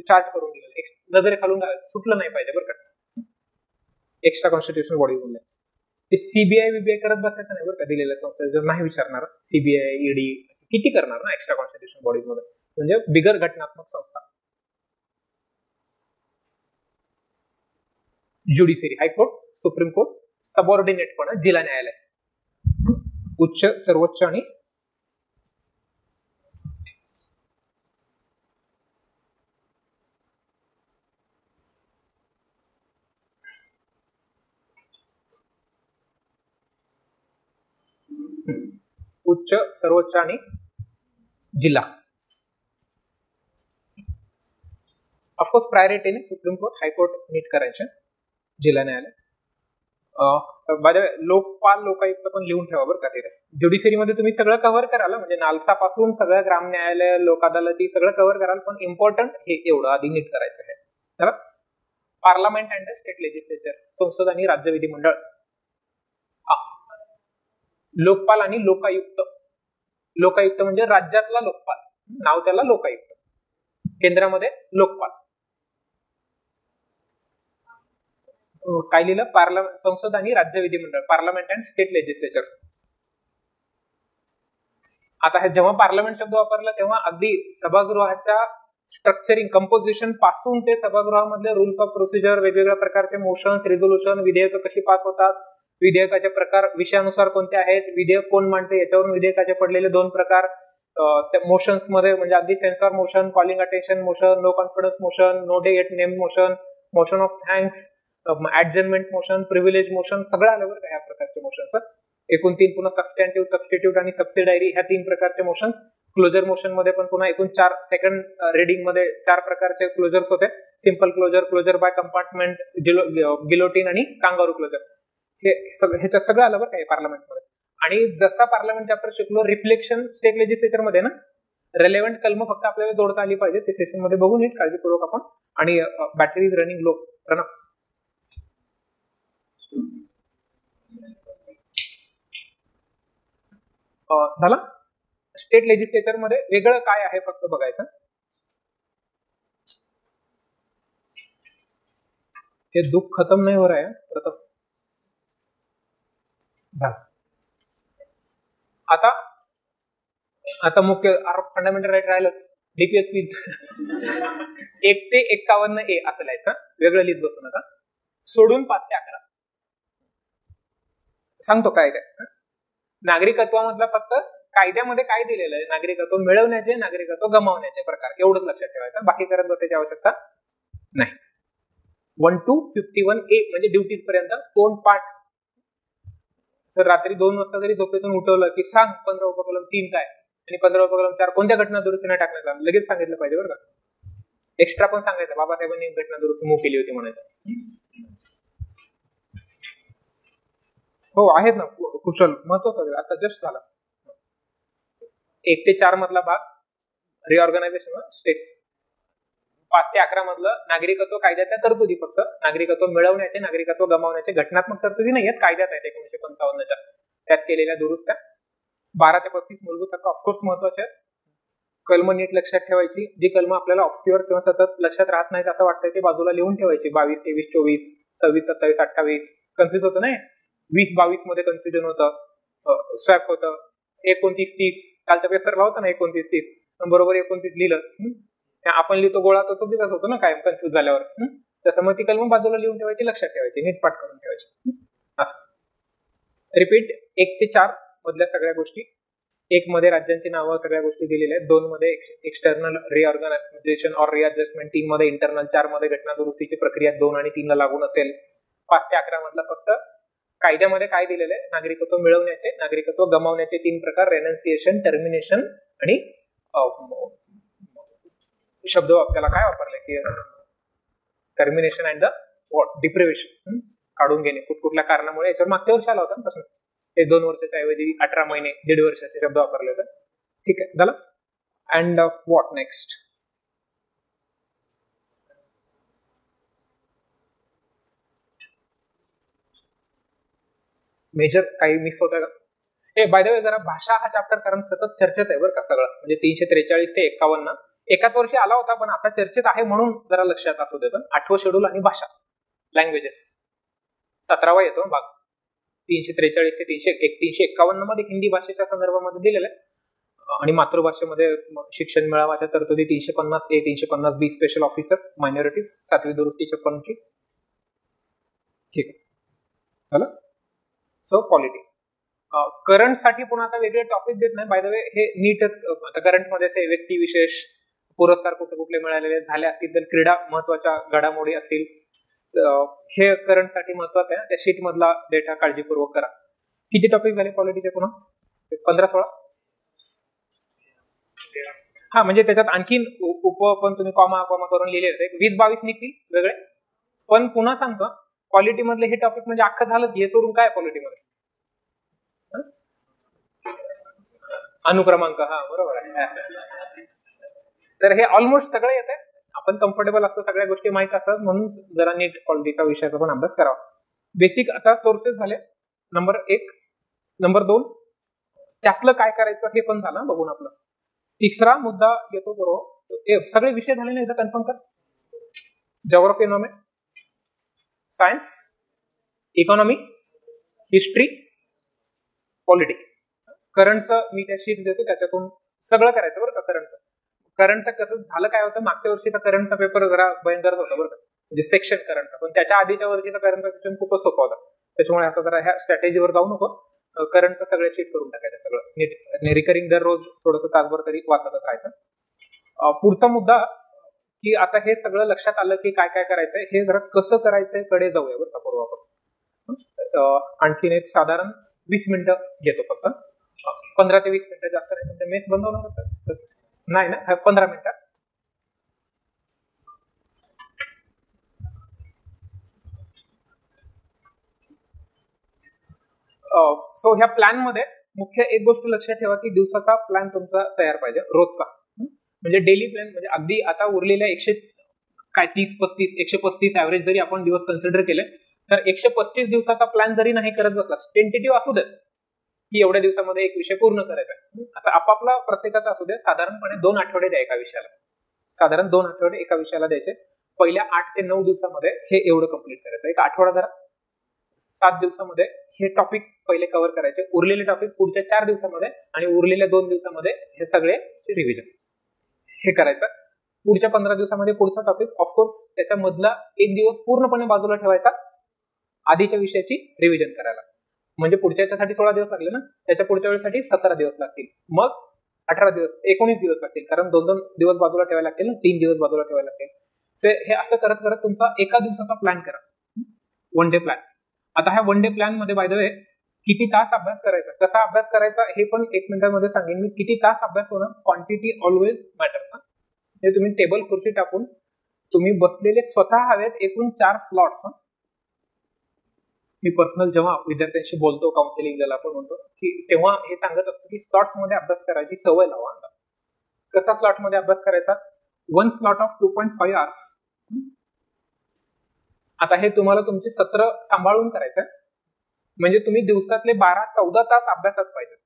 चार्ट करून दिलेलं, नजरेखालून सुटलं नाही पाहिजे बरं का. एक्स्ट्रा कॉन्स्टिट्युशनल बॉडीज म्हणले ते CBI BBI करत बसायचं नाही बरं का. दिलेल्या संस्था जर नाही विचारणार, CBI ED किती करणार ना एक्स्ट्रा कॉन्स्टिट्युशनल बॉडीज मध्ये, म्हणजे बिगर घटनात्मक संस्था. Judiciary, high court, supreme court, subordinate पण जिल्हा न्यायालय, उच्च, सर्वोच्च आणि उच्च, सर्वोच्च आणि जिल्हा. ऑफकोर्स प्रायोरिटीने सुप्रीम कोर्ट, हायकोर्ट नीट करायचे, जिल्हा न्यायालय. लोकपाल लोकायुक्त पण लिहून ठेवा बरं का तिथे. ज्युडिशरीमध्ये तुम्ही सगळं कव्हर कराल, म्हणजे नालसापासून सगळं ग्राम न्यायालय, लोक अदालती सगळं कव्हर कराल, पण इम्पॉर्टंट हे एवढं आधी नीट करायचं आहे. तर parliament and the state legislature, संसद आणि राज्य विधिमंडळ. लोकपाल आणि लोकायुक्त. लोकायुक्त म्हणजे राज्यातला लोकपाल, नाव त्याला लोकायुक्त. केंद्रामध्ये लोकपाल. काय लिहिलं? संसद आणि राज्य विधिमंडळ, पार्लमेंट अँड स्टेट लेजिस्लेचर. आता हे जेव्हा पार्लमेंट शब्द वापरला तेव्हा अगदी सभागृहाच्या स्ट्रक्चरिंग, कंपोजिशन पासून ते सभागृहामधले रूल्स ऑफ प्रोसिजर, वेगवेगळ्या प्रकारचे मोशन्स, रिझोल्युशन, विधेयक कशी पास होतात, विधेयकाचे प्रकार विषयानुसार कोणते आहेत, विधेयक कोण मांडते, याच्यावरून विधेयकाचे पडलेले 2 प्रकार. मोशन्स मध्ये म्हणजे अगदी censor motion, calling attention motion, no confidence motion, no day yet name motion, motion of thanks, adjournment motion, privilege motion, सगळं आलं बरं का या प्रकारचे मोशन्स. एकूण 3, पुन्हा सबस्टॅन्टिव्ह, सबस्टिट्यूट आणि सबसिडायरी, ह्या 3 प्रकारचे मोशन्स. क्लोजर मोशन मध्ये पण पुन्हा एकूण 4, सेकंड रिडिंग मध्ये 4 प्रकारचे क्लोजर्स होते. Simple closure, closure by compartment, guillotine आणि कांगारू क्लोजर. ह्याच्यात सगळं आलं बरं का पार्लमेंटमध्ये. आणि जसा पार्लमेंट चॅप्टर शिकलो, रिफ्लेक्शन स्टेट लेजिस्लेचर मध्ये ना, रेलेव्हंट कलम फक्त आपल्याला जोडता आली पाहिजे. ते सेशन मध्ये बघून नीट काळजीपूर्वक आपण. आणि बॅटरी इज रनिंग लो. झाला. स्टेट लेजिस्लेचर मध्ये वेगळं काय आहे फक्त बघायचं. हे दुःख खतम नाही हो रहा है प्रथम. आता मुख्य फंडामेंटल राईट राहिलंच. डीपीएसपी 1 ते 51A असं लिहायचं, वेगळं लिहित बसू नका. सोडून 5 ते 11 सांगतो काय काय. नागरिकत्वामधला फक्त कायद्यामध्ये काय दिलेलं आहे, नागरिकत्व मिळवण्याचे, नागरिकत्व गमावण्याचे प्रकार, एवढंच लक्षात ठेवायचं. बाकी करत बसायची आवश्यकता नाही. 1 to 51A म्हणजे ड्युटीज पर्यंत. तोंड पाठ. सर रात्री 2 वाजता जरी झोपेतून उठवलं की सांग 15 उपकलम 3 काय आणि 15 उपकलम 4 कोणत्या घटना दुरुस्तीने टाकण्यात आलं, लगेच सांगितलं पाहिजे बरं का. एक्स्ट्रा पण सांगायचं, बाबासाहेबांनी घटना दुरुस्ती मूव्ह केली होती म्हणायचं. हो आहेत ना कुशल, महत्वाचं. आता जस्ट झाला 1 ते 4 मधला भाग रिऑर्गनायझेशन स्टेट्स. 5 ते 11 मधलं नागरिकत्व कायद्याच्या तरतुदी, फक्त नागरिकत्व मिळवण्याचे, नागरिकत्व गमावण्याचे घटनात्मक तरतुदी नाही आहेत, कायद्यात आहेत 1955च्या, त्यात केलेल्या दुरुस्त्या. 12 ते 35 मूलभूत हक्क ऑफकोर्स महत्वाचे आहेत. कलम नीट लक्षात ठेवायची. जी कलम आपल्याला ऑब्स्क्युअर किंवा सतत लक्षात राहत नाहीत असं वाटतंय ते बाजूला लिहून ठेवायची. 22, 23, 24, 26, 27, 28 कन्फ्युज होतं नाही. 20, 22 मध्ये कन्फ्युजन होतं, स्वॅप होतं. 29, 30 कालच्या पेपरला होता ना 29, 30 बरोबर 29 लिहिलं. आपण लिहितो गोळा तो चुकीचाच होतो ना कायम कन्फ्युज झाल्यावर. तसं मग ती कलम बाजूला लिहून ठेवायची, लक्षात ठेवायची, नीट पाठ करून ठेवायची. असं रिपीट. 1 ते 4 मधल्या सगळ्या गोष्टी, 1 मध्ये राज्यांची नावं सगळ्या गोष्टी दिलेल्या आहेत, 2 मध्ये एक्सटर्नल रिऑर्गनायझेशन ऑर रिअडजस्टमेंट, 3 मध्ये इंटरनल, 4 मध्ये घटना दुरुस्तीची प्रक्रिया 2 आणि 3 ला लागू नसेल. 5 ते 11 मधला फक्त कायद्यामध्ये काय दिलेलं आहे, नागरिकत्व मिळवण्याचे, नागरिकत्व गमावण्याचे 3 प्रकार, रेनन्सिएशन, टर्मिनेशन आणि शब्द आपल्याला काय वापरले की टर्मिनेशन अँड द डिप्रिव्हेशन, काढून घेणे कुठल्या कारणामुळे. याच्यावर मागच्या वर्षी आला होता ना प्रश्न. हे 2 वर्षाच्या ऐवजी 18 महिने, 1.5 वर्ष असे शब्द वापरले होते. ठीक आहे, झालं. And what next. मेजर काही मिस होत आहे का? बाय द वे जरा भाषा हा चॅप्टर कारण सतत चर्चेत आहे बरं का सगळं, म्हणजे 343 ते 51 एकाच वर्षी आला होता, पण आता चर्चेत आहे म्हणून जरा लक्षात असू देतं. 8वं शेड्यूल आणि भाषा, लँग्वेजेस 17वा येतो भाग. 343 ते 351 मध्ये हिंदी भाषेच्या संदर्भामध्ये दिलेलं आहे. आणि मातृभाषेमध्ये शिक्षण मिळावाच्या तरतुदी 350A, 350B special officer minorities, 7वी दुरुस्ती 56ची. ठीक आहे, झालं. So polity. करंट साठी पुन्हा आता वेगळे टॉपिक देत नाही. बाय द वे हे नीटच. आता करंट मध्ये व्यक्ती विशेष, पुरस्कार कुठे कुठले मिळालेले झाले असतील तर, क्रीडा महत्वाच्या घडामोडी असतील, हे करंट साठी महत्वाचं आहे. त्या शीट मधला डेटा काळजीपूर्वक करा. किती टॉपिक झाले पॉलिटीचे पुन्हा? 15-16. हा म्हणजे त्याच्यात आणखीन उप पण तुम्ही कॉमा कॉमा करून लिहिले होते. 20-22 निघतील वेगळे. पण पुन्हा सांगतो, पॉलिटी मधले हे टॉपिक म्हणजे अख्खं झालं, हे सोडून काय पॉलिटीमध्ये? अनुक्रमांक, हा बरोबर आहे. तर हे ऑलमोस्ट सगळं येते, आपण कम्फर्टेबल असतो, सगळ्या गोष्टी माहित असतात, म्हणून जरा नीट पॉलिटिका विषयाचा पण अभ्यास करावा. बेसिक आता सोर्सेस झाले नंबर 1. नंबर 2 त्यातलं काय करायचं हे पण झालं बघून आपलं. तिसरा मुद्दा येतो बरोबर, सगळे विषय झाले नाही तर कन्फर्म कर. Geography, environment, science, economy, history, politics. करंटचं मी त्या शीट देतो, त्याच्यातून सगळं करायचं बरं का. करंटचं कसं झालं, काय होतं, मागच्या वर्षीचा करंटचा पेपर जरा भयंकर होता बरं का, म्हणजे सेक्शन करंटचा, पण त्याच्या आधीच्या वर्षीचा करंटचा सेक्शन खूपच सोपा होता. त्याच्यामुळे आता जरा ह्या स्ट्रॅटेजीवर जाऊ नको, करंटचं सगळं शीट करून टाकायचं सगळं नीट, रिकरिंग दररोज थोडंसं तासभर तरी वाचतच राहायचं. पुढचा मुद्दा की आता हे सगळं लक्षात आलं की काय काय करायचंय, हे जरा कसं करायचंय कडे जाऊया बरं का पूर्व आपण. आणखीन एक साधारण 20 मिनिटं घेतो फक्त, 15 ते 20 मिनिटं, जास्त नाही. तुमच्या मेस बंद होणार होतं नाही ना, 15 मिनिटं. सो ह्या प्लॅन मध्ये मुख्य एक गोष्ट लक्षात ठेवा की दिवसाचा प्लॅन तुमचा तयार पाहिजे रोजचा, म्हणजे डेली प्लॅन. म्हणजे अगदी आता उरलेल्या 135 ऍव्हरेज जरी आपण दिवस कन्सिडर केले, तर 135 दिवसाचा प्लॅन जरी नाही करत बसला, टेंटेटिव्ह असू दे की एवढ्या दिवसामध्ये एक विषय पूर्ण करायचा आहे, असं आपापला प्रत्येकाचा असू दे. साधारणपणे 2 आठवडे द्या एका विषयाला, साधारण 2 आठवडे एका विषयाला द्यायचे. पहिल्या 8 ते 9 दिवसामध्ये हे एवढं कम्प्लीट करायचं. एक आठवडा जरा 7 दिवसामध्ये हे टॉपिक पहिले कव्हर करायचे, उरलेले टॉपिक पुढच्या 4 दिवसामध्ये, आणि उरलेल्या 2 दिवसामध्ये हे सगळे रिव्हिजन हे करायचं. पुढच्या 15 दिवसामध्ये पुढचा टॉपिक, ऑफकोर्स त्याच्या मधला एक दिवस पूर्णपणे बाजूला ठेवायचा आधीच्या विषयाची रिव्हिजन करायला. म्हणजे पुढच्या याच्यासाठी 16 दिवस लागले ना, त्याच्या पुढच्या वेळेसाठी 17 दिवस लागतील, मग 18 दिवस, 19 दिवस लागतील, कारण 2-2 दिवस बाजूला ठेवायला लागतील ना, 3 दिवस बाजूला ठेवायला लागतील. हे असं करत करत तुमचा एका दिवसाचा प्लॅन करा, 1 डे प्लॅन. आता ह्या 1 डे प्लॅन मध्ये बाय द वे किती तास अभ्यास करायचा, कसा अभ्यास करायचा हे पण 1 मिनिटामध्ये सांगेन मी. किती तास अभ्यास होणं, क्वांटिटी ऑलवेज मॅटर्स. हे तुम्ही टेबल खुर्ची टाकून तुम्ही बसलेले स्वतः हवेत, एकूण 4 स्लॉट्स. मी पर्सनल जेव्हा विद्यार्थ्यांशी बोलतो, काउन्सिलिंग ज्याला आपण म्हणतो, की तेव्हा हे सांगत असतो की स्लॉट्स मध्ये अभ्यास करायची सवय लावा. कसा स्लॉट मध्ये अभ्यास करायचा, 1 स्लॉट ऑफ 2.5 hours. आता हे तुम्हाला तुमचे सत्र सांभाळून करायचं, म्हणजे तुम्ही दिवसातले 12-14 तास अभ्यासात पाहिजे.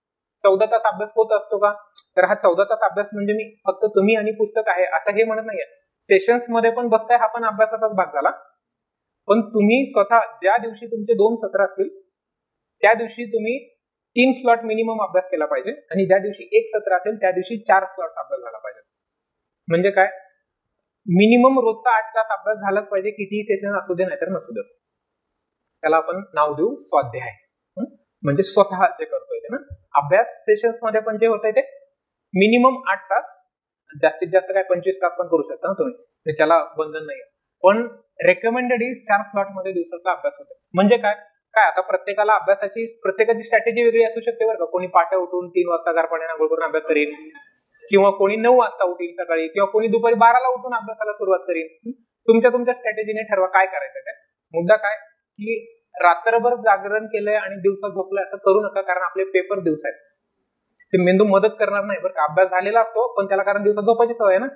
14 तास अभ्यास होत असतो का, तर हा 14 तास अभ्यास म्हणजे मी फक्त तुम्ही आणि पुस्तक आहे असं हे म्हणत नाहीये. सेशन्स मध्ये पण बसताय, हा पण अभ्यासाचाच भाग झाला. पण तुम्ही स्वतः ज्या दिवशी तुमचे 2 सत्र असतील त्या दिवशी तुम्ही 3 स्लॉट मिनिमम अभ्यास केला पाहिजे, आणि ज्या दिवशी 1 सत्र असेल त्या दिवशी 4 स्लॉट अभ्यास झाला पाहिजे. म्हणजे काय, मिनिमम रोजचा 8 तास अभ्यास झालाच पाहिजे, कितीही सेशन असू दे नाहीतर नसू दे. त्याला आपण नाव देऊ स्वाध्याय, म्हणजे स्वतः जे करतोय ते ना. अभ्यास सेशन्स मध्ये पण जे होतंय ते मिनिमम 8 तास, जास्तीत जास्त काय 25 तास पण करू शकता ना तुम्ही, त्याला बंधन नाही. पण रेकमेंडेड इज 4 स्लॉट मध्ये दिवसाचा अभ्यास होतो. म्हणजे काय आता प्रत्येकाला प्रत्येकाची स्ट्रॅटेजी वेगळी असू शकते बरं का. कोणी पाट्या उठून 3 वाजता गार पाण्याने आंघोळ करून अभ्यास करेल, किंवा कोणी 9 वाजता उठेल सकाळी, किंवा कोणी दुपारी 12ला उठून अभ्यासाला सुरुवात करेल. तुमच्या स्ट्रॅटेजीने ठरवा काय करायचं ते. मुद्दा काय की रात्रभर जागरण केलंय आणि दिवसा झोपलंय असं करू नका, कारण आपले पेपर दिवस आहेत. ते मेंदू मदत करणार नाही बरं का. अभ्यास झालेला असतो पण त्याला कारण दिवसा झोपायची सवय आहे ना,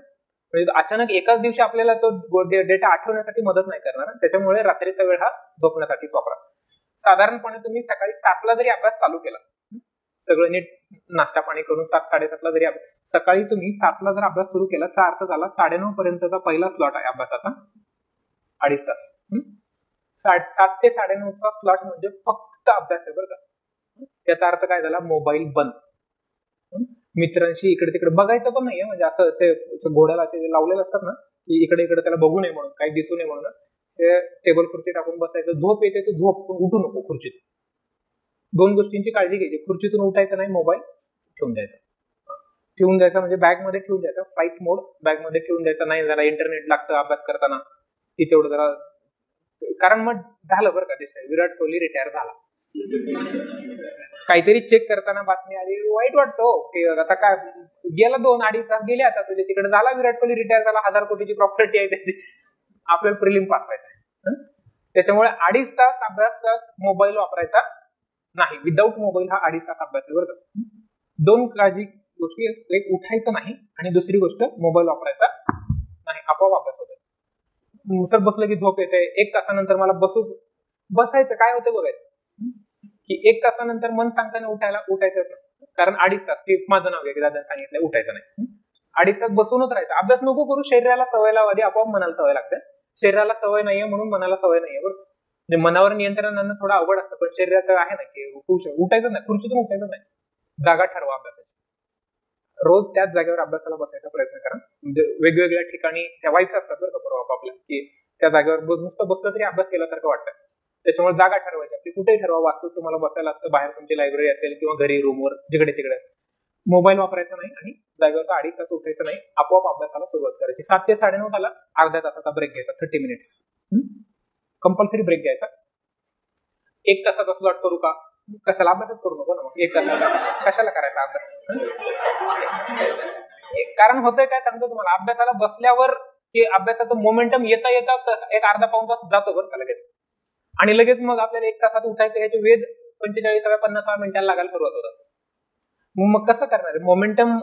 म्हणजे अचानक एकाच दिवशी आपल्याला तो डेटा आठवण्यासाठी मदत नाही करणार. त्याच्यामुळे रात्रीचा वेळ हा झोपण्यासाठीच वापरा. साधारणपणे तुम्ही सकाळी 7ला जरी अभ्यास चालू केला, सगळं नीट नाश्ता पाणी करून 7-7:30ला जरी सकाळी तुम्ही 7ला जर अभ्यास सुरू केला, चा अर्थ झाला 9:30 पर्यंतचा पहिला स्लॉट आहे अभ्यासाचा, 2.5 तास. 7 ते 9:30चा स्लॉट म्हणजे फक्त अभ्यास आहे बरं का. त्याचा अर्थ काय झाला, मोबाईल बंद, मित्रांशी इकडे तिकडे बघायचं पण नाहीये. म्हणजे असं ते घोड्याला असे लावलेले असतात ना, की इकडे इकडे त्याला बघू नये म्हणून, काही दिसू नये म्हणून ते टेबल खुर्ची टाकून बसायचं. झोप येते तर झोप, पण उठू नको खुर्चीत. 2 गोष्टींची काळजी घ्यायची, खुर्चीतून उठायचं नाही, मोबाईल ठेवून द्यायचा म्हणजे बॅग मध्ये ठेवून द्यायचा. फ्लाईट मोड बॅग मध्ये ठेवून द्यायचा नाही. जरा इंटरनेट लागतं अभ्यास करताना, ती तेवढं जरा, कारण मग झालं बरं का दिसतंय विराट कोहली रिटायर झाला, काहीतरी चेक करताना बातमी आली, वाईट वाटतो की आता काय गेला 2-2.5 तास गेले, आता तुझे तिकडे झाला विराट कोहली रिटायर झाला, 1000 कोटीची प्रॉपर्टी आहे त्याची, आपल्याला प्रिलिम पास व्हायचं. त्याच्यामुळे 2.5 तास अभ्यासात मोबाईल वापरायचा नाही. विदाऊट मोबाईल हा 2.5 तास अभ्यास आहे बरं का. 2 काळजी गोष्टी, एक उठायचं नाही आणि दुसरी गोष्ट मोबाईल वापरायचा नाही, आपोआप अभ्यास होतो. सर बसलं की झोप येते, 1 तासानंतर मला बसायचं काय होतं बघायचं की 1 तासानंतर मन सांगताना उठायचंच नाही. कारण 2.5 तास, की माझं नाव घ्या की दादा सांगितलं उठायचं नाही. 2.5 तास बसूनच राहायचं. अभ्यास नको करू, शरीराला सवय लावा आधी, आपोआप मनाला सवय लागते. शरीराला सवय नाहीये म्हणून मनाला सवय नाहीये बरोबर. म्हणजे मनावर नियंत्रण आणणं थोडं अवघड असतं, पण शरीराचं आहे ना की उठायचं नाही, खुर्चीतून उठायचं नाही. जागा ठरवा अभ्यासाची. रोज त्याच जागेवर अभ्यासाला बसायचा प्रयत्न करा. म्हणजे वेगवेगळ्या ठिकाणी त्या वाईब्स असतात बरं का बरोबर आपापल्या, की त्या जागेवर नुसतं बसलं तरी अभ्यास केल्यासारखं वाटतं. त्याच्यामुळे जागा ठरवायची आपली, कुठेही ठरवा. वास्तूत तुम्हाला बसायला असतं, बाहेर तुमची लायब्ररी असेल किंवा घरी रूमवर, जिकडे तिकडे. मोबाईल वापरायचा नाही आणि जागेवर 2.5 तास उठायचं नाही, आपोआप अभ्यासाला सुरुवात करायची. 7 ते 9:30 झाला, अर्ध्या तासाचा ब्रेक घ्यायचा, 30 मिनिट्स कंपल्सरी ब्रेक घ्यायचा. 1 तासाचा स्लॉट करू का? कशाला, अभ्यासच करू नको ना मग. 1 तासाचा कशाला करायचा अभ्यास? कारण होतंय काय सांगतो तुम्हाला, अभ्यासाला बसल्यावर की अभ्यासाचं मोमेंटम येता एक अर्धा पाऊण तास जातो बरं का लगेच. आणि लगेच मग आपल्याला 1 तासात उठायचं, याचे वेध 45-50 मिनिटांना लागायला सुरुवात होतात. मग कसं करणार? मोमेंटम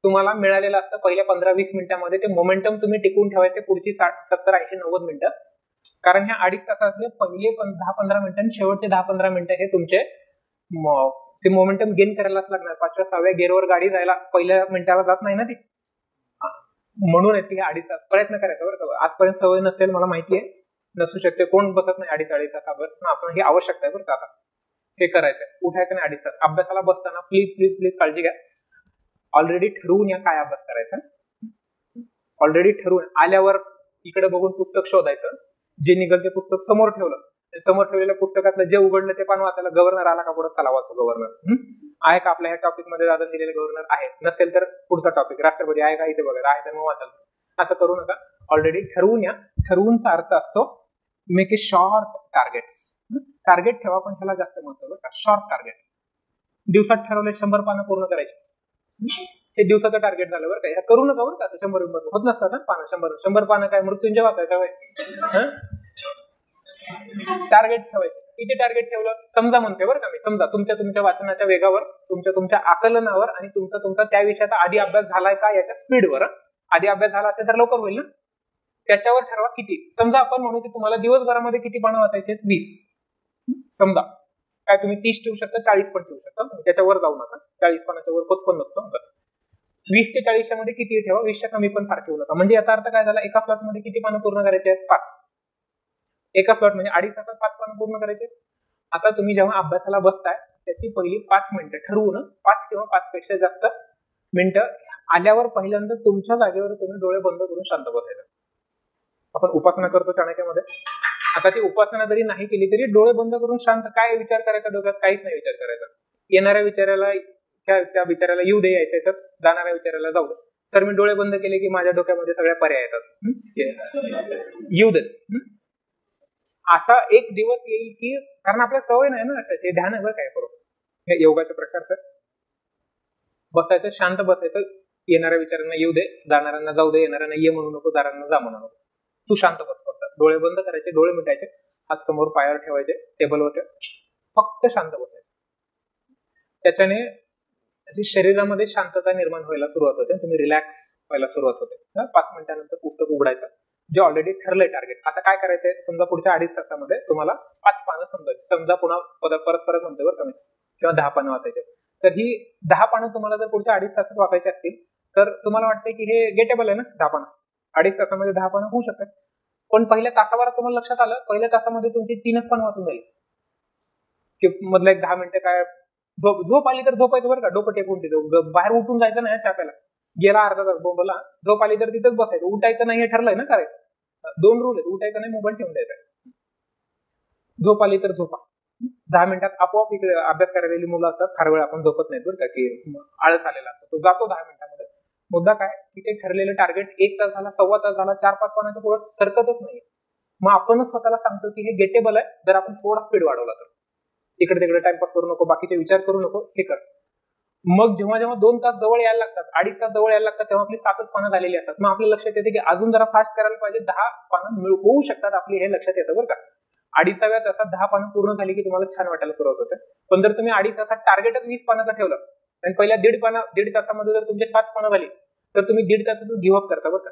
तुम्हाला मिळालेलं असतं पहिल्या 15-20 मिनिटांमध्ये. ते मोमेंटम तुम्ही टिकवून ठेवायचे पुढची 60, 70, 80, 90 मिनिटं. कारण ह्या 2.5 तासातले पहिले 10-15 मिनिटं, शेवटचे 10-15 मिनिटं हे तुमचे ते मोमेंटम गेन करायलाच लागणार. 5व्या 6व्या गेअरवर गाडी जायला पहिल्या मिनिटाला जात नाही ना ती. म्हणून ती 2.5 तास प्रयत्न करायचा बरं का. आजपर्यंत सवय नसेल, मला माहिती आहे, नसू शकते. कोण बसत नाही 2.5 तास अभ्यास, पण आपण ही आवश्यकता आहे बरं का. आता हे करायचंय, उठायचं नाही 2.5 तास. अभ्यासाला बसताना प्लीज प्लीज प्लीज काळजी घ्या, ऑलरेडी ठरवून या काय अभ्यास करायचा. ऑलरेडी ठरवून आल्यावर इकडे बघून पुस्तक शोधायचं, जे निघल ते पुस्तक समोर ठेवलं. समोर ठेवलेल्या पुस्तकातलं जे उघडलं ते पान वाचायला. गव्हर्नर आला का पुढे, चला वाचू गव्हर्नर. आहे का आपल्या ह्या टॉपिक मध्ये दादा दिलेले गव्हर्नर आहे? नसेल तर पुढचा टॉपिक राष्ट्रपती आहे का, इथे बघा आहे तर मग वाचायला. असं करू नका, ऑलरेडी ठरवून या. ठरवूनचा अर्थ असतो make a short targets. Target ठेवा, पण त्याला जास्त महत्व बरं का. Short target. दिवसात ठरवले 100 पानं पूर्ण करायची, हे दिवसाचं टार्गेट झालं बरं का. ह्या करू नका बरं का. असं 100 होत नसतात ना पानं. 100 पानं काय मृत्यूंजय वाचायचं वय. टार्गेट ठेवायचे. किती टार्गेट ठेवलं? समजा म्हणते बरं का मी, समजा तुमच्या वाचनाच्या वेगावर, तुमच्या आकलनावर आणि तुमचा त्या विषयाचा आधी अभ्यास झालाय का याच्या स्पीडवर. आधी अभ्यास झाला असेल तर लवकर होईल ना, त्याच्यावर ठरवा किती. समजा आपण म्हणू की तुम्हाला दिवसभरामध्ये किती पानं वाचायचे? 20. समजा काय तुम्ही 30 ठेवू शकता, 40 पण ठेवू शकता, त्याच्यावर जाऊ नका. 40 पानाच्या वर होत पण नसतो. 20 ते 40 मध्ये किती ठेवा, 20च्या कमी पण फार ठेवू नका. म्हणजे याचा अर्थ काय झाला, एका स्लॉट मध्ये किती पानं पूर्ण करायचे आहेत? 5. एका स्लॉट म्हणजे 2.5 तासात 5 पानं पूर्ण करायचे. आता तुम्ही जेव्हा अभ्यासाला बसताय त्याची पहिली 5 मिनिटं ठरवून, 5 किंवा 5 पेक्षा जास्त मिनिटं आल्यावर पहिल्यांदा तुमच्या जागेवर तुम्ही डोळे बंद करून शांत बसायचं. आपण उपासना करतो चाणक्यामध्ये. आता ती उपासना जरी नाही केली तरी डोळे बंद करून शांत, काय विचार करायचा डोक्यात? काहीच नाही विचार करायचा. येणाऱ्या विचाराला त्या विचाराला येऊ दे, यायचं तर जाणाऱ्या विचाराला जाऊ दे. सर मी डोळे बंद केले की माझ्या डोक्यामध्ये सगळ्या पर्याय येतात, येऊ दे. असा एक दिवस येईल की, कारण आपल्याला सवय नाही ना असायची. ध्यान आहे बरं काय करू, हे योगाचे प्रकार सर. बसायचं, शांत बसायचं. येणाऱ्या विचारांना येऊ दे, जाणाऱ्यांना जाऊ दे. येणाऱ्यांना ये म्हणू नको, जाणाऱ्यांना जा म्हणू नको. तू शांत बस फक्त. डोळे बंद करायचे, डोळे मिटायचे, हात समोर पायावर ठेवायचे, टेबलवर ठेव, फक्त शांत बसायचं. त्याच्याने शरीरामध्ये शांतता निर्माण व्हायला सुरुवात होते, तुम्ही रिलॅक्स व्हायला सुरुवात होते. 5 मिनिटांनंतर पुस्तक उघडायचं, जे ऑलरेडी ठरलंय टार्गेट. आता काय करायचंय, समजा पुढच्या 2.5 तासामध्ये तुम्हाला 5 पानं समजायची. समजा पुन्हा परत म्हणतो बरं कमी, किंवा 10 पानं वाचायचे. तर ही 10 पानं तुम्हाला जर पुढच्या 2.5 तासात वाचायची असतील तर तुम्हाला वाटतंय की हे गेटेबल आहे ना 10 पानं. 2.5 तासामध्ये 10 पानं होऊ शकतात. पण पहिल्या तासाभरात तुम्हाला लक्षात आलं, पहिल्या तासामध्ये तुमची 3च पानं वाचून जाईल, की मधलं एक 10 मिनिटं काय झोप आली तर झोपायचं बरं का, डोकं टेकून तिथं. बाहेर उठून जायचं नाही छाप्याला, गेला अर्धा तास बोंबला. झोप आली तर तिथंच बसायचं, उठायचं नाही हे ठरलंय ना. काय 2 रूल आहेत, उठायचं नाही, मोबाईल ठेवून द्यायचा. झोप आली तर झोपा. 10 मिनिटात आपोआप इकडे अभ्यास करायला मुलं असतात, फार वेळ आपण झोपत नाही बरं का, की आळस आलेला असतो, तो जातो 10 मिनिटांमध्ये. मुद्दा काय, की ते ठरलेलं टार्गेट 1 तास झाला, सव्वा तास झाला, 4-5 पानाच्या पुढे सरकतच नाही. मग आपणच स्वतःला सांगतो की हे गेटेबल आहे, जर आपण थोडा स्पीड वाढवला तर. इकडे तिकडे टाइमपास करू नको, बाकीचे विचार करू नको, हे कर. मग जेव्हा 2 तास जवळ यायला लागतात, 2.5 तास जवळ यायला लागतात, तेव्हा आपली 7च पानं झालेली असतात. मग आपल्या लक्षात येते की अजून जरा फास्ट करायला पाहिजे, 10 पानं होऊ शकतात आपली, हे लक्षात येतं बरं का. 2.5व्या तासात 10 पानं पूर्ण झाली की तुम्हाला छान वाटायला सुरुवात होते. पण जर तुम्ही 2.5 तासात टार्गेटच 20 पानाचं ठेवलं आणि पहिल्या 1.5 तासामध्ये जर तुमचे 7 पानं झाली तर तुम्ही 1.5 तासातच गिव्हअप करता बरं का.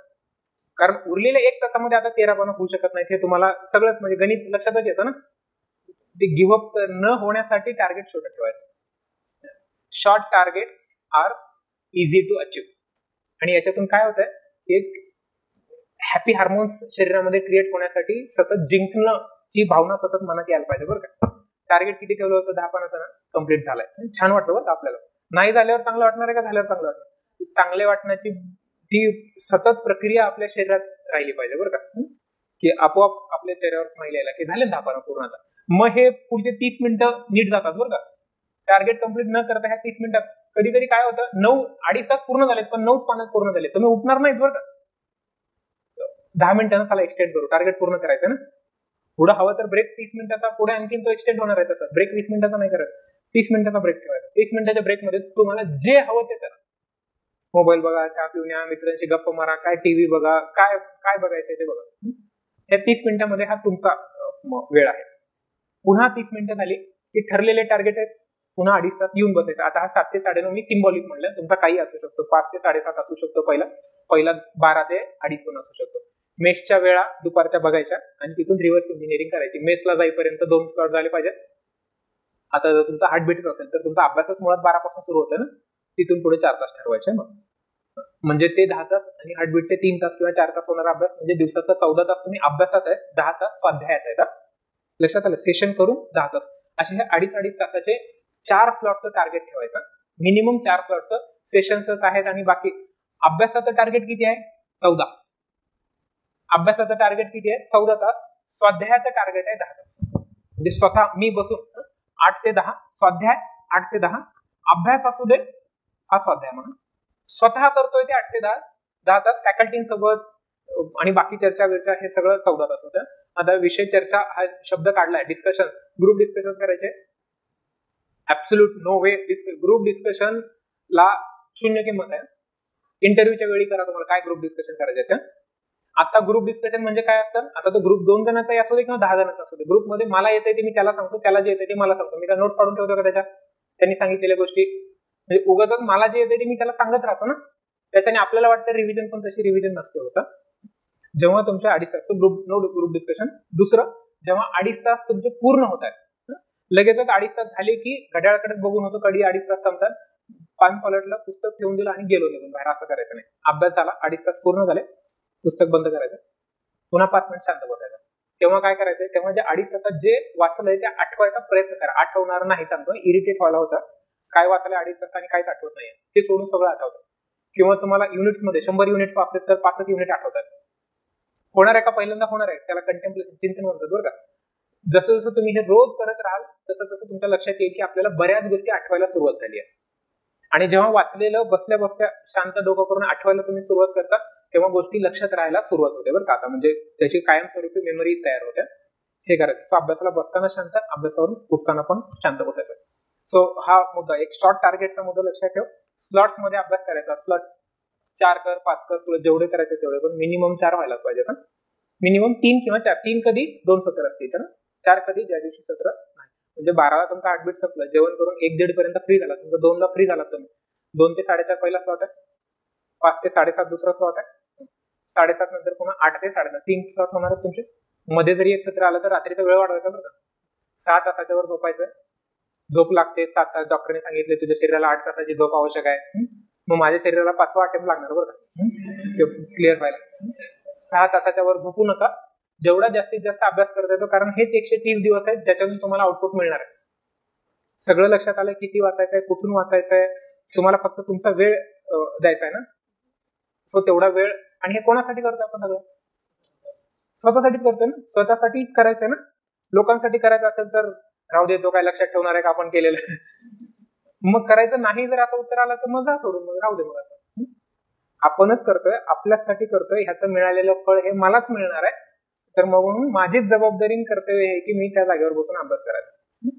कारण उरलेल्या 1 तासामध्ये आता 13 पानं होऊ शकत नाहीत, हे तुम्हाला सगळंच म्हणजे गणित लक्षातच येतं ना. ते गिव्हअप न होण्यासाठी टार्गेट छोटं ठेवायचं. Short targets are easy to achieve. आणि याच्यातून काय होतंय, एक हॅपी हार्मोन्स शरीरामध्ये क्रिएट होण्यासाठी सतत जिंकण्याची भावना सतत मनात यायला पाहिजे बरं का. टार्गेट किती ठेवलं होतं, 10 पानाचं ना, कम्प्लीट झालंय, छान वाटतं बरं का आपल्याला. नाही झाल्यावर चांगलं वाटणार आहे का झाल्यावर चांगलं वाटणार? चांगले वाटण्याची ती सतत प्रक्रिया आपल्या शरीरात राहिली पाहिजे बरं का, की आपोआप आपल्या चेहऱ्यावर स्माईल यायला की झाले 10 पानं पूर्ण. आता मग हे पुढचे 30 मिनिटं नीट जातात बरं का. टार्गेट कम्प्लीट न करता ह्या 30 मिनिटात कधी कधी काय होतं, 2.5 तास पूर्ण झालेत पण 9 पानं पूर्ण झाले, तुम्ही उठणार नाहीत बरं का. 10 मिनिटांना चला एक्सटेंड करू, टार्गेट पूर्ण करायचं ना. पुढे हवं तर ब्रेक 30 मिनिटाचा, पुढे आणखीन तो एक्सटेंड होणार आहे. तसं ब्रेक 20 मिनिटाचा नाही करायचं, 30 मिनिटाचा ब्रेक ठेवायचा. 30 मिनिटाच्या ब्रेकमध्ये तुम्हाला जे हवं ते करा. मोबाईल बघा, चहा पिऊन या, मित्रांशी गप्पा मारा, काय टीव्ही बघा, काय काय बघायचं ते बघा. या 30 मिनिटांमध्ये हा तुमचा वेळ आहे. पुन्हा 30 मिनिटं झाली की ठरलेले टार्गेट आहेत, पुन्हा 2.5 तास येऊन बसायचं. आता हा 7 ते 9.5 मी सिम्बॉलिक म्हणलं, तुमचा काही असू शकतो, 5 ते 7.5 असू शकतो, पहिला 12 ते 2.5 पण असू शकतो. मेसच्या वेळा दुपारच्या बघायच्या आणि तिथून रिव्हर्स इंजिनिअरिंग करायची. मेसला जाईपर्यंत 2 स्लॉट झाले पाहिजे. आता जर तुमचा हार्टबीटच असेल तर तुमचा अभ्यासच मुळात 12 पासून सुरू होतं ना, तिथून पुढे 4 तास ठरवायचे. मग म्हणजे ते 10 तास आणि हार्टबीटचे 3 तास किंवा 4 तास होणारा अभ्यास, म्हणजे दिवसाचा 14 तास तुम्ही अभ्यासात आहे, 10 तास स्वाध्यायात आहेत. लक्षात आलं? सेशन करून 10 तास, असे हे 2.5 तासाचे 4 स्लॉटचं टार्गेट ठेवायचं. मिनिमम 4 स्लॉटचं सेशन्सच आहेत. आणि बाकी अभ्यासाचं टार्गेट किती आहे? 14. अभ्यासाचं टार्गेट किती आहे? 14 तास. स्वाध्यायाचं टार्गेट आहे 10 तास. म्हणजे स्वतः मी बसून 8 ते 10 स्वाध्याय, 8 ते 10 अभ्यास असू दे, हा स्वाध्याय म्हणून स्वतः करतोय ते 8 ते 10 तास. फॅकल्टींसोबत आणि बाकी चर्चा विर्चा हे सगळं 14 तास होतं. आता विषय चर्चा हा शब्द काढलाय, डिस्कशन, ग्रुप डिस्कशन करायचे, ऍब्सोल्यूट नो वे. ग्रुप डिस्कशन ला 0 किंमत आहे. इंटरव्ह्यूच्या वेळी करा तुम्हाला काय ग्रुप डिस्कशन करायचे. आता ग्रुप डिस्कशन म्हणजे काय असतं, आता तो ग्रुप 2 जणांचाही असू दे किंवा 10 जणांचा असू दे, ग्रुपमध्ये मला येते ते मी त्याला सांगतो, त्याला जे येते ते मला सांगतो. मी काय नोट्स काढून ठेवतो का त्याच्या, त्यांनी सांगितलेल्या गोष्टी? म्हणजे उगाच मला जे येते ते मी त्याला सांगत राहतो ना, त्याच्याने आपल्याला वाटतं रिव्हिजन, पण तशी रिव्हिजन नसते होता. जेव्हा तुमच्या 2.5 तास ग्रुप डिस्कशन. दुसरं, जेव्हा 2.5 तास तुमचे पूर्ण होत आहेत, लगेचच 2.5 तास झाले की घड्याळकडे बघून होतो कधी 2.5 तास संपतात, पान पलटलं, पुस्तक ठेवून दिलं आणि गेलो निघून बाहेर. असं करायचं नाही. अभ्यास झाला, 2.5 तास पूर्ण झाले, पुस्तक बंद करायचं, पुन्हा 5 मिनिट शांत बसायचं. तेव्हा काय करायचंय, तेव्हा जे 2.5 तासात जे वाचलंय ते आठवायचा प्रयत्न करा. आठवणार नाही सांगतो, इरिटेट व्हायला होतं, काय वाचलंय 2.5 तास आणि काहीच आठवत नाहीये, ते सोडून सगळं आठवतं. किंवा तुम्हाला युनिट्समध्ये 100 युनिट्स वाचले तर 5च युनिट आठवतात. होणार आहे का? पहिल्यांदा होणार आहे. त्याला कंटेम्पलेशन, चिंतन म्हणतात बरं का. जसं जसं तुम्ही हे रोज करत राहाल तसं तसं तुमच्या लक्षात येईल की आपल्याला बऱ्याच गोष्टी आठवायला सुरुवात झाली आहे. आणि जेव्हा वाचलेलं बसल्या बसल्या शांत डोकं करून आठवायला तुम्ही सुरुवात करता, तेव्हा गोष्टी लक्षात राहायला सुरुवात होते बरं का. आता म्हणजे त्याची कायमस्वरूपी मेमरी तयार होते. हे करायचं. सो अभ्यासाला बसताना शांत, अभ्यासावरून उठताना पण शांत बसायचं. सो हा मुद्दा, एक शॉर्ट टार्गेटचा मुद्दा लक्षात ठेव. स्लॉट्स मध्ये अभ्यास करायचा. स्लॉट 4 कर, 5 कर, तुला जेवढे करायचे तेवढे, पण मिनिमम 4 व्हायलाच पाहिजे. मिनिमम 3 किंवा 4. 3 कधी 2 सत्र असतील तर 4 कधी ज्या दिवशी सत्र नाही. म्हणजे 12ला तुमचा हार्टबीट संपलं, जेवण करून 1-1:30 पर्यंत फ्री झाला, समजा 2ला फ्री झाला तुम्ही, 2 ते 4:30 पहिला स्लॉट आहे, 5 ते 7:30 दुसरा स्लॉट आहे, 7:30 नंतर पुन्हा 8 ते 10:30 3 स्लॉट होणार आहेत तुमचे. मध्ये जरी एक सत्र आलं तर रात्रीचा वेळ वाढवायचा बरं का. 6 तासाच्या वर झोपायचं. झोप लागते 7 तास, डॉक्टरने सांगितले तुझ्या शरीराला 8 तासाची झोप आवश्यक आहे. मग माझ्या शरीराला 5वा अटेम्प्ट लागणार बरं का क्लिअर व्हायला. 6 तासाच्या वर झोपू नका, जेवढा जास्तीत जास्त अभ्यास करता येतो, कारण हेच 130 दिवस आहेत ज्याच्यातून तुम्हाला आउटपुट मिळणार आहे. सगळं लक्षात आलं, किती वाचायचंय, कुठून वाचायचंय, तुम्हाला फक्त तुमचा वेळ द्यायचा आहे ना. सो तेवढा वेळ. आणि हे कोणासाठी करतोय आपण? सगळं स्वतःसाठीच करतोय ना, स्वतःसाठीच करायचंय ना. लोकांसाठी करायचं असेल तर राहू देतो, काय लक्षात ठेवणार आहे का आपण केलेलं. मग करायचं नाही जर असं उत्तर आलं तर मग जा सोडून, मग राहू दे. मग असं आपणच करतोय, आपल्यासाठी करतोय, ह्याचं मिळालेलं फळ हे मलाच मिळणार आहे, तर मग म्हणून माझीच जबाबदारी कर्तव्य आहे की मी त्या जागेवर बसून अभ्यास करायचा.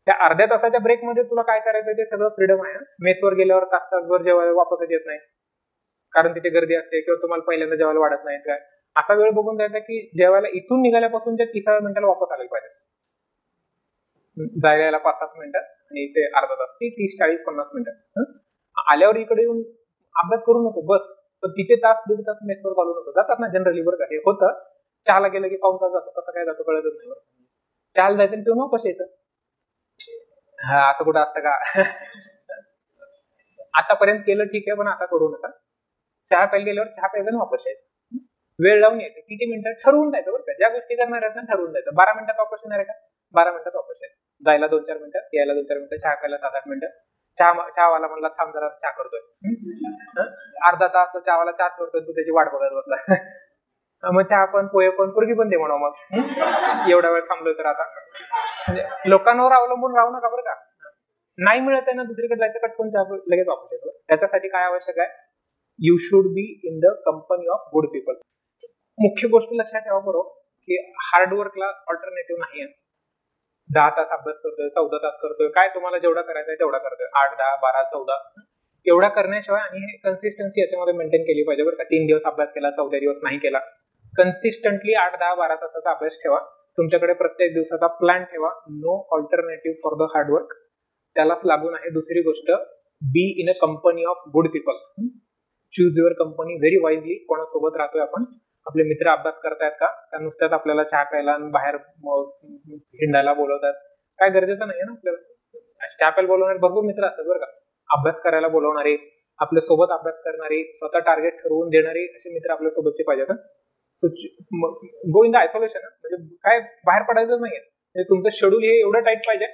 त्या अर्ध्या तासाच्या ब्रेकमध्ये तुला काय करायचं ते सगळं फ्रीडम आहे. मेसवर गेल्यावर तासभर जेवायला वापसच येत नाही, कारण तिथे गर्दी असते, किंवा तुम्हाला पहिल्यांदा जेवायला वाढत नाही काय. असा वेळ बघून जायचा की जेवायला इथून निघाल्यापासूनच्या 30व्या मिनिटाला वापस आलेलं पाहिजे. जायला यायला 5-7 मिनिटं आणि ते अर्धा तास, ती 30-40-50 मिनिटं. आल्यावर इकडे येऊन अभ्यास करू नको बस, पण तिथे तास 1.5 तास मेसवर घालू नको. जातात ना जनरली बरं का, हे होतं. चहाला गेलं की पाऊण तास जातो, कसं काय जातो कळतच नाही बरं. चहाला जायचं पिऊन वापस यायचं. हा, असं कुठं असतं का? आतापर्यंत केलं ठीक आहे, पण आता करू नका. चहा प्यायला गेल्यावर चहा प्यायचं आणि वापस यायचं. वेळ लावून यायचं, किती मिनिटं ठरवून जायचं बरं का. ज्या गोष्टी करणार आहेत ना ठरवून जायचं. 12 मिनिटात वापस येणार आहे का, 12 मिनिटात वापस यायचं. जायला 2-4 मिनिटं, यायला 2-4 मिनिटं, चहा प्यायला 7-8 मिनिटं. चहावाला म्हणला थांब जरा चहा करतोय, अर्धा तास तो चहावाला चहाच करतोय, तू त्याची वाट बघत बसला. मग चहा पण पोहे पण पोरगी पण दे म्हणा मग, एवढा वेळ थांबलोय तर. आता म्हणजे लोकांवर अवलंबून राहू नका बरं का. नाही मिळत आहे ना दुसरीकडे जायचं, कटकून चहा लगेच वापस येतो. त्याच्यासाठी काय आवश्यक आहे, you should be in the company of good people. मुख्य गोष्ट लक्षात ठेवा बरोबर की हार्डवर्कला ऑल्टरनेटिव्ह नाही आहे. 10 तास अभ्यास करतोय, 14 तास करतोय, काय तुम्हाला जेवढा करायचा आहे तेवढा करतोय, 8, 10, 12, 14 एवढा करण्याशिवाय. आणि हे कन्सिस्टन्सी याच्यामध्ये मेंटेन केली पाहिजे बरं का. 3 दिवस अभ्यास केला, 14 दिवस नाही केला. कन्सिस्टंटली 8, 10, 12 तासाचा अभ्यास ठेवा. तुमच्याकडे प्रत्येक दिवसाचा प्लॅन ठेवा. No alternative for the hard work. त्यालाच लागून आहे दुसरी गोष्ट, be in a company of good people. Choose your company very wisely. कोणासोबत राहतोय आपण, आपले मित्र अभ्यास करतायत का, त्या नुसत्याच आपल्याला चहा प्यायला आणि बाहेर हिंडायला बोलवतात, काय गरजेचं नाहीये ना आपल्याला. चहा प्यायला बोलवणारे भरपूर मित्र असतात बरं का. अभ्यास करायला बोलवणारे, आपल्या सोबत अभ्यास करणारे, स्वतः टार्गेट ठरवून देणारे असे मित्र आपल्या सोबतचे पाहिजेत. गो इन द आयसोलेशन. म्हणजे काय बाहेर पडायचं नाहीये. म्हणजे तुमचं शेड्यूल हे एवढं टाईट पाहिजे,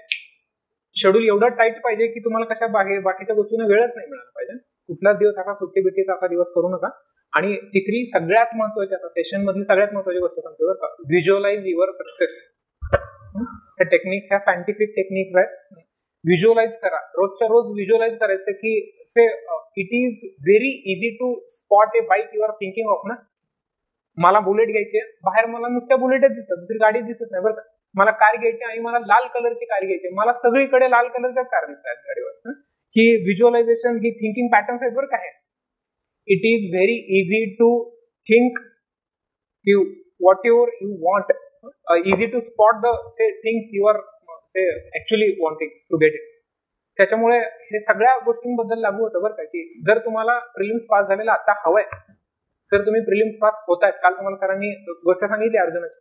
शेड्यूल एवढं टाईट पाहिजे की तुम्हाला कशा बाकीच्या गोष्टींना वेळच नाही मिळाला पाहिजे. कुठलाच दिवस असा सुट्टी बिट्टीचा असा दिवस करू नका. आणि तिसरी सगळ्यात महत्वाची, आता सेशन मधली सगळ्यात महत्वाची गोष्ट सांगतो बरं का, व्हिज्युअलाइज युअर सक्सेस. ह्या टेक्निक्स, ह्या सायंटिफिक टेक्निक्स आहेत. व्हिज्युअलाइज करा, रोजच्या रोज व्हिज्युअलाइज करायचं की say it is very easy to spot a bike you are thinking of ना. मला बुलेट घ्यायची आहे, बाहेर मला नुसत्या बुलेटच दिसतात, दुसरी गाडी दिसत नाही बरं का. मला कार घ्यायची आणि मला लाल कलरची कार घ्यायची, मला सगळीकडे लाल कलरच्याच कार दिसतात गाडीवर. ही व्हिज्युअलायझेशन, ही थिंकिंग पॅटर्न्स आहेत बरं का. It is very easy to think whatever you want, easy to spot the things you are actually wanting to get it. त्याच्यामुळे हे सगळ्या गोष्टींबद्दल लागू होतं बरं का, की जर तुम्हाला प्रिलिम्स पास झालेला आता हवंय तर तुम्ही प्रिलिम्स पास होतायत. काल तुम्हाला सरांनी गोष्ट सांगितली अर्जुनाची,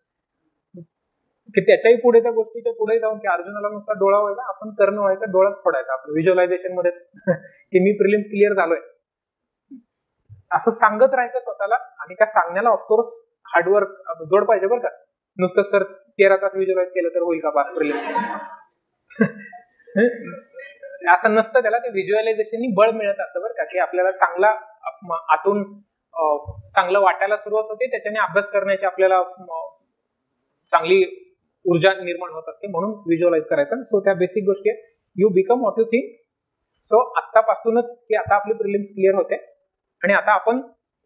की त्याच्याही पुढे, त्या गोष्टीच्या पुढे जाऊन की अर्जुनाला नुसता डोळा व्हायचा, आपण कर्ण व्हायचा, डोळाच फोडायचा आपलं व्हिज्युअलायझेशन मध्येच की मी प्रिलिम्स क्लिअर झालोय, असं सांगत राहायचं स्वतःला. आणि त्या सांगण्याला ऑफकोर्स हार्डवर्क जोड पाहिजे बरं का. नुसतं सर 13 तास व्हिज्युअलाइज केलं तर होईल का पास प्रिलिम्स, असं नसतं. त्याला ते व्हिज्युअलायझेशननी बळ मिळत असतं बरं का, की आपल्याला चांगला आतून चांगलं वाटायला सुरुवात होते, त्याच्याने अभ्यास करण्याची आपल्याला चांगली ऊर्जा निर्माण होत असते. म्हणून व्हिज्युअलाइज करायचं. सो त्या बेसिक गोष्टी आहेत. You become what you think. So आतापासूनच की आता आपली प्रिलिम्स क्लिअर होते आणि आता आपण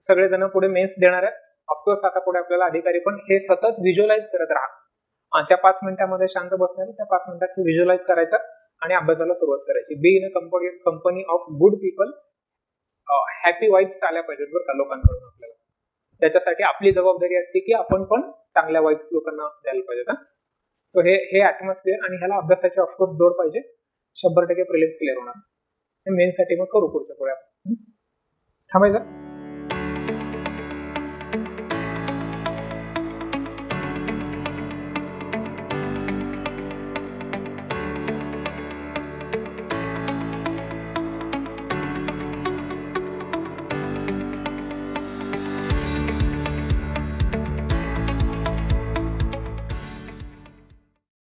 सगळेजण पुढे मेन्स देणार आहेत. ऑफकोर्स आता पुढे आपल्याला अधिकारी, पण हे सतत व्हिज्युअलाइज करत राहा. त्या 5 मिनिटांमध्ये शांत बसणारे, त्या 5 मिनिटात व्हिज्युअलाइज करायचं आणि अभ्यासाला सुरुवात करायची. बी in a company of good people. Happy vibes आल्या पाहिजेत बरं का लोकांकडून आपल्याला. त्याच्यासाठी आपली जबाबदारी असते की आपण पण चांगल्या वाईब्स लोकांना द्यायला पाहिजेत. सो हे ऍटमॉस्फिअर आणि ह्याला अभ्यासाची ऑफकोर्स जोड पाहिजे. 100% प्रिलिम्स क्लिअर होणार. मेन साठी मग करू पुढच्या पुढे आपण. थांबायचं.